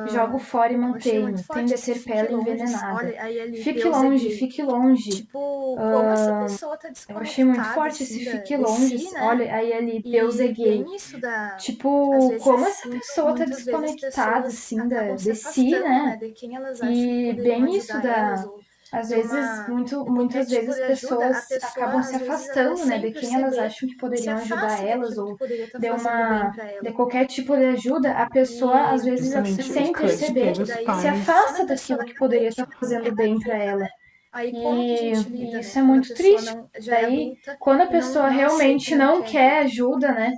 Jogo fora e Eu achei mantenho. muito Tem forte de esse ter fique pele longe. envenenada. Olha, aí ali, Fique Deus é longe, gay. fique longe. Tipo, como essa pessoa tá Eu achei muito desconectada, forte assim, esse fique de longe. si, né? Olha, aí ali, Deus é E gay. bem isso da... Às Tipo, vezes, como essa pessoa tá muitas vezes desconectada, pessoas assim, acabam se de si, afastando, né? né? De quem elas acham que E poderiam bem isso ajudar elas, da... ou Às de vezes, uma... de muitas qualquer tipo vezes de ajuda, a pessoas pessoa, acabam às se vezes, até afastando, né? sem De quem elas perceber, acham que se poderiam ajudar afasta elas, daquilo que ou poderia estar de fazendo bem uma... para De ela. qualquer tipo de ajuda, a pessoa, às E vezes, Justamente o sem Kurt perceber, teve os daí, se pais... quando a afasta pessoa daquilo que poderia estar realmente fazendo bem para ela. aí como que a gente lida, E né? isso é Quando a muito pessoa triste. não, já é Daí, adulta quando a e pessoa não aceita e realmente não não quer quer ajuda. ajuda, né?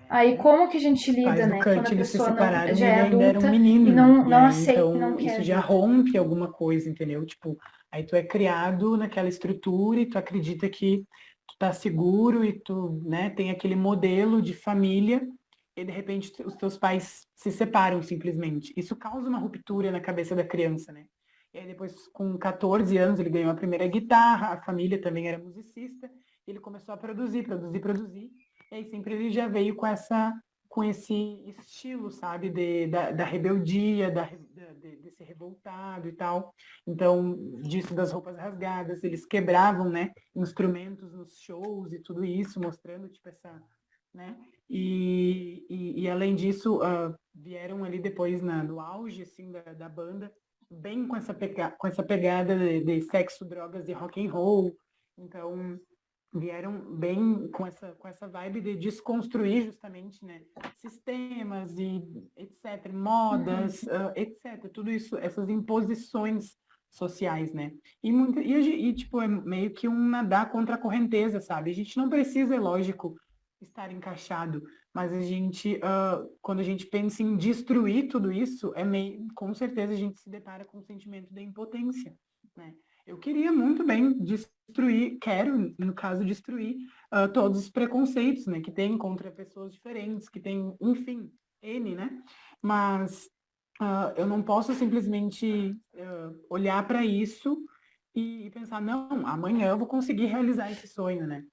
Aí como que a gente Os pais lida, do né? Quando Kurt, a eles se pessoa não, separaram e já é ele ainda era um adulta e menino, né? E não aí, aceita e não então, quer isso já ajuda. rompe alguma coisa, entendeu? Tipo, aí tu é criado naquela estrutura e tu acredita que tu tá seguro e tu, né, tem aquele modelo de família e, de repente, os teus pais se separam simplesmente. Isso causa uma ruptura na cabeça da criança, né? E aí, depois, com 14 anos, ele ganhou a primeira guitarra, a família também era musicista, e ele começou a produzir. E aí sempre ele já veio com esse estilo, sabe, da rebeldia, de ser revoltado e tal. Então, disso das roupas rasgadas, eles quebravam, né, instrumentos nos shows e tudo isso, mostrando, tipo, essa, né, e além disso, vieram ali depois no auge, assim, da banda, bem com essa pegada de sexo, drogas e rock and roll. Então, vieram bem com essa vibe de desconstruir justamente, né, sistemas e etc, modas, etc, tudo isso, essas imposições sociais, né, e tipo, é meio que um nadar contra a correnteza, sabe? A gente não precisa, é lógico, estar encaixado, mas a gente, quando a gente pensa em destruir tudo isso, com certeza a gente se depara com o sentimento da impotência, né? Eu queria muito bem quero, no caso, destruir todos os preconceitos, né, que tem contra pessoas diferentes, que tem, enfim, N, né? Mas eu não posso simplesmente olhar para isso e pensar, não, amanhã eu vou conseguir realizar esse sonho, né?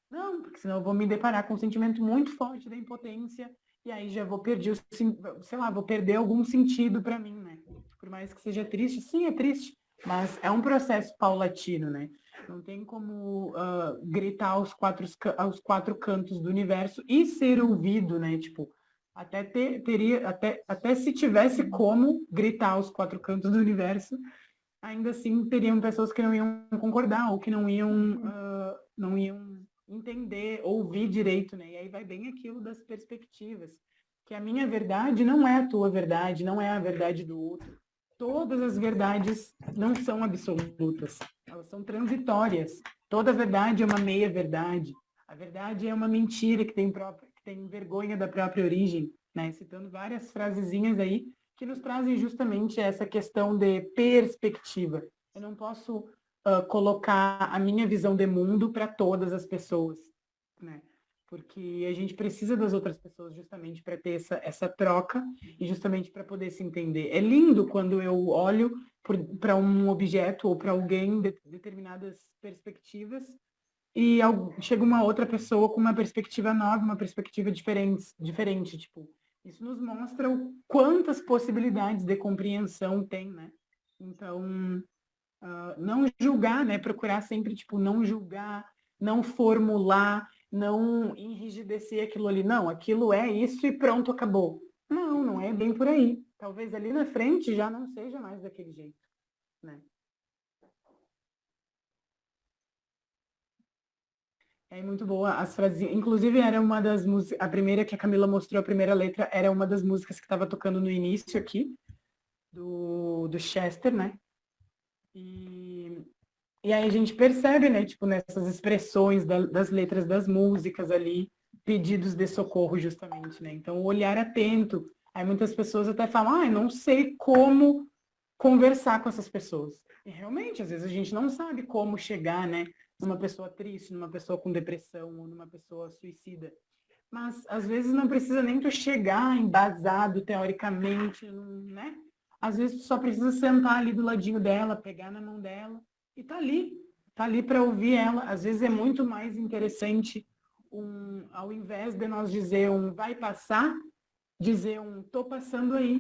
Não, porque senão eu vou me deparar com um sentimento muito forte da impotência e aí já vou perder, sei lá, vou perder algum sentido para mim, né? Por mais que seja triste, sim, é triste, mas é um processo paulatino, né? Não tem como gritar aos quatro cantos do universo e ser ouvido, né? Tipo, até se tivesse como gritar aos quatro cantos do universo, ainda assim teriam pessoas que não iam concordar ou que não iam entender, ouvir direito, né? E aí vai bem aquilo das perspectivas, que a minha verdade não é a tua verdade, não é a verdade do outro. Todas as verdades não são absolutas, elas são transitórias. Toda verdade é uma meia-verdade. A verdade é uma mentira que tem vergonha da própria origem, né? Citando várias frasezinhas aí que nos trazem justamente essa questão de perspectiva. Eu não posso colocar a minha visão de mundo para todas as pessoas, né? Porque a gente precisa das outras pessoas justamente para ter essa troca e justamente para poder se entender. É lindo quando eu olho para um objeto ou para alguém de determinadas perspectivas e chega uma outra pessoa com uma perspectiva nova, uma perspectiva diferente, tipo, isso nos mostra quantas possibilidades de compreensão tem, né? Então, não julgar, né? Procurar sempre, tipo, não julgar, não formular, não enrijecer aquilo ali. Não, aquilo é isso e pronto, acabou. Não, não é bem por aí. Talvez ali na frente já não seja mais daquele jeito, né? É muito boa as frases. Inclusive, era uma das músicas. A primeira que a Camila mostrou, a primeira letra, era uma das músicas que estava tocando no início aqui. do Chester, né? E aí a gente percebe, né, tipo, nessas expressões das letras das músicas ali, pedidos de socorro justamente, né? Então, o olhar atento. Aí muitas pessoas até falam, não sei como conversar com essas pessoas. E realmente, às vezes a gente não sabe como chegar, né, numa pessoa triste, numa pessoa com depressão ou numa pessoa suicida. Mas às vezes não precisa nem tu chegar embasado teoricamente, né? Às vezes tu só precisa sentar ali do ladinho dela, pegar na mão dela e tá ali para ouvir ela. Às vezes é muito mais interessante ao invés de nós dizer vai passar, dizer tô passando aí.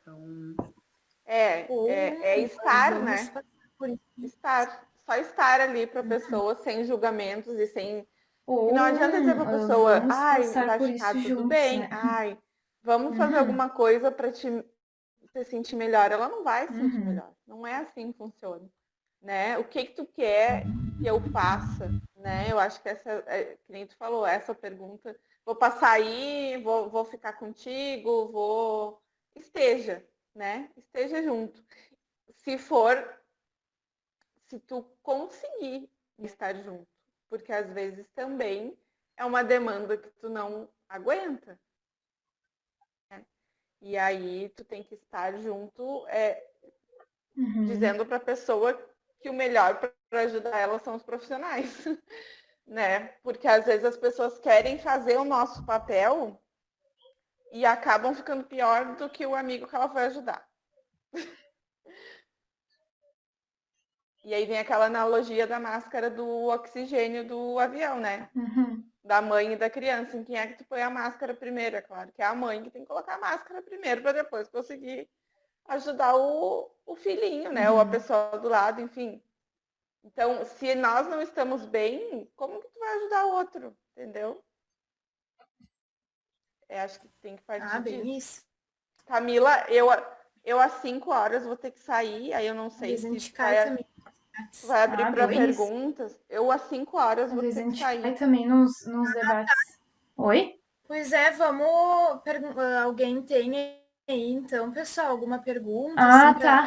Então, é estar, né? Só estar ali para a pessoa sem julgamentos e sem. E não adianta dizer para a pessoa, vai ficar tudo bem, né? Vamos fazer alguma coisa para te sentir melhor. Ela não vai se sentir melhor. Não é assim que funciona, né? O que tu quer que eu faça, né? Eu acho que essa, que nem tu falou, essa pergunta. Vou passar aí, vou ficar contigo, esteja, né? Esteja junto. Se tu conseguir estar junto, porque às vezes também é uma demanda que tu não aguenta, né? E aí tu tem que estar junto, dizendo para a pessoa que o melhor para ajudar ela são os profissionais, né? Porque às vezes as pessoas querem fazer o nosso papel e acabam ficando pior do que o amigo que ela foi ajudar. E aí vem aquela analogia da máscara do oxigênio do avião, né? Da mãe e da criança. Em quem é que tu põe a máscara primeiro? É claro que é a mãe que tem que colocar a máscara primeiro para depois conseguir ajudar o filhinho, né? Ou a pessoa do lado, enfim. Então, se nós não estamos bem, como que tu vai ajudar o outro? Entendeu? Acho que tem que partir disso. Isso. Camila, eu às 5 horas vou ter que sair, aí eu não sei se vai abrir para perguntas. Eu às 5 horas vou ter que sair. Vai também nos debates. Oi? Pois vamos... Alguém tem aí, então, pessoal, alguma pergunta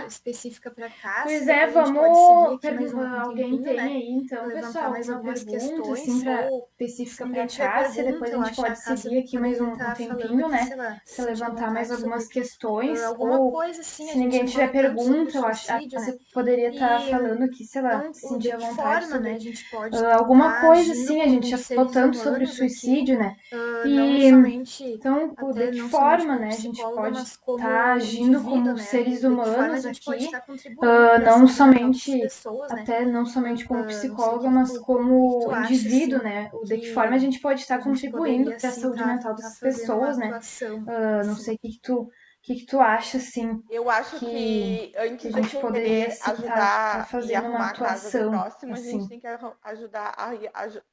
específica para cá? Pois vamos... Alguém tem aí, então, pessoal, mais algumas questões específica para Cássia, depois a gente pode seguir aqui mais um tempinho, né? Se levantar mais algumas questões, ou se ninguém tiver pergunta, eu acho que você poderia estar falando aqui, sei lá, se sentir à vontade sobre alguma coisa assim, a gente já falou tanto sobre o suicídio, né? E então, de que forma, né, a gente pode estar agindo como seres humanos aqui, não somente, até não somente como psicóloga, mas como indivíduo, né? De que forma a gente pode estar contribuindo para a saúde mental dessas pessoas, né? Não sei o que tu acha, assim? Eu acho que antes a gente poderia ajudar e arrumar a casa do próximo, a gente tem que ajudar a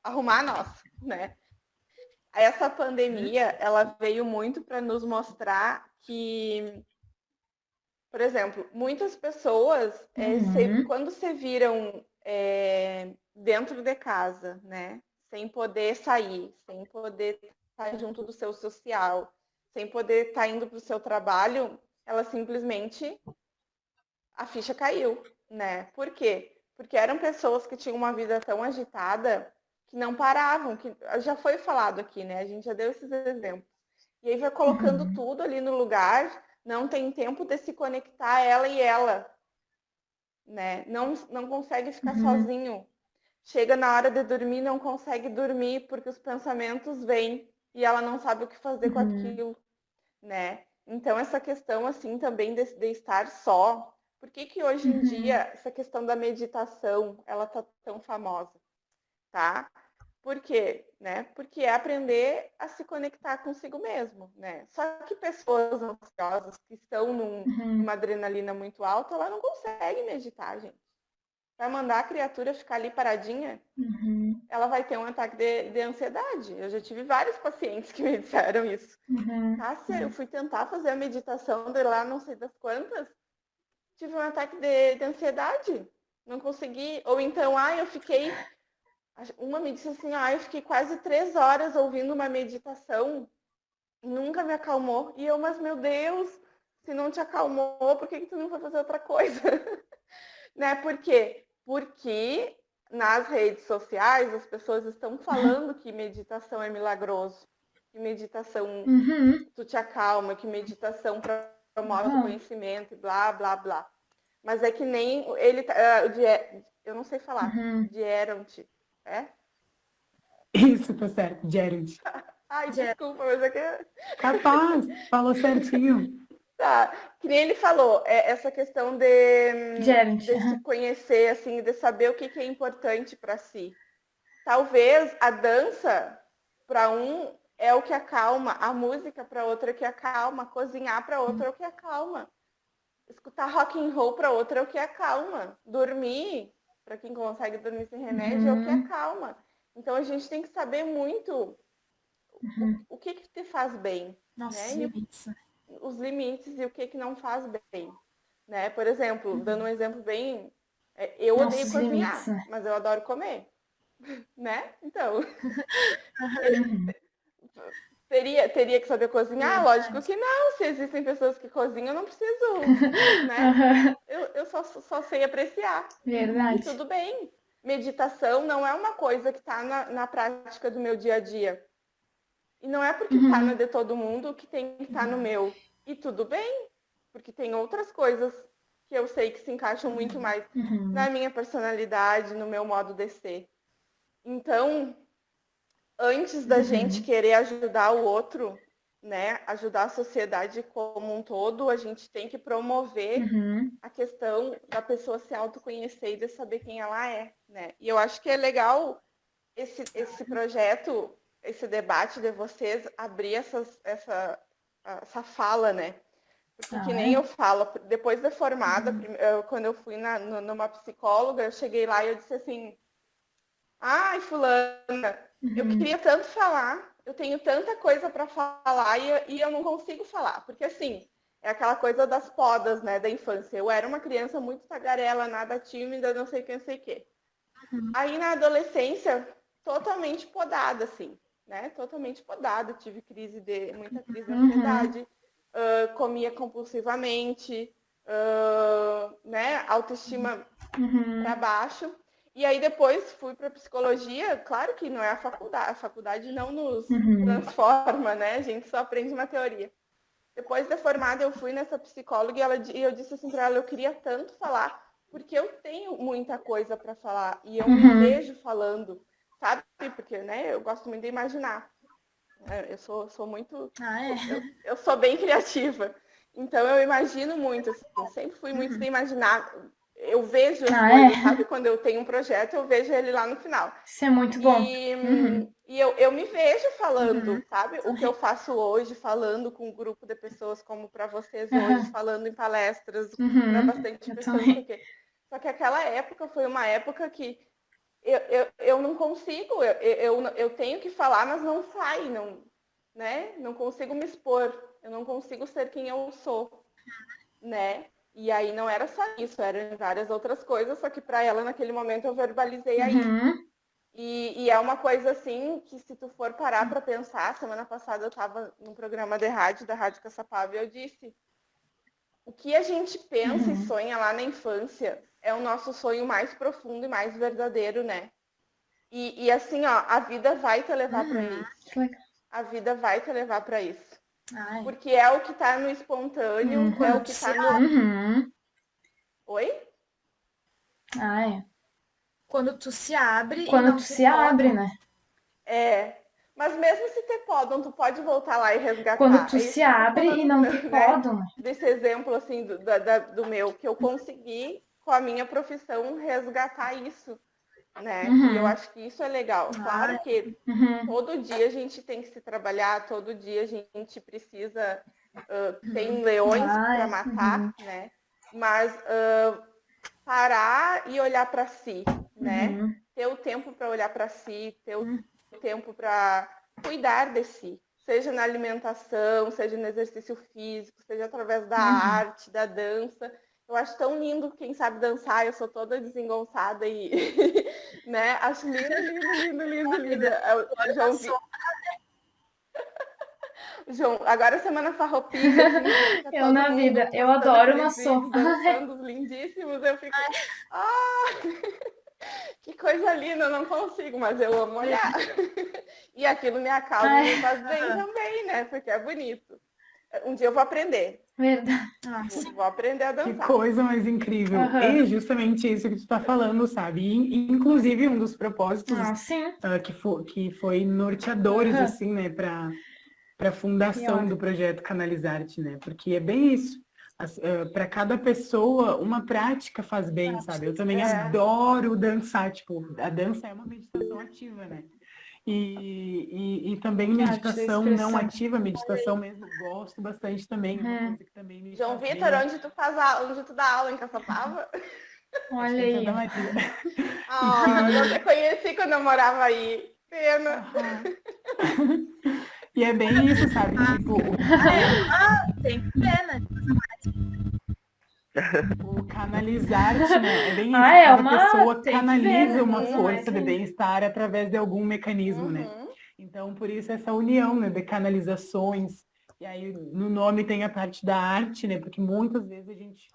arrumar a nossa, né? Essa pandemia, ela veio muito para nos mostrar que, por exemplo, muitas pessoas, quando se viram dentro de casa, né, sem poder sair, sem poder estar junto do seu social, sem poder estar indo para o seu trabalho, ela simplesmente, a ficha caiu, né? Por quê? Porque eram pessoas que tinham uma vida tão agitada que não paravam, que já foi falado aqui, né? A gente já deu esses exemplos. E aí vai colocando tudo ali no lugar, não tem tempo de se conectar ela e ela, né? Não consegue ficar sozinho. Chega na hora de dormir, não consegue dormir porque os pensamentos vêm e ela não sabe o que fazer com aquilo, né? Então essa questão assim também de estar só. Por que hoje em dia essa questão da meditação, ela tá tão famosa, tá? Por quê? Né? Porque é aprender a se conectar consigo mesmo, né? Só que pessoas ansiosas que estão numa adrenalina muito alta, ela não consegue meditar, gente. Vai mandar a criatura ficar ali paradinha, ela vai ter um ataque de ansiedade. Eu já tive vários pacientes que me disseram isso. Cássia, eu fui tentar fazer a meditação de lá não sei das quantas, tive um ataque de ansiedade. Não consegui. Ou então, eu fiquei... Uma me disse assim, eu fiquei quase 3 horas ouvindo uma meditação, nunca me acalmou. E eu, mas meu Deus, Se não te acalmou, por que tu não foi fazer outra coisa? Né? Por quê? Porque nas redes sociais as pessoas estão falando que meditação é milagroso, que meditação tu te acalma, que meditação promove o conhecimento e blá, blá, blá. Mas é que nem ele, eu não sei falar, Geront, é? Isso, tá certo, Gerald. Ai, desculpa, mas é que... Capaz, falou certinho. Tá, que nem ele falou, essa questão de se conhecer, assim, de saber o que é importante para si. Talvez a dança, para um, é o que acalma, a música para outro é o que acalma, cozinhar para outro é o que acalma, escutar rock and roll para outro é o que acalma, dormir, para quem consegue dormir sem remédio, é o que acalma. Então a gente tem que saber muito o que te faz bem. Nossa, né? Os limites e o que não faz bem. Né? Por exemplo, dando um exemplo bem... Eu odeio cozinhar, mas eu adoro comer. Né? Então... Teria que saber cozinhar? Lógico que não. Se existem pessoas que cozinham, eu não preciso. Né? Eu só sei apreciar. Verdade. E tudo bem. Meditação não é uma coisa que está na prática do meu dia a dia. E não é porque está no de todo mundo que tem que estar no meu. E tudo bem, porque tem outras coisas que eu sei que se encaixam muito mais na minha personalidade, no meu modo de ser. Então, antes da gente querer ajudar o outro, né, ajudar a sociedade como um todo, a gente tem que promover a questão da pessoa se autoconhecer e de saber quem ela é. Né? E eu acho que é legal esse projeto, esse debate de vocês abrir essa fala, né? Porque que nem eu falo, depois de formada, quando eu fui numa psicóloga, eu cheguei lá e eu disse assim, ai, fulana, eu queria tanto falar, eu tenho tanta coisa para falar e eu não consigo falar. Porque assim, é aquela coisa das podas, né, da infância. Eu era uma criança muito tagarela, nada tímida, não sei o que, não sei o que. Aí na adolescência, totalmente podada, assim. Né? Totalmente podada, tive muita crise de ansiedade, comia compulsivamente, né? Autoestima para baixo. E aí depois fui para psicologia, claro que não é a faculdade não nos transforma, né? A gente só aprende uma teoria. Depois de formada eu fui nessa psicóloga e eu disse assim para ela, eu queria tanto falar, porque eu tenho muita coisa para falar e eu me vejo falando. Sabe? Porque, né, eu gosto muito de imaginar. Eu sou muito... eu sou bem criativa. Então, eu imagino muito. Assim, sempre fui muito de imaginar. Eu vejo as coisas, sabe? Quando eu tenho um projeto, eu vejo ele lá no final. Isso é muito bom. E eu me vejo falando, sabe? O que eu faço hoje, falando com um grupo de pessoas, como para vocês hoje, falando em palestras para bastante pessoas. Só que aquela época foi uma época que eu não consigo, eu tenho que falar, mas não sai, né? Não consigo me expor, eu não consigo ser quem eu sou, né? E aí não era só isso, eram várias outras coisas, só que para ela naquele momento eu verbalizei aí. E é uma coisa assim que se tu for parar para pensar, semana passada eu estava num programa de rádio, da Rádio Caçapava, e eu disse, o que a gente pensa e sonha lá na infância é o nosso sonho mais profundo e mais verdadeiro, né? E assim, ó, a vida vai te levar para isso. A vida vai te levar para isso. Porque é o que tá no espontâneo, é o que tá no... Oi? Quando tu se abre Quando tu se abre, né? Mas mesmo se te podam, tu pode voltar lá e resgatar. Quando tu se abre e não te podam, né? Desse exemplo, assim, do meu, que eu consegui, com a minha profissão, resgatar isso, né? E eu acho que isso é legal. Claro que todo dia a gente tem que se trabalhar, todo dia a gente precisa... tem leões para matar, né? Mas parar e olhar para si, né? Ter o tempo para olhar para si, ter o tempo para cuidar de si, seja na alimentação, seja no exercício físico, seja através da arte, da dança. Eu acho tão lindo quem sabe dançar, eu sou toda desengonçada e né? Acho lindo. Eu já ouvi... João, agora semana farroupilha, assim, tá Eu todo na mundo vida, eu postando adoro uma aqueles vídeos sopa. dançando lindíssimos, eu fico, que coisa linda, eu não consigo, mas eu amo olhar. E aquilo me acalma e me faz bem também, né? Porque é bonito. Um dia eu vou aprender. Verdade. Vou aprender a Que dançar. coisa mais incrível. É justamente isso que tu está falando, sabe? E, inclusive, um dos propósitos Sim. que foi norteadores, assim, né, para a fundação do projeto Canalizarte, né? Porque é bem isso. Para cada pessoa, uma prática faz bem, sabe? Eu também adoro dançar. Tipo, a dança é uma meditação ativa, né? E também meditação não ativa, meditação mesmo, gosto bastante também. É uma coisa que também me João faz Vitor, bem. onde tu dá aula em Caçapava? Olha Em aí. Santa Maria. Eu não te conheci quando eu morava aí. Pena. E é bem isso, sabe? Tipo, Tem pena. o canalizar-te, né? É bem isso. É Cada uma... pessoa tem que canaliza ver, né? uma Coisa força mais de bem-estar através de algum mecanismo, né? Então, por isso essa união, né, de canalizações. E aí, no nome tem a parte da arte, né? Porque muitas vezes a gente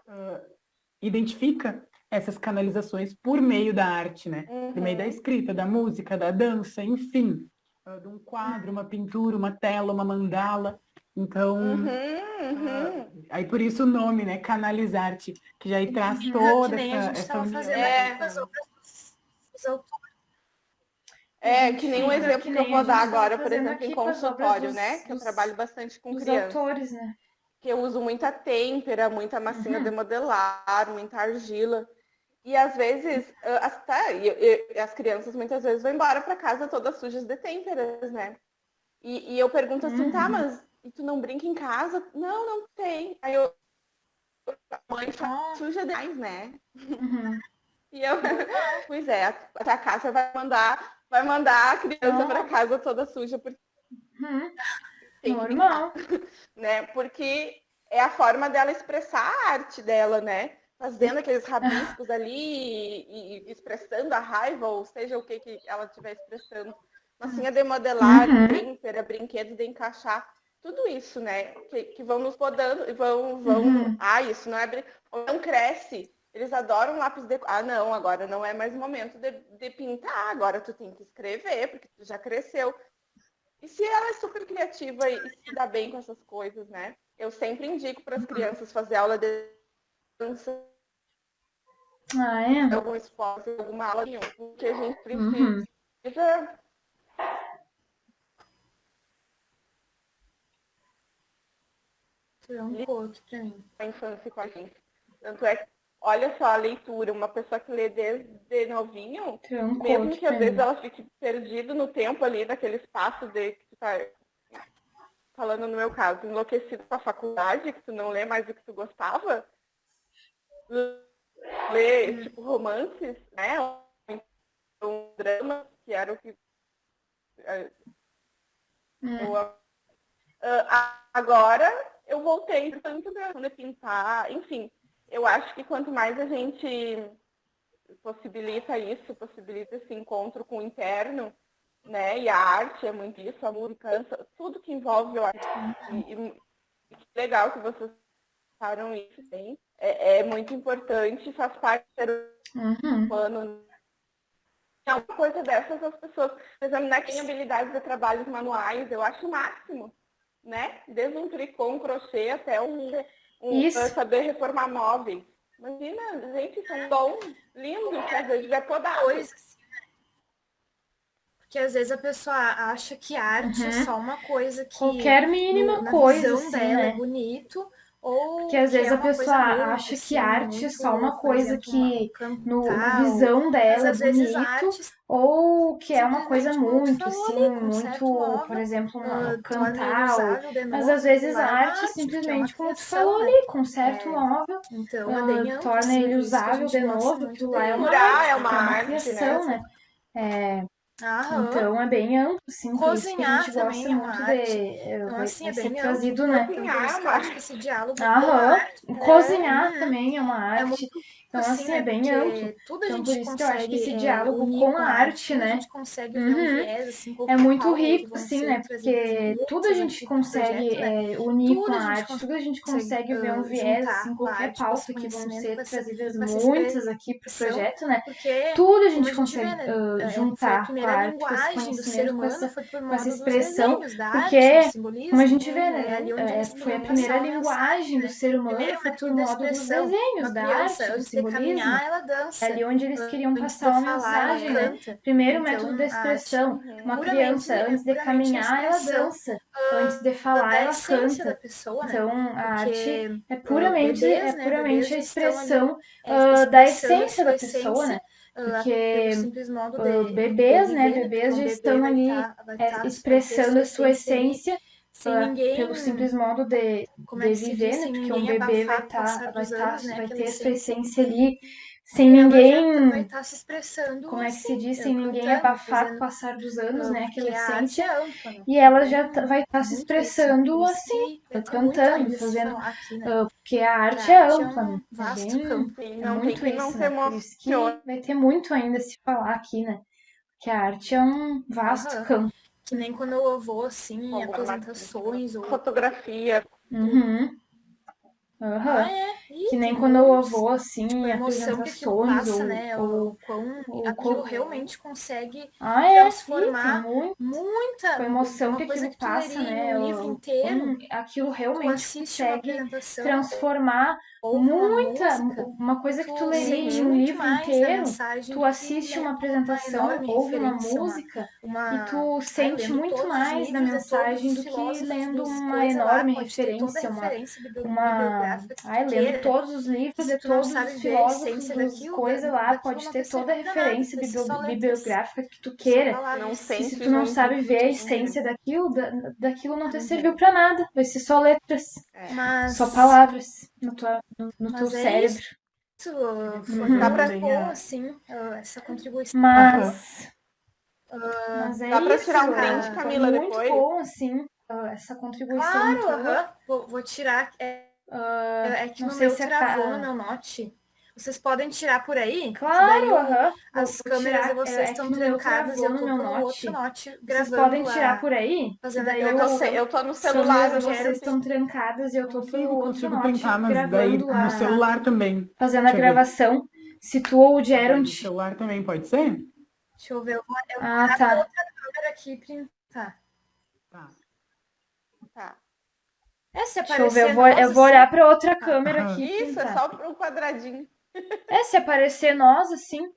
identifica essas canalizações por meio da arte, né? Por meio da escrita, da música, da dança, enfim. De um quadro, uma pintura, uma tela, uma mandala. Então, aí por isso o nome, né? Canalizarte, que já aí traz toda Que nem a gente essa estava união. fazendo aqui com as outras autores. Que nem um exemplo que eu vou dar agora, por exemplo, em consultório, né? Que eu trabalho bastante com crianças. Autores, né? Que eu uso muita têmpera, muita massinha de modelar, muita argila. E às vezes, as crianças muitas vezes vão embora para casa todas sujas de têmperas, né? E eu pergunto assim, tá, mas e tu não brinca em casa? Não, não tem. Aí a mãe tá suja demais, né? E eu, pois é, a casa vai mandar a criança para casa toda suja porque tem que normal, né? Porque é a forma dela expressar a arte dela, né? Fazendo aqueles rabiscos ali e expressando a raiva, ou seja, o que ela estiver expressando. Massinha de modelar, têmpera, brinquedos de encaixar, tudo isso, né? Que vão nos podando e vão. Isso não é. Não cresce. Eles adoram lápis de. Não, agora não é mais momento de pintar, agora tu tem que escrever, porque tu já cresceu. E se ela é super criativa e se dá bem com essas coisas, né? Eu sempre indico para as crianças fazer aula de dança, algum esporte, alguma aula nenhuma, porque a gente precisa Um pouco pra mim. a infância com a gente. Tanto é que, olha só, a leitura, uma pessoa que lê desde novinho, mesmo que às vezes ela fique perdida no tempo ali, naquele espaço de que tu tá, falando no meu caso, enlouquecido com a faculdade, que tu não lê mais o que tu gostava, ler tipo romances, né? Um drama, que era o que agora eu voltei tanto de pintar, enfim, eu acho que quanto mais a gente possibilita esse encontro com o interno, né? E a arte é muito isso, a música, tudo que envolve a arte. E legal que vocês falaram isso, bem. É muito importante, faz parte do ser humano. Uma coisa dessas, as pessoas examinar quem tem habilidades de trabalhos manuais, eu acho o máximo, né? Desde um tricô, um crochê, até saber reformar móveis. Imagina, gente, isso é um dom lindo que às vezes é podado. Porque às vezes a pessoa acha que arte é só uma coisa que qualquer mínima coisa, visão assim, dela né? é bonito. Ou porque às vezes a pessoa muito, acha que assim, arte é só uma por coisa exemplo, que cantar, na visão dela é às vezes a bonito, arte ou que é uma coisa simplesmente, como tu muito, falou assim, ali, conserta o muito, móvel, por exemplo, torna ele cantar, usável de mas novo, às vezes lá a é uma arte arte, porque é simplesmente, uma como tu criação, falou né? ali, conserta o móvel, Então é bem amplo, torna assim, ele por isso que a usável gente de gosta novo, muito aquilo lá é de uma Curar arte, é porque uma é uma arte, criação, né? Então é bem amplo, assim, por isso que a Cozinhar gente gosta também é uma muito arte. Então, vai assim, é ser bem trazido, amplo. né? Então, por isso que eu acho que esse diálogo com a Aham, arte cozinhar também é uma arte. muito Então, assim, é bem amplo. Tudo a então, gente por isso que eu acho que esse diálogo unir com a arte, né? A gente consegue ver um viés, assim, é muito pautas rico, vão assim, ser né? trazidas Porque tudo a juntas gente aqui pro consegue projeto, né? unir Tudo com a a gente arte, tudo a gente consegue ver um viés, juntar assim, com a qualquer arte, com esse pauta que vão conhecimento, ser com essa trazidas expressão, muitas aqui pro projeto, né? Porque, Tudo a como gente consegue vê, né? Foi a juntar com a primeira arte, com esse linguagem do ser conhecimento, humano, foi por com essa modo dos expressão, desenhos, da porque, arte, do simbolismo. como a gente vê, É né? ali onde eles Foi a queriam primeira passar uma linguagem do ser humano, Primeiro foi por método de modo dos expressão. desenhos, Uma da criança, arte, do antes de simbolismo. caminhar, ela dança. É ali onde eles queriam Antes passar de uma falar, ela mensagem, né? canta. Primeiro Então, método de a arte expressão. Uma puramente- criança, antes de puramente a caminhar, ela expressão, dança. Antes de falar, da ela essência da canta. pessoa, né? Então, a arte Porque é puramente, bebês, né? Bebês a já estão ali, expressão expressando da a essência sua da pessoa, né? essência, pelo Porque simples modo de bebês, né? viver, Bebês já Porque um estão bebê ali vai ter expressando a sua ali, essência sem ninguém, pelo simples modo como é que se viver, diz, né? sem Porque um ninguém bebê abafar com o passar dos anos, né? vai Aquela ter a sua essência. essência ali, sem E ela já ninguém, vai estar se expressando como é que se assim, diz, sem ninguém cantando, abafar com o fazendo, passar dos anos, né? porque Aquela a arte essência. é ampla, né? E ela Então, já vai estar se muito isso, expressando por isso assim, que vai ter muito cantando, ainda a se fazendo, falar aqui, né? porque a Porque arte a é arte é ampla, né? um vasto campo. Sim, É não tem muito que não isso, se né? Por isso que emocione. vai ter muito ainda a se falar aqui, né? Que a arte é um vasto Aham. campo. Que nem quando eu vou, assim, em Alguma apresentações ou... fotografia. Uhum. Aham. Que nem quando eu vou, assim, tipo, a em emoção que aquilo apresentações, passa, né? O quão aquilo qual- realmente consegue tem transformar muita com emoção que uma coisa aquilo que tu passa, leria né? em um livro inteiro. Aquilo Tu realmente assiste uma consegue apresentação, transformar ouve uma música, uma coisa que tu leria sente em um muito livro mais da inteiro, mensagem tu do que assiste uma lendo apresentação, enorme ouve uma referência, música e tu eu sente lendo muito todos os mais da livros de todos mensagem os do que filósofos lendo dos uma coisa lá, enorme pode ter toda a referência, referência bibliográfica que tu lendo queira. todos os livros Se de tu não todos sabe os ver a filósofos essência dos daquilo, coisas lá, daquilo pode não ter te toda a serve pra nada, referência vai ser só letras, bibliográfica que tu só queira. palavras. Não E se sente tu não junto. sabe ver a essência daquilo, daquilo não te serviu pra nada. Vai ser só letras, Mas, só palavras no teu mas é cérebro. isso, Dá pra- foi assim, essa contribuição. Mas é Dá pra isso, tirar um print, foi Camila, muito depois? bom, assim, essa contribuição Claro, tua. vou tirar. É que Não no sei meu se travou, no meu note. Vocês podem tirar por aí? Que Claro, daí Vou as câmeras tirar, de vocês estão que no meu trancadas e travou eu no tô meu pro note. outro note Vocês gravando podem tirar por aí? fazendo Daí a gravação. Eu tô no As celular, câmeras eu de não vocês sei. estão trancadas e eu tô pro outro Consigo note printar, mas daí gravando no celular também. fazendo a Deixa eu ver. gravação. Se tu ou o No Gerald... celular também, pode ser? Deixa eu ver, eu vou Ah, olhar tá. pra outra câmera aqui e printar. Tá. Tá. Se Deixa eu aparecer ver, eu nós, vou olhar pra outra câmera Aham. aqui e Isso, é printar. só um quadradinho. Se aparecer nós, assim...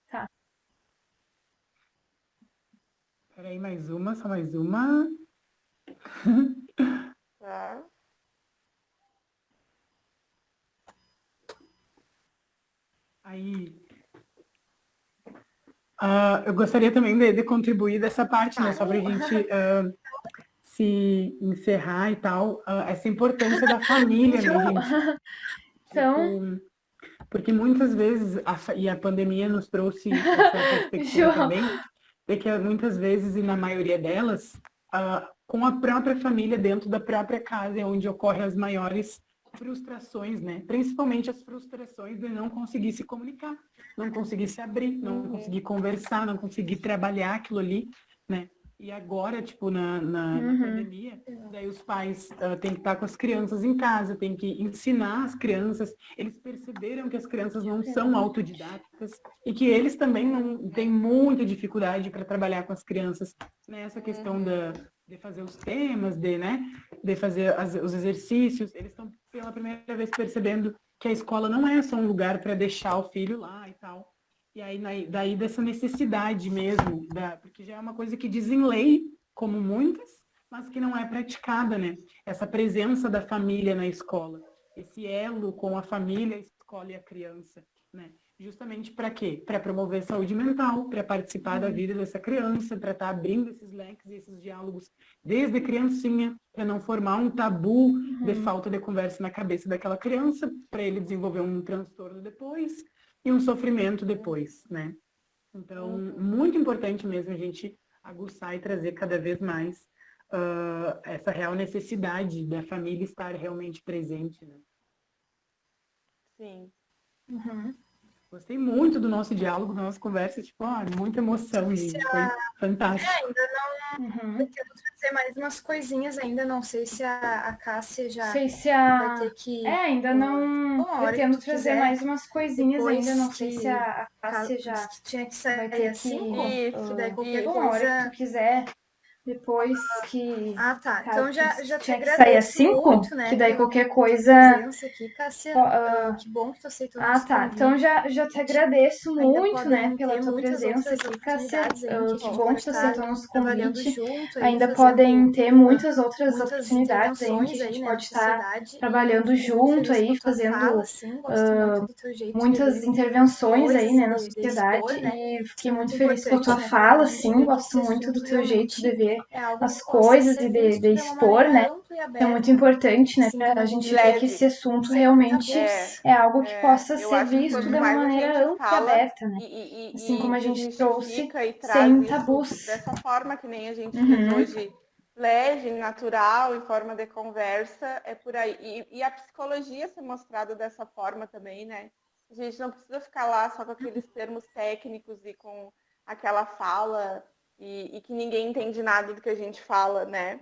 Tá. Peraí, mais uma, só mais uma. Tá. Aí, eu gostaria também de contribuir dessa parte, né? Só para a gente se encerrar e tal, essa importância da família, né, gente? Então... Porque muitas vezes, e a pandemia nos trouxe essa perspectiva também, de que muitas vezes, e na maioria delas, com a própria família dentro da própria casa é onde ocorrem as maiores frustrações, né? Principalmente as frustrações de não conseguir se comunicar, não conseguir se abrir, não conseguir conversar, não conseguir trabalhar aquilo ali, né? E agora, tipo, na pandemia, daí os pais têm que estar com as crianças em casa, têm que ensinar as crianças. Eles perceberam que as crianças não são autodidáticas e que eles também não têm muita dificuldade para trabalhar com as crianças nessa questão de fazer os temas, de fazer os exercícios. Eles estão pela primeira vez percebendo que a escola não é só um lugar para deixar o filho lá e tal. E aí, daí dessa necessidade mesmo, porque já é uma coisa que diz em lei, como muitas, mas que não é praticada, né? Essa presença da família na escola, esse elo com a família, a escola e a criança, né? Justamente para quê? Para promover saúde mental, para participar da vida dessa criança, para estar abrindo esses leques e esses diálogos desde criancinha, para não formar um tabu de falta de conversa na cabeça daquela criança, para ele desenvolver um transtorno depois, e um sofrimento depois, né? Então, muito importante mesmo a gente aguçar e trazer cada vez mais essa real necessidade da família estar realmente presente, né? Sim. Uhum. Gostei muito do nosso diálogo, da nossa conversa, tipo, muita emoção, gente, foi fantástico. Ainda não pretendo trazer mais umas coisinhas ainda, não sei se a Cássia já vai ter que... ainda não pretendo trazer mais umas coisinhas ainda, não sei se a Cássia já tinha que sair vai ter às que... 5, Isso, daí qualquer Bom, a coisa... hora que tu quiser, depois que... tá. Então já te tinha que sair às agradeço 5, muito, né? que daí qualquer coisa... presença aqui, Cássia. Que bom que tu aceitou nosso tá. convite. Então já te agradeço Ainda muito, né, podem pela ter tua muitas presença outras aqui, Cássia. oportunidades aí que a Que gente bom pode que tu estar aceitou nosso trabalhando convite. junto aí, Ainda fazendo, podem ter muitas outras muitas oportunidades aí intervenções que a aí, gente né, pode na estar sociedade. trabalhando E fico muito junto feliz com aí, a tua fazendo fala, assim, gosto muito do teu jeito muitas de intervenções aí, né, na de sociedade, expor, né? e fiquei É muito muito feliz com a tua importante, né, pra fala, gente assim, ver que gosto esse muito do assunto teu jeito de ver é algo as que possa coisas ser e de visto de uma expor, maneira né, ampla e é aberta, muito importante, né, assim pra como a a gente gente ver leve. que esse assunto sem realmente tabus. é algo que possa Eu ser acho que visto quanto de uma mais a maneira gente ampla e fala aberta, né, assim como a gente trouxe, desmistifica e traz sem isso tabus. dessa forma que nem a gente fez hoje, leve, natural, em forma de conversa, é por aí. E a psicologia ser mostrada dessa forma também, né? A gente não precisa ficar lá só com aqueles termos técnicos e com aquela fala e que ninguém entende nada do que a gente fala, né?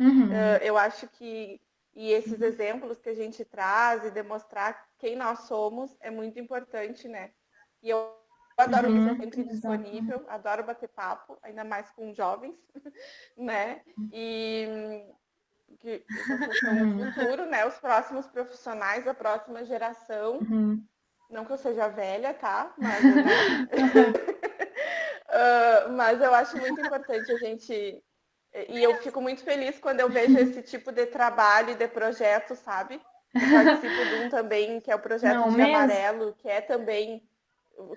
Eu acho que esses exemplos que a gente traz e demonstrar quem nós somos é muito importante, né? E eu adoro isso, sou sempre disponível, adoro bater papo, ainda mais com jovens, né? E que vocês são o futuro, né? Os próximos profissionais, a próxima geração. Não que eu seja velha, tá? Mas, né? Mas eu acho muito importante a gente... E eu fico muito feliz quando eu vejo esse tipo de trabalho e de projeto, sabe? Eu participo de um também, que é o projeto de Amarelo, que é também...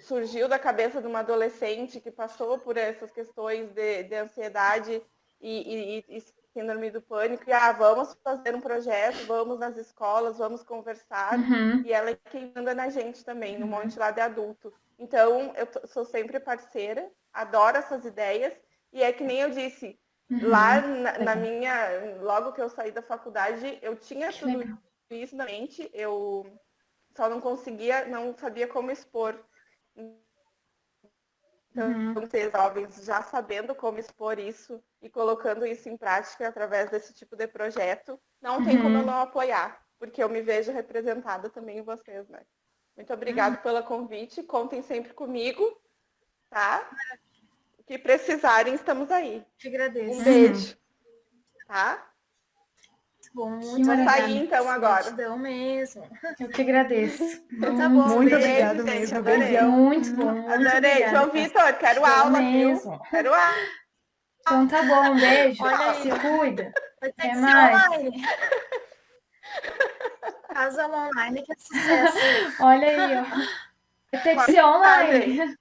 Surgiu da cabeça de uma adolescente que passou por essas questões de ansiedade e síndrome do pânico. E vamos fazer um projeto, vamos nas escolas, vamos conversar. E ela é quem manda na gente também, no monte lá de adulto. Então, eu sou sempre parceira, adoro essas ideias. E é que nem eu disse, lá na minha... Logo que eu saí da faculdade, eu tinha tudo isso na mente, eu só não sabia como expor. Então, vocês jovens já sabendo como expor isso e colocando isso em prática através desse tipo de projeto, não tem como eu não apoiar, porque eu me vejo representada também em vocês, né? Muito obrigada pelo convite, contem sempre comigo, tá? O que precisarem, estamos aí. Te agradeço. Um beijo, tá? Bom, muito Vou sair então agora. Gratidão mesmo. Eu que agradeço. Então tá bom, Muito beijo, obrigada gente, mesmo, adorei. beijão. Muito bom, muito Adorei. obrigada. João Vitor, quero aula, viu? Quero aula. Então tá bom, um beijo. Olha aí, se cuida. vai ter Até que ser mais. online. Faz aula online que é sucesso. Olha aí, ó. Vai ter que ser online.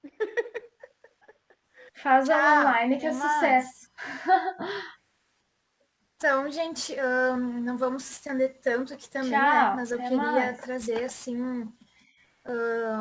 Faz aula online que é sucesso. Então, gente, não vamos se estender tanto aqui também, Tchau, né? Mas eu até queria mais. trazer, assim,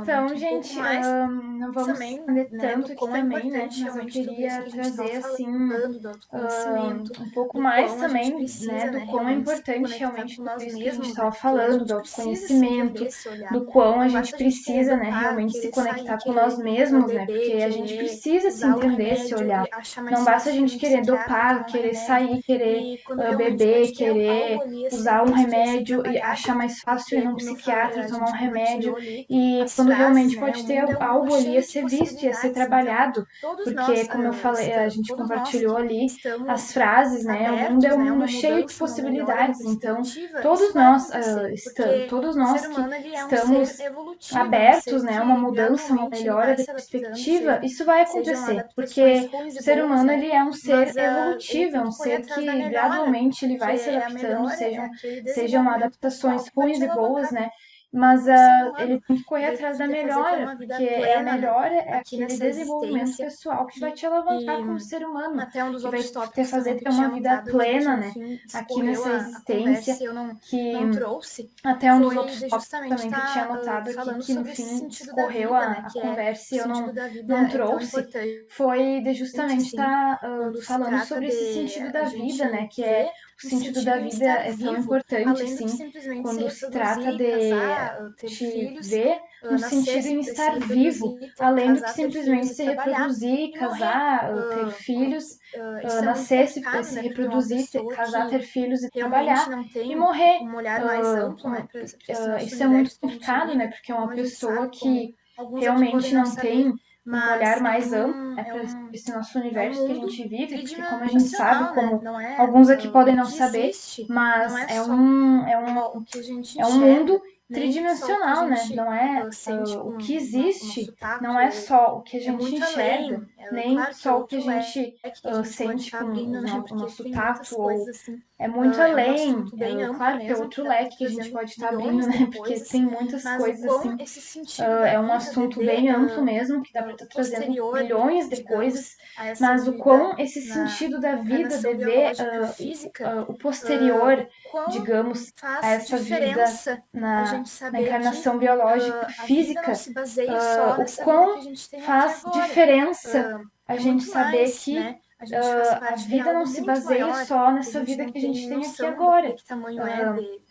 Então, um gente, pouco mais não vamos também, estender né, tanto do aqui quão é também, né? importante Mas eu realmente tudo isso queria que a gente estava trazer, assim, falando, do autoconhecimento, um pouco do mais quão a gente também, precisa, né? Do né, quão é realmente se importante conectar realmente com tudo nós isso que a gente mesmos, estava né? Porque a falando, gente do precisa se autoconhecimento, entender, se olhar. do quão a Não gente basta a gente querer precisa, né? dopar, Realmente se querer conectar sair, com nós querer mesmos, né? beber, Porque a gente querer precisa se usar o entender, se remédio olhar. e achar mais Não basta a fácil ir gente no querer psiquiatra, dopar, tomar um querer remédio. sair, querer E quando realmente beber, pode ter algo querer ali a ser usar um visto e a ser remédio e trabalhado, achar mais fácil ir porque, num como eu psiquiatra, falei, a tomar um gente remédio. compartilhou ali E as quando frases, realmente né? pode O ter mundo é algo ali cheio a de ser visto e a ser possibilidades, então trabalhado, todos porque, nós, como eu falei, a gente todos nós compartilhou que ali estamos as frases, né? O mundo é abertos, um né, mundo uma cheio de mudança, uma melhora, uma possibilidades, então perspectiva, todos isso vai nós, acontecer, porque todos o nós ser que humano ele é um estamos ser evolutivo, é um abertos, ser né, que uma mudança, uma gradualmente ele melhora vai de se adaptando, perspectiva, isso vai sejam acontecer, adaptações porque ruins o e ser boas, humano né? ele é um ser Mas ele evolutivo, é tem um que correr ser atrás da que melhora, gradualmente ele que vai se é a adaptando, melhora, é aquele sejam desenvolvimento adaptações pessoal que vai ruins te e boas, alavancar né? Mas como ser ele humano, tem que correr de atrás da poder fazer ter melhora, uma vida porque a plena, né? melhora é Aqui aquele nessa desenvolvimento existência. pessoal que vai te E alavancar como ser humano, até um dos que vai outros te tópicos fazer também que ter eu tinha uma vida anotado aqui, que plena, no né? fim Aqui escorreu nessa a conversa existência, e eu não que trouxe, até um dos foi outros de tópicos justamente também que eu tinha estar anotado aqui, falando que no sobre esse fim sentido da escorreu vida, né? a Que conversa o e eu sentido da vida não é tão trouxe, importante, foi de justamente sim, estar quando se falando trata sobre esse de sentido a da vida, né? gente Que é ter o sentido da vida é tão importante, assim, quando se trata de te ver no sentido em estar vivo, além do que simplesmente se reproduzir, casar, ter filhos, nascer, se reproduzir, casar, ter filhos e trabalhar e morrer. Isso é muito complicado, né? Porque é uma pessoa que realmente não tem um olhar mais amplo, para esse nosso universo que a gente vive, porque como a gente sabe, como alguns aqui podem não saber, mas é um mundo tridimensional, né? Não é o que existe, não é só o que a gente enxerga, nem só o que a gente sente com o nosso tato, ou é muito além. Claro que é outro leque que a gente pode estar abrindo, né? Porque tem muitas coisas assim. É um assunto bem amplo mesmo, que dá para estar trazendo milhões de coisas, mas o quão esse sentido da vida de ver o posterior, digamos, a essa vida na encarnação biológica física, o quão faz diferença a gente saber que a vida não se baseia só nessa vida que a gente tem aqui agora.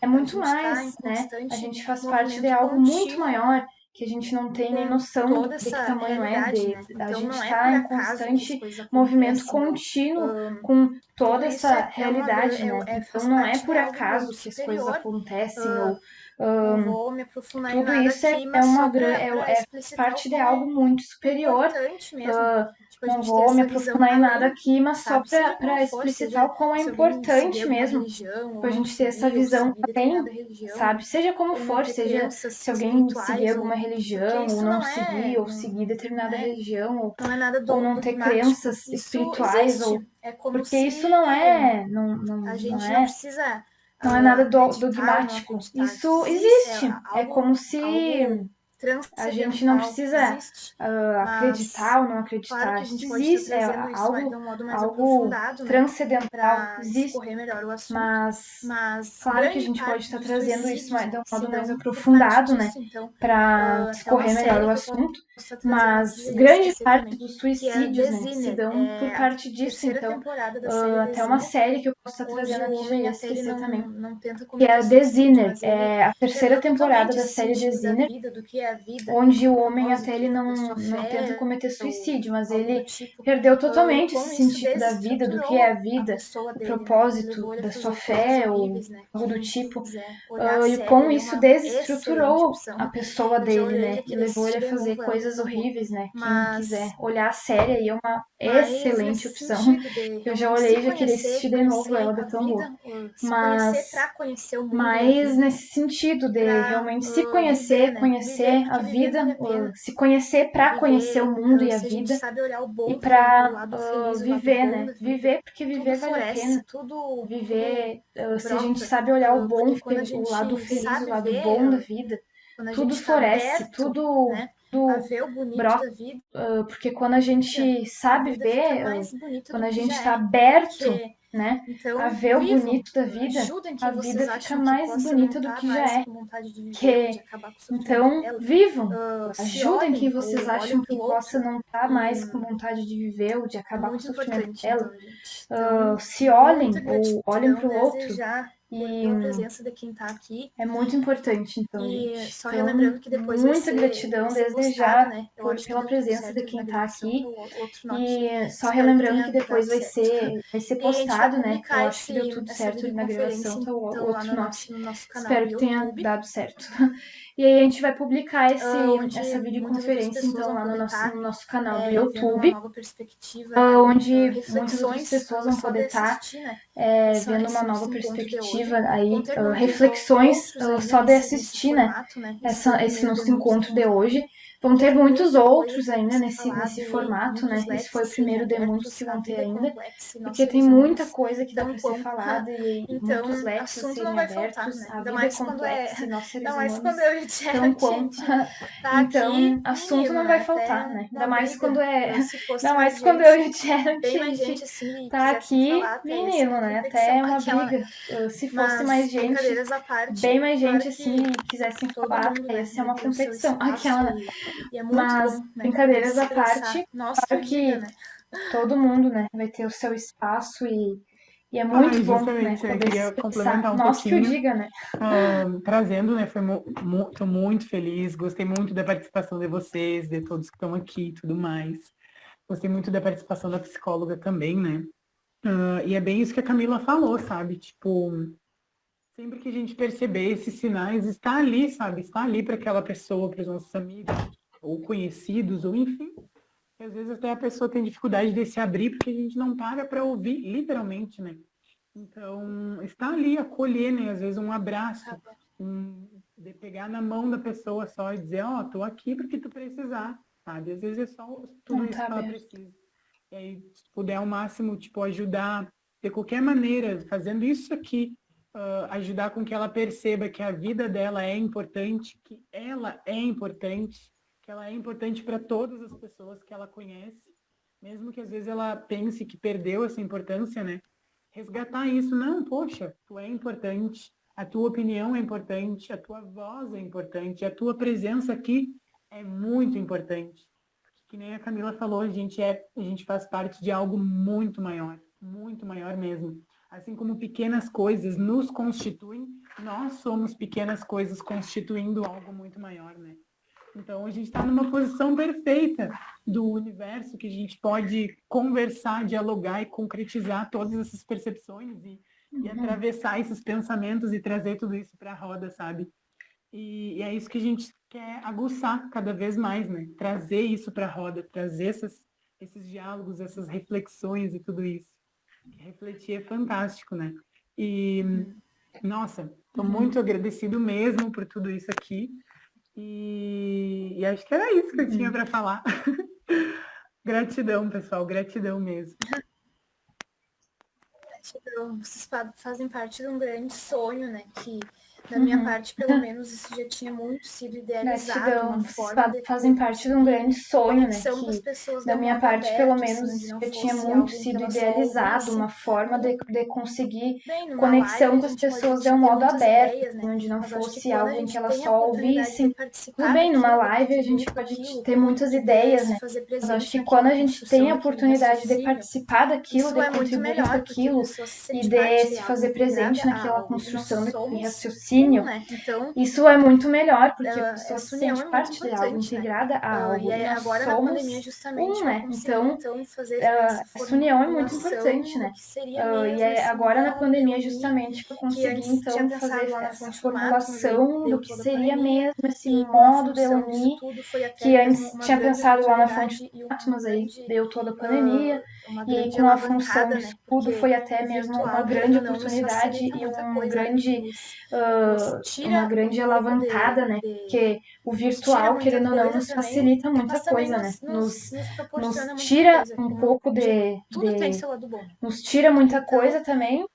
É muito mais, né? A gente faz parte de algo muito maior, que a gente não tem nem noção de que tamanho é. A gente está em constante movimento contínuo com toda essa realidade, né? Então não é por acaso que as coisas acontecem, ou tudo isso é parte de algo muito superior. Não vou me aprofundar em nada aqui, mas só para explicitar o quão é importante mesmo a gente ter essa visão além, sabe? Seja como for, seja se alguém seguir alguma religião, ou não seguir, ou seguir determinada religião, ou não ter crenças espirituais, ou porque isso não é nada dogmático. Isso existe. É como se a gente não precisa acreditar ou não acreditar. Existe, é algo transcendental, existe. Mas claro que a gente pode estar trazendo isso de um modo mais aprofundado, né? Para discorrer melhor o assunto. Mas grande parte dos suicídios, né, se dão por parte disso. Então, até uma série que eu posso estar trazendo aqui, já ia esquecer também, que é a The Sinner. É a terceira temporada da série The Sinner, onde o homem até ele não tenta cometer suicídio, mas ele perdeu totalmente esse sentido da vida, do que é a vida, o propósito da sua fé, ou algo do tipo. E com isso desestruturou a pessoa dele, né? E levou ele a fazer coisas horríveis, né? Quem quiser olhar a série aí é uma excelente opção. Eu já olhei e já queria assistir de novo, ela é tão boa. Mas nesse sentido de realmente se conhecer a vida, se conhecer para conhecer o mundo e a vida, e para viver, né? Viver, porque viver vale a pena. Viver, se a gente sabe olhar o bom, o lado feliz, o lado bom da vida, tudo floresce, tudo brota, porque quando a gente sabe ver, quando a gente está aberto, né, a ver o bonito da vida, a vida fica mais bonita do que já é. Então, vivam, ajudem quem vocês acham que possa não estar mais com vontade de viver ou de acabar com o sofrimento dela. Se olhem ou olhem para o outro. E é muito importante, então, gente. Só relembrando que depois muita gratidão desde já, né, pela presença de quem está aqui. E só relembrando que depois vai ser postado, né? Eu acho que deu tudo certo na gravação, então o outro nosso. Espero que tenha dado certo. E aí a gente vai publicar essa videoconferência, então, lá no nosso canal do YouTube, onde muitas outras pessoas vão poder estar vendo uma nova perspectiva, aí reflexões só de assistir, né, esse nosso encontro de hoje. Vão ter muitos outros ainda nesse formato, né? Esse foi o primeiro de muitos que vão ter ainda, porque tem muita coisa que dá para ser falada e muitos leques a serem abertos. A vida é complexa e nós seres humanos tão quão. Então, assunto não vai faltar, né? Ainda mais quando eu e o Tchera tá aqui, menino, né? Até uma briga. Se fosse mais gente, bem mais gente assim, e quisessem falar, ia ser uma competição. Aquela. Mas, brincadeiras à parte, claro que todo mundo, né, vai ter o seu espaço e E é muito bom, né, Justamente, eu poder queria expressar. complementar um Nós que o pouquinho. diga, né? Trazendo, né? Tô muito feliz, gostei muito da participação de vocês, de todos que estão aqui e tudo mais. Gostei muito da participação da psicóloga também, né? E é bem isso que a Camila falou, sabe? Tipo, sempre que a gente perceber esses sinais, está ali, sabe? Está ali para aquela pessoa, para os nossos amigos, ou conhecidos, ou enfim. E às vezes até a pessoa tem dificuldade de se abrir porque a gente não para para ouvir, literalmente, né? Então, está ali, acolher, né? Às vezes um abraço, de pegar na mão da pessoa só e dizer, ó, tô aqui porque tu precisar, sabe? Às vezes é só tudo Não isso tá que ela aberto. precisa. E aí, se puder ao máximo, tipo, ajudar de qualquer maneira, fazendo isso aqui, ajudar com que ela perceba que a vida dela é importante, que ela é importante, que ela é importante para todas as pessoas que ela conhece, mesmo que às vezes ela pense que perdeu essa importância, né? Resgatar isso, não, poxa, tu é importante, a tua opinião é importante, a tua voz é importante, a tua presença aqui é muito importante. Que nem a Camila falou, a gente faz parte de algo muito maior mesmo. Assim como pequenas coisas nos constituem, nós somos pequenas coisas constituindo algo muito maior, né? Então a gente está numa posição perfeita do universo que a gente pode conversar, dialogar e concretizar todas essas percepções e atravessar esses pensamentos e trazer tudo isso para a roda, sabe? E é isso que a gente quer aguçar cada vez mais, né? Trazer isso para a roda, trazer esses diálogos, essas reflexões e tudo isso. Refletir é fantástico, né? E, nossa, estou muito agradecido mesmo por tudo isso aqui. E acho que era isso que eu tinha para falar. Gratidão, pessoal, gratidão mesmo. Gratidão. Vocês fazem parte de um grande sonho, né? Que, da minha parte, pelo menos, isso já tinha muito sido idealizado. Gratidão. Uma Vocês forma de fazem parte de um grande sonho, né? conexão com as Que, pessoas da de minha modo parte, aberto, pelo menos, assim, de não já tinha fosse muito algo em que sido ela só idealizado, ouvisse. uma forma de conseguir Bem, numa conexão live com a as gente pode pessoas de ter um modo muitas aberto, ideias, né? onde não Mas acho que fosse quando a algo em que gente elas tem a só oportunidade de ouvissem. Tudo participar bem, numa daquilo, de live a gente contribuir com pode aquilo, ter muitas de ideias, se né? fazer Mas eu acho presente que naquela quando a gente tem construção a daquele oportunidade de raciocínio, participar daquilo, isso de é muito contribuir com melhor, porque a aquilo pessoa se e sente de parte de se algo, fazer presente integrada a naquela algo, e nós construção daquele somos raciocínio, né? Então, isso é muito melhor, porque a pessoa se essa união sente é muito parte de algo, importante, né? integrada a algo, e nós Agora na somos pandemia justamente eu né? consegui Então, então fazer essa essa união é muito formulação importante, do né? que seria E mesmo é esse agora na diálogo de pandemia unir, justamente que eu que consegui antes tinha então pensado fazer lá na essa Fonte do Mato, mas aí formulação do deu que toda a seria pandemia, mesmo esse e aí com a modo de função disso unir, tudo foi até que mesmo antes uma tinha grande pensado lá na Fonte oportunidade e do Mato, mas aí deu toda a pandemia, uma e grande com a função alavancada, disso né? tudo Porque foi até o mesmo uma virtual, grande querendo ou não, nos oportunidade facilita e muita um coisa, né? grande, Nos uma tira grande um pouco alavancada, né? Porque o nos tira virtual, muita querendo ou não, coisa nos também, facilita muita mas também coisa, né? nos Nos proporciona muita tira coisa. um Como eu pouco digo, tudo tem seu lado bom. nos tira muita Então, coisa também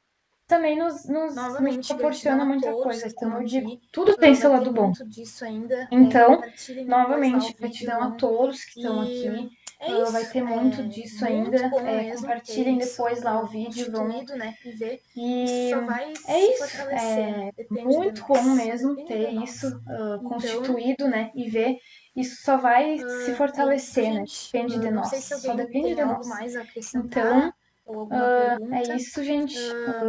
nos novamente, gratidão proporciona a muita todos coisa. que estão Então eu digo, aqui. tudo tem seu Vai ter lado bom. muito disso ainda. Então, Compartilhem depois lá o novamente, vídeo. gratidão a todos que estão E aqui. é isso. Vai ter muito disso Muito ainda. bom mesmo ter Compartilhem isso depois lá o vídeo, vão. constituído, né? E ver. E Isso só vai é se isso. fortalecer, né? Depende de Muito nós. bom mesmo Depende ter de nós. isso Então, constituído, né? E ver. Isso só vai se é isso, fortalecer, né? gente. Depende de Não nós. sei se Só alguém depende tem de algo nós. mais a Então, acrescentar ou alguma pergunta. é isso, gente.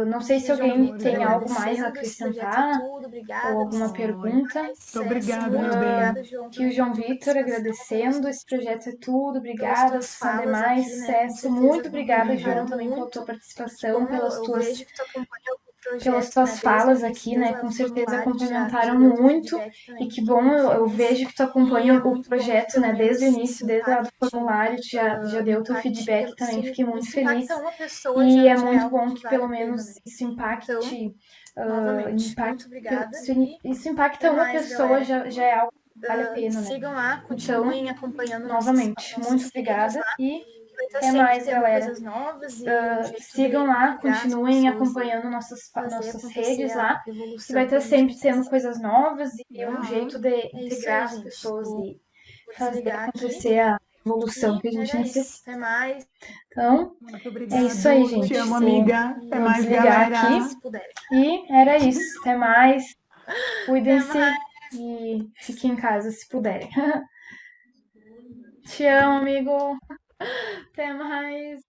Não sei se Que o João alguém Vitor tem algo mais a agradecendo, esse projeto é acrescentar tudo, obrigada. ou alguma pergunta. Muito obrigado, Muito meu obrigada, bem. João, Que o João Vitor agradecendo, esse projeto é tudo, obrigada, tuas São falas demais, aqui, né? Com Cesso, certeza muito obrigada, João, complementaram também pela tua muito. Que participação, bom, pelas eu tuas, vejo que tu acompanha o projeto, pelas né? tuas Desde o falas início, aqui, desde né? lá Com do certeza formulário, já complementaram deu teu muito. feedback E também, que fiquei bom, muito eu feliz. vejo que tu E acompanha é o muito bom que projeto, pelo né? Desde o menos início, isso desde lá do impacte, formulário, tu já deu teu feedback também, fiquei muito isso feliz. impacta uma pessoa, E é já é muito algo bom que que vale pelo a pena, menos né? isso impacte, Então, novamente, muito obrigada. E isso impacta até uma mais, pessoa, galera. já é algo que vale a pena, né? Sigam lá, Então, continuem acompanhando novamente, muito nossas redes obrigada lá. e Vai estar até sempre mais, tendo galera. coisas novas e um jeito Sigam de lá, integrar as continuem pessoas e acompanhando nossas fazer redes acontecer lá, a que vai evolução que estar a gente sempre tendo precisa. coisas novas e um jeito de É isso integrar aí, as gente. pessoas e Vou fazer desligar aqui acontecer a evolução que a e gente era isso. necessita. Até mais. Então, Muito é obrigado. isso aí, Te gente. amo, amiga. Até Vou mais, desligar galera. aqui. Se puder. E era isso. Até mais. Até Cuidem-se mais. e fiquem em casa se puderem. Te amo, amigo. Até mais.